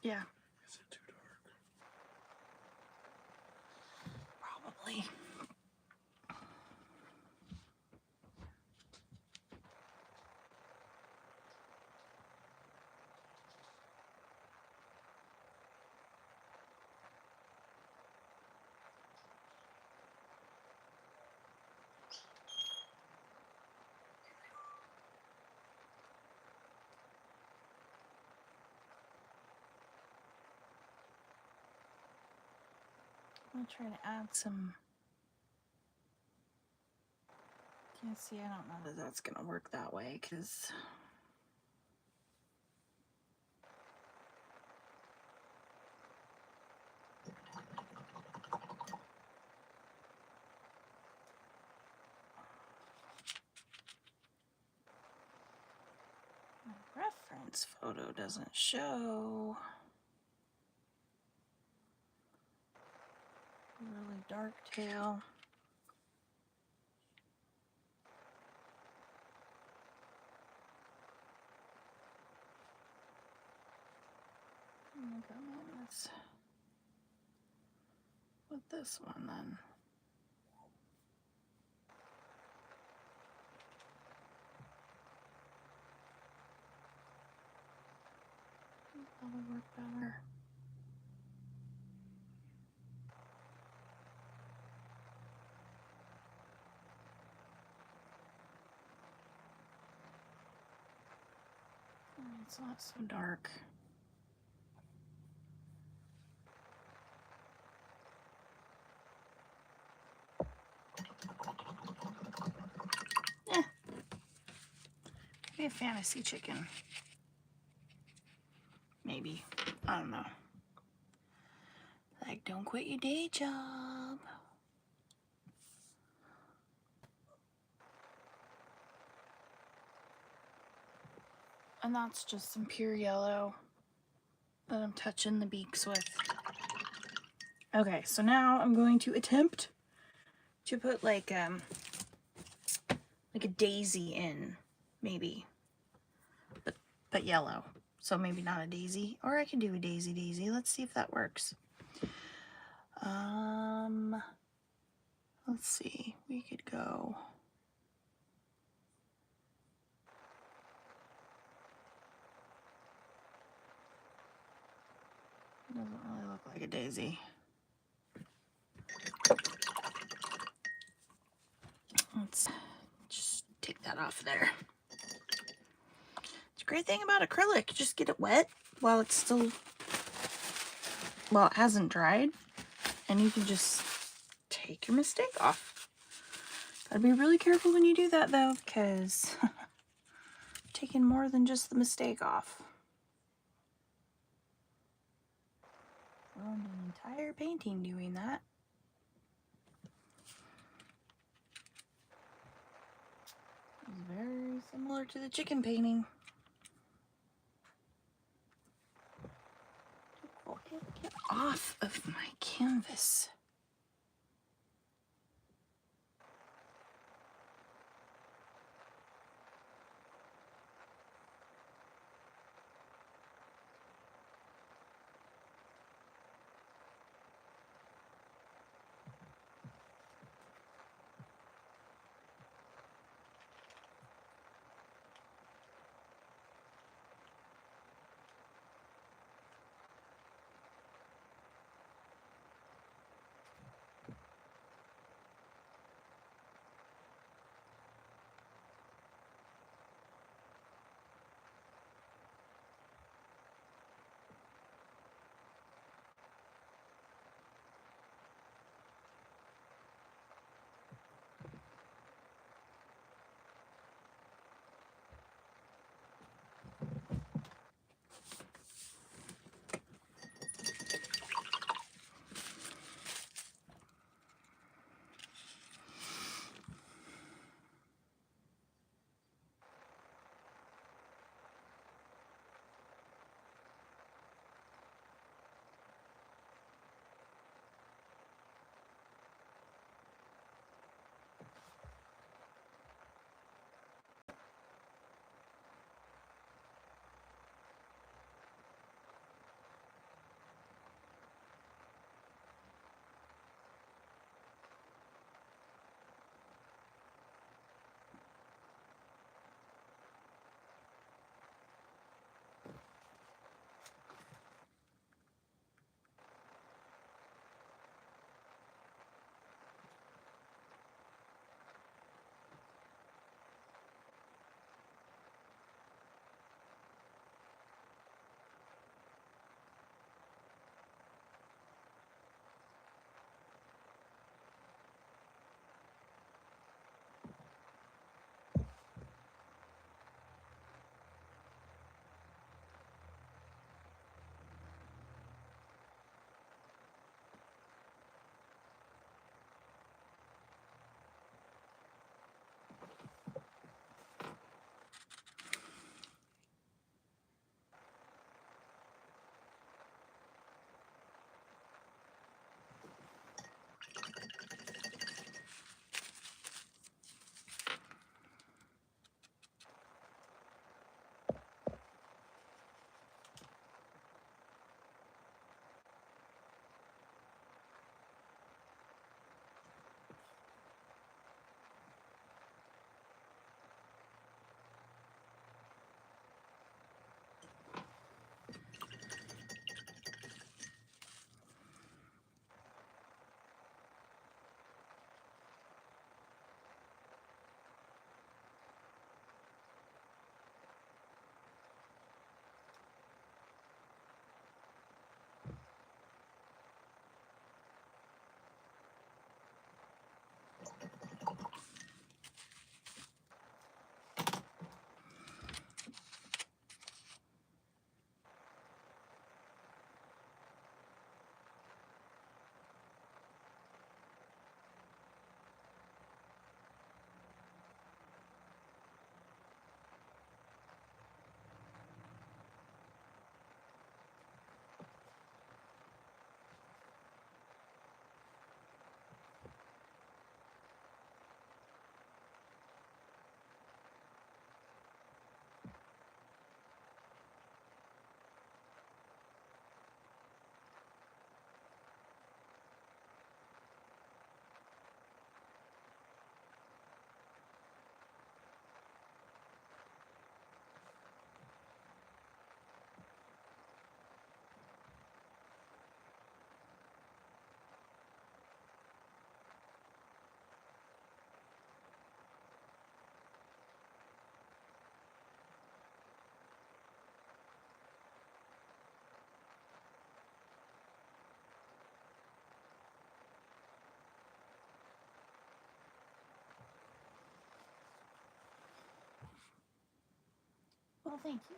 Yeah. Is it too dark? Probably. I'm gonna try to add some. Yeah, see, I don't know that that's gonna work that way because my reference photo doesn't show a really dark tail. I'm gonna come in with this one then. That'll work better. It's not so dark. Maybe a fantasy chicken. Maybe. I don't know. Like, don't quit your day job. And that's just some pure yellow that I'm touching the beaks with. Okay, so now I'm going to attempt to put like a daisy in, maybe, but yellow. So maybe not a daisy, or I can do a daisy. Let's see if that works. Let's see. We could go. It doesn't really look like a daisy. Let's just take that off there. It's a great thing about acrylic. Just get it wet while it's still, well, it hasn't dried. And you can just take your mistake off. Gotta be really careful when you do that though, because taking more than just the mistake off. Ruined an entire painting doing that. It's very similar to the chicken painting. Get off of my canvas. Well, thank you.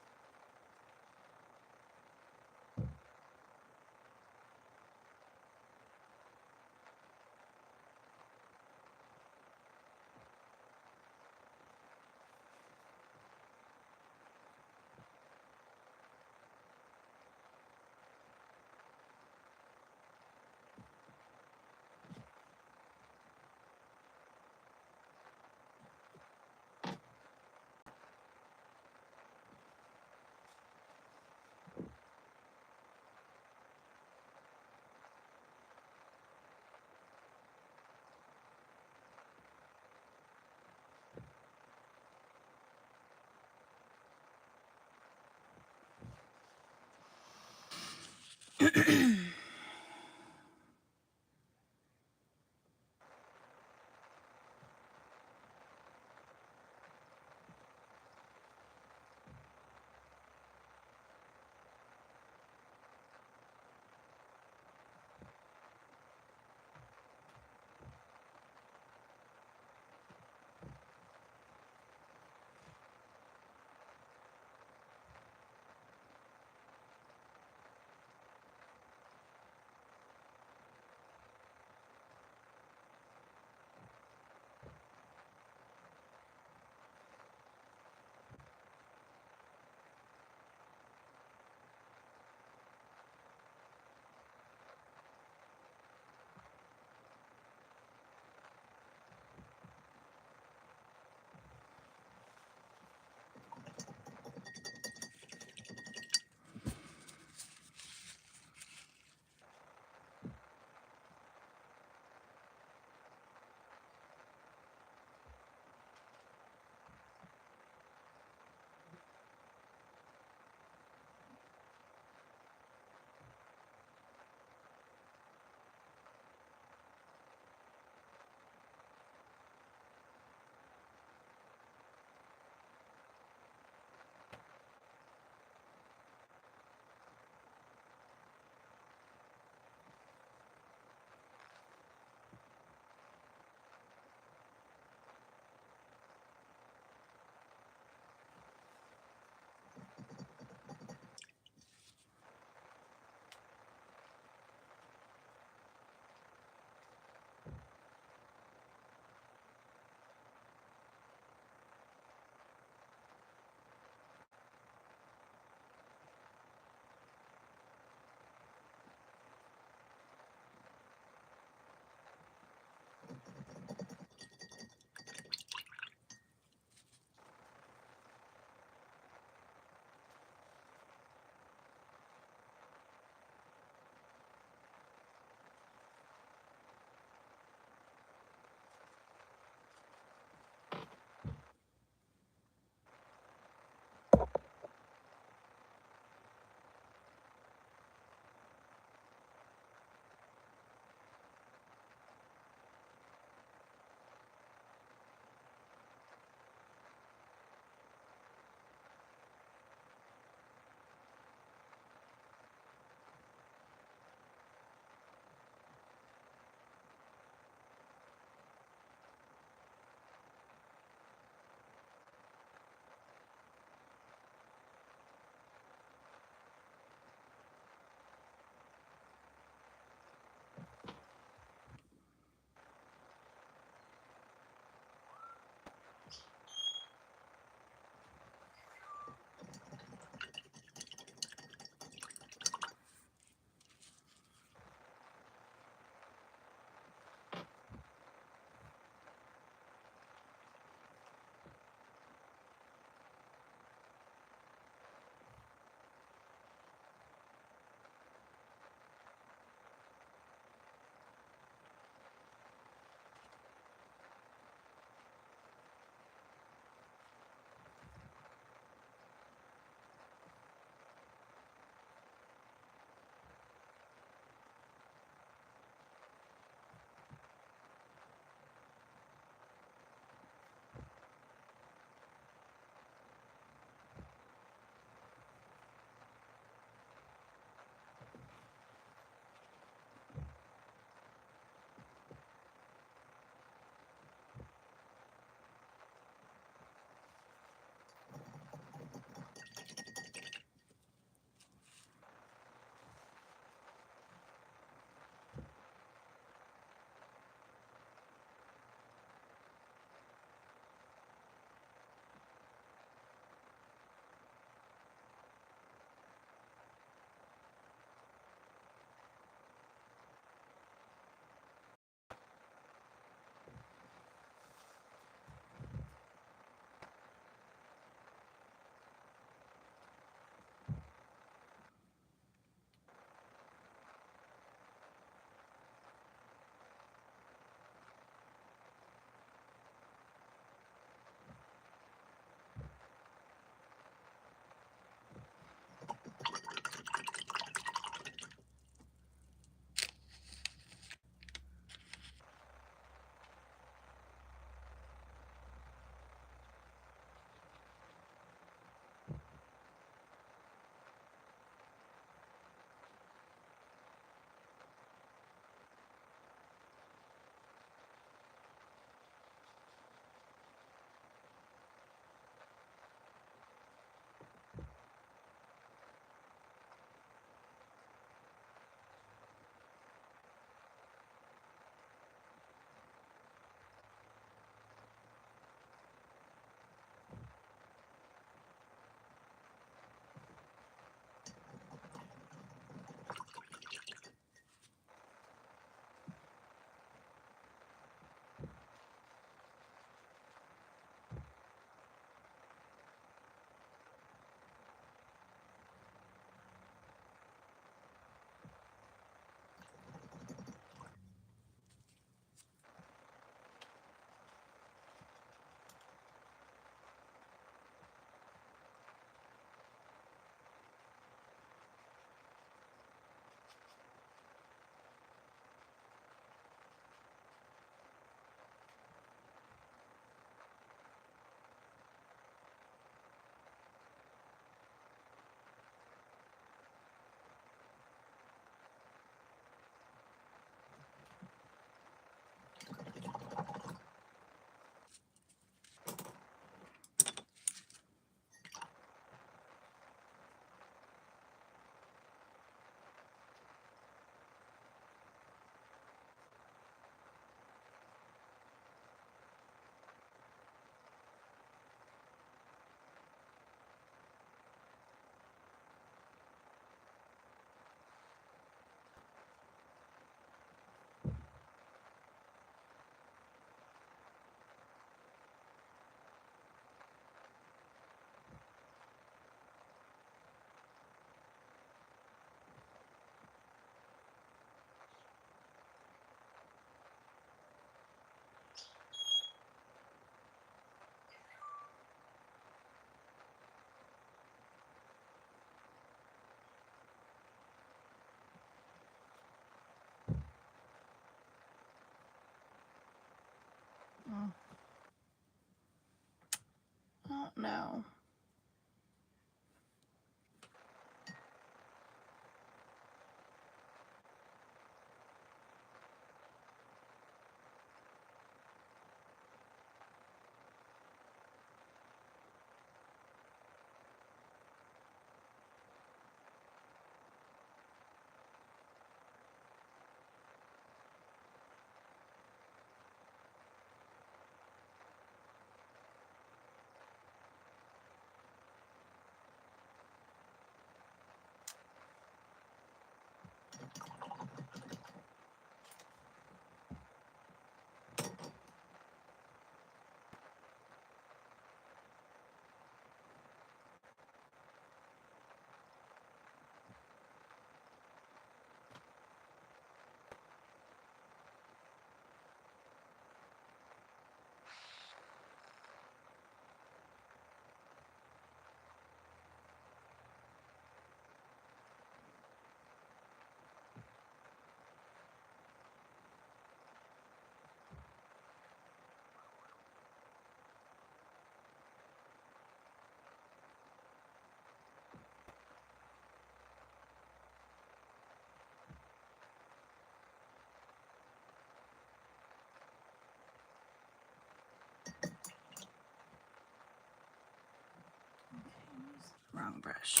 wrong brush.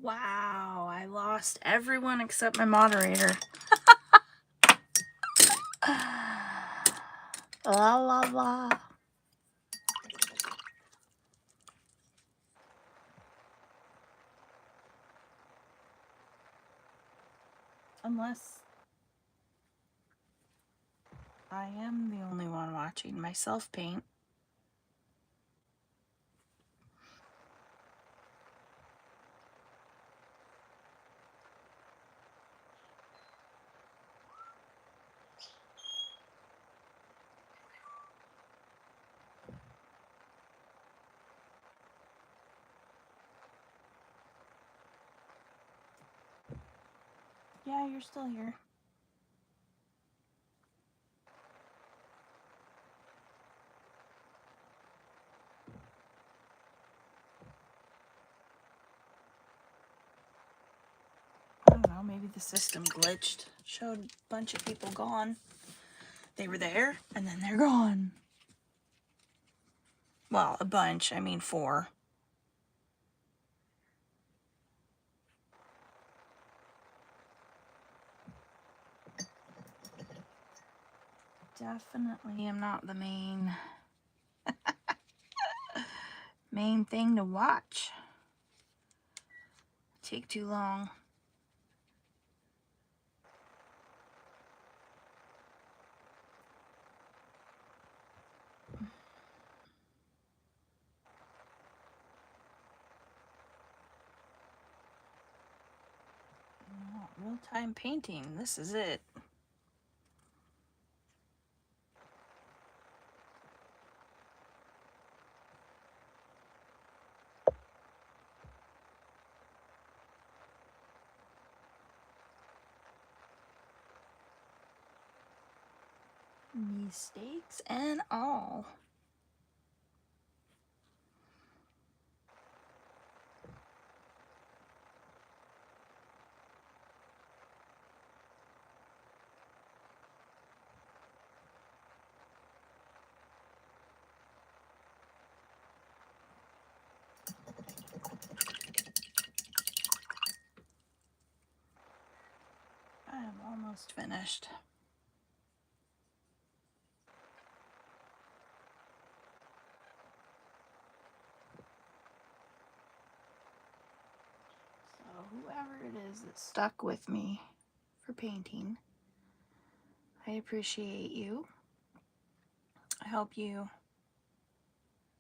Wow, I lost everyone except my moderator. La la la. Unless I am the only one watching myself paint. Yeah, you're still here. I don't know, maybe the system glitched. Showed a bunch of people gone. They were there, and then they're gone. Well, a bunch, I mean 4. Definitely am not the main thing to watch. Take too long. Real-time painting, this is it. Mistakes and all. I am almost finished. So whoever it is that stuck with me for painting, I appreciate you. I hope you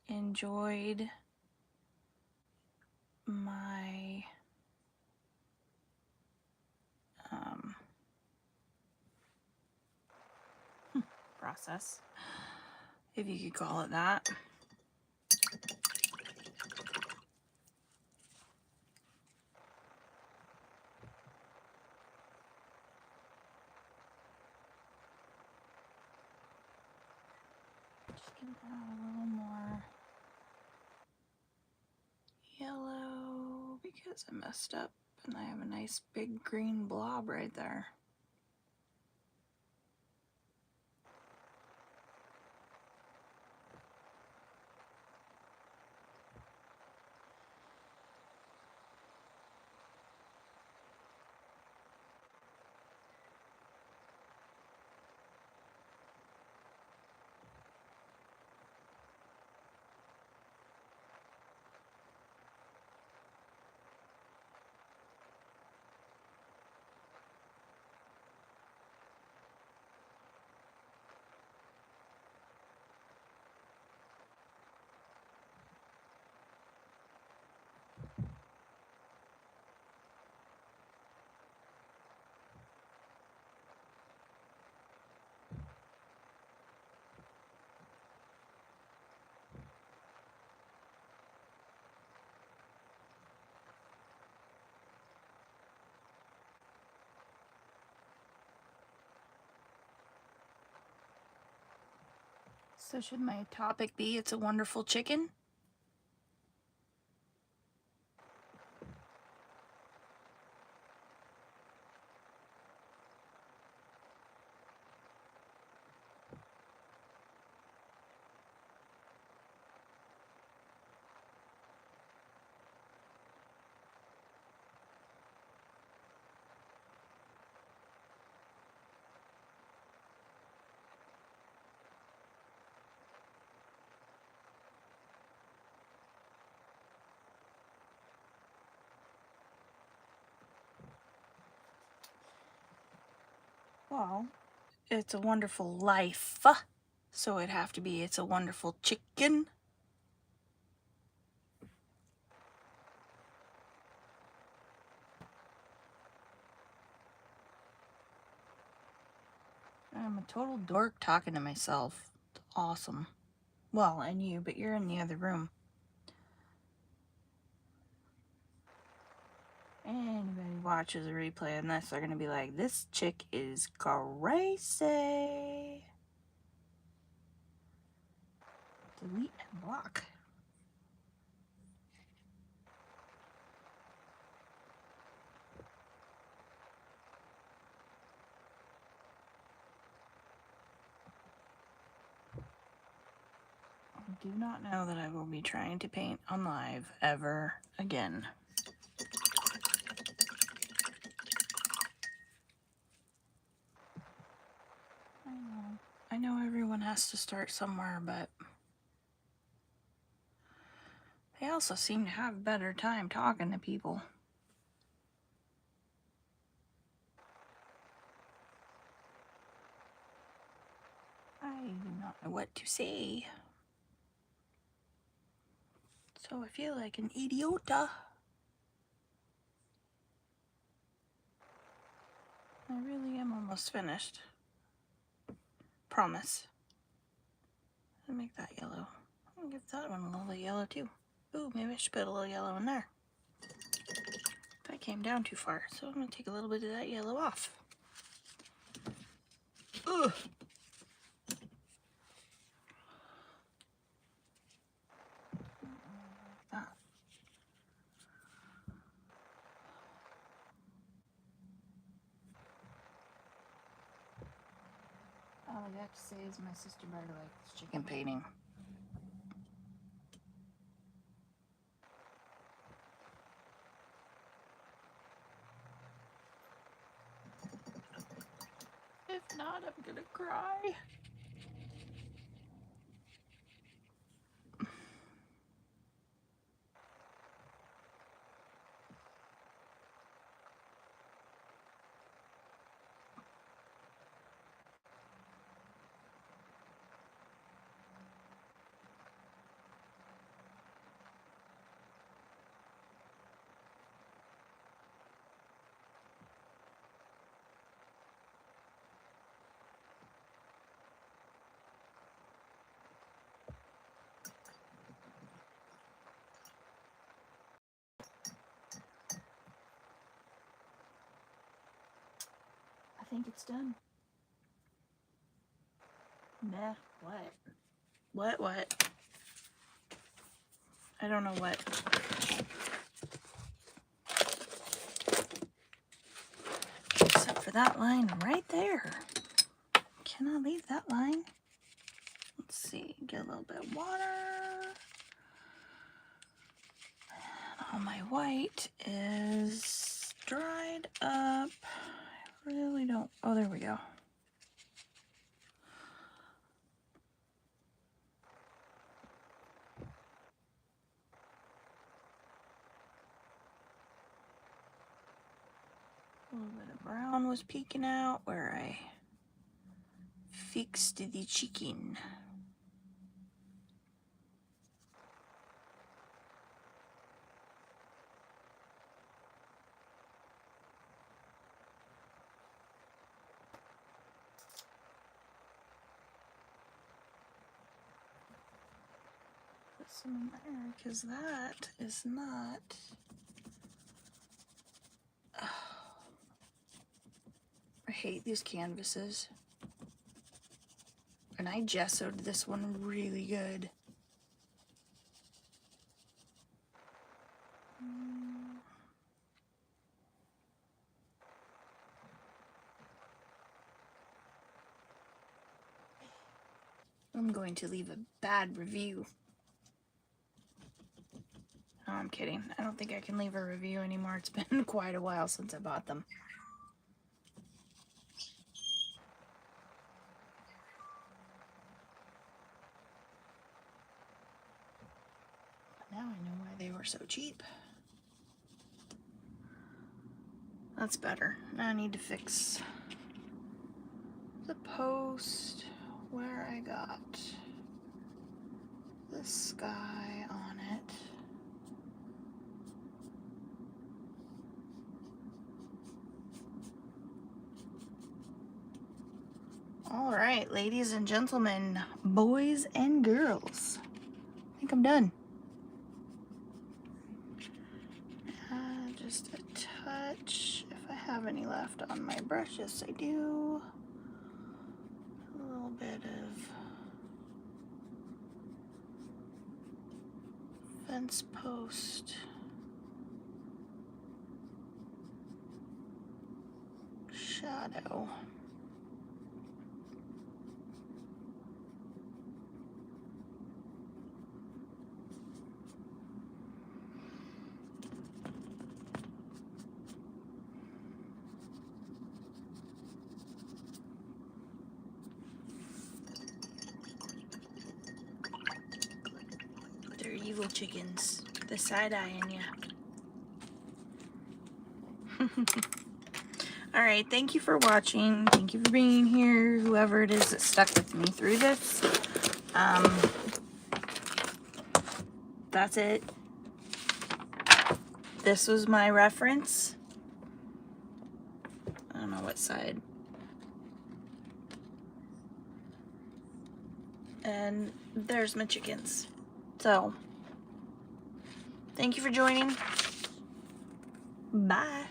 enjoyed my process, if you could call it that. Just gonna add a little more yellow because I messed up and I have a nice big green blob right there. So should my topic be It's a Wonderful Chicken? Well, it's a wonderful life, so it'd have to be It's a Wonderful Chicken. I'm a total dork talking to myself. It's awesome. Well, and you, but you're in the other room. Anybody watches a replay on this, they're gonna be like, this chick is crazy. Delete and block. I do not know that I will be trying to paint on live ever again. I know everyone has to start somewhere, but they also seem to have a better time talking to people. I do not know what to say. So I feel like an idiota. I really am almost finished. Promise. I'll make that yellow. I'll give that one a little bit yellow too. Ooh, maybe I should put a little yellow in there. That came down too far, so I'm going to take a little bit of that yellow off. Ugh. All I got to say is my sister better likes chicken painting. If not, I'm gonna cry. I think it's done. Meh, what? What? I don't know what. Except for that line right there. Can I leave that line? Let's see, get a little bit of water. All my white is dried up. I really don't, oh, there we go. A little bit of brown was peeking out where I fixed the chicken. Put some in there because that is not. I hate these canvases. I And I gessoed this one really good. I'm going to leave a bad review. No, I'm kidding. I don't think I can leave a review anymore. It's been quite a while since I bought them. Now I know why they were so cheap. That's better. Now I need to fix the post where I got the sky on it. All right, ladies and gentlemen, boys and girls, I think I'm done. Just a touch, if I have any left on my brush. Yes, I do. A little bit of fence post shadow. They're evil chickens. They're side-eyeing ya. Alright, thank you for watching. Thank you for being here, whoever it is that stuck with me through this. That's it. This was my reference. I don't know what side. And there's my chickens. So, thank you for joining. Bye.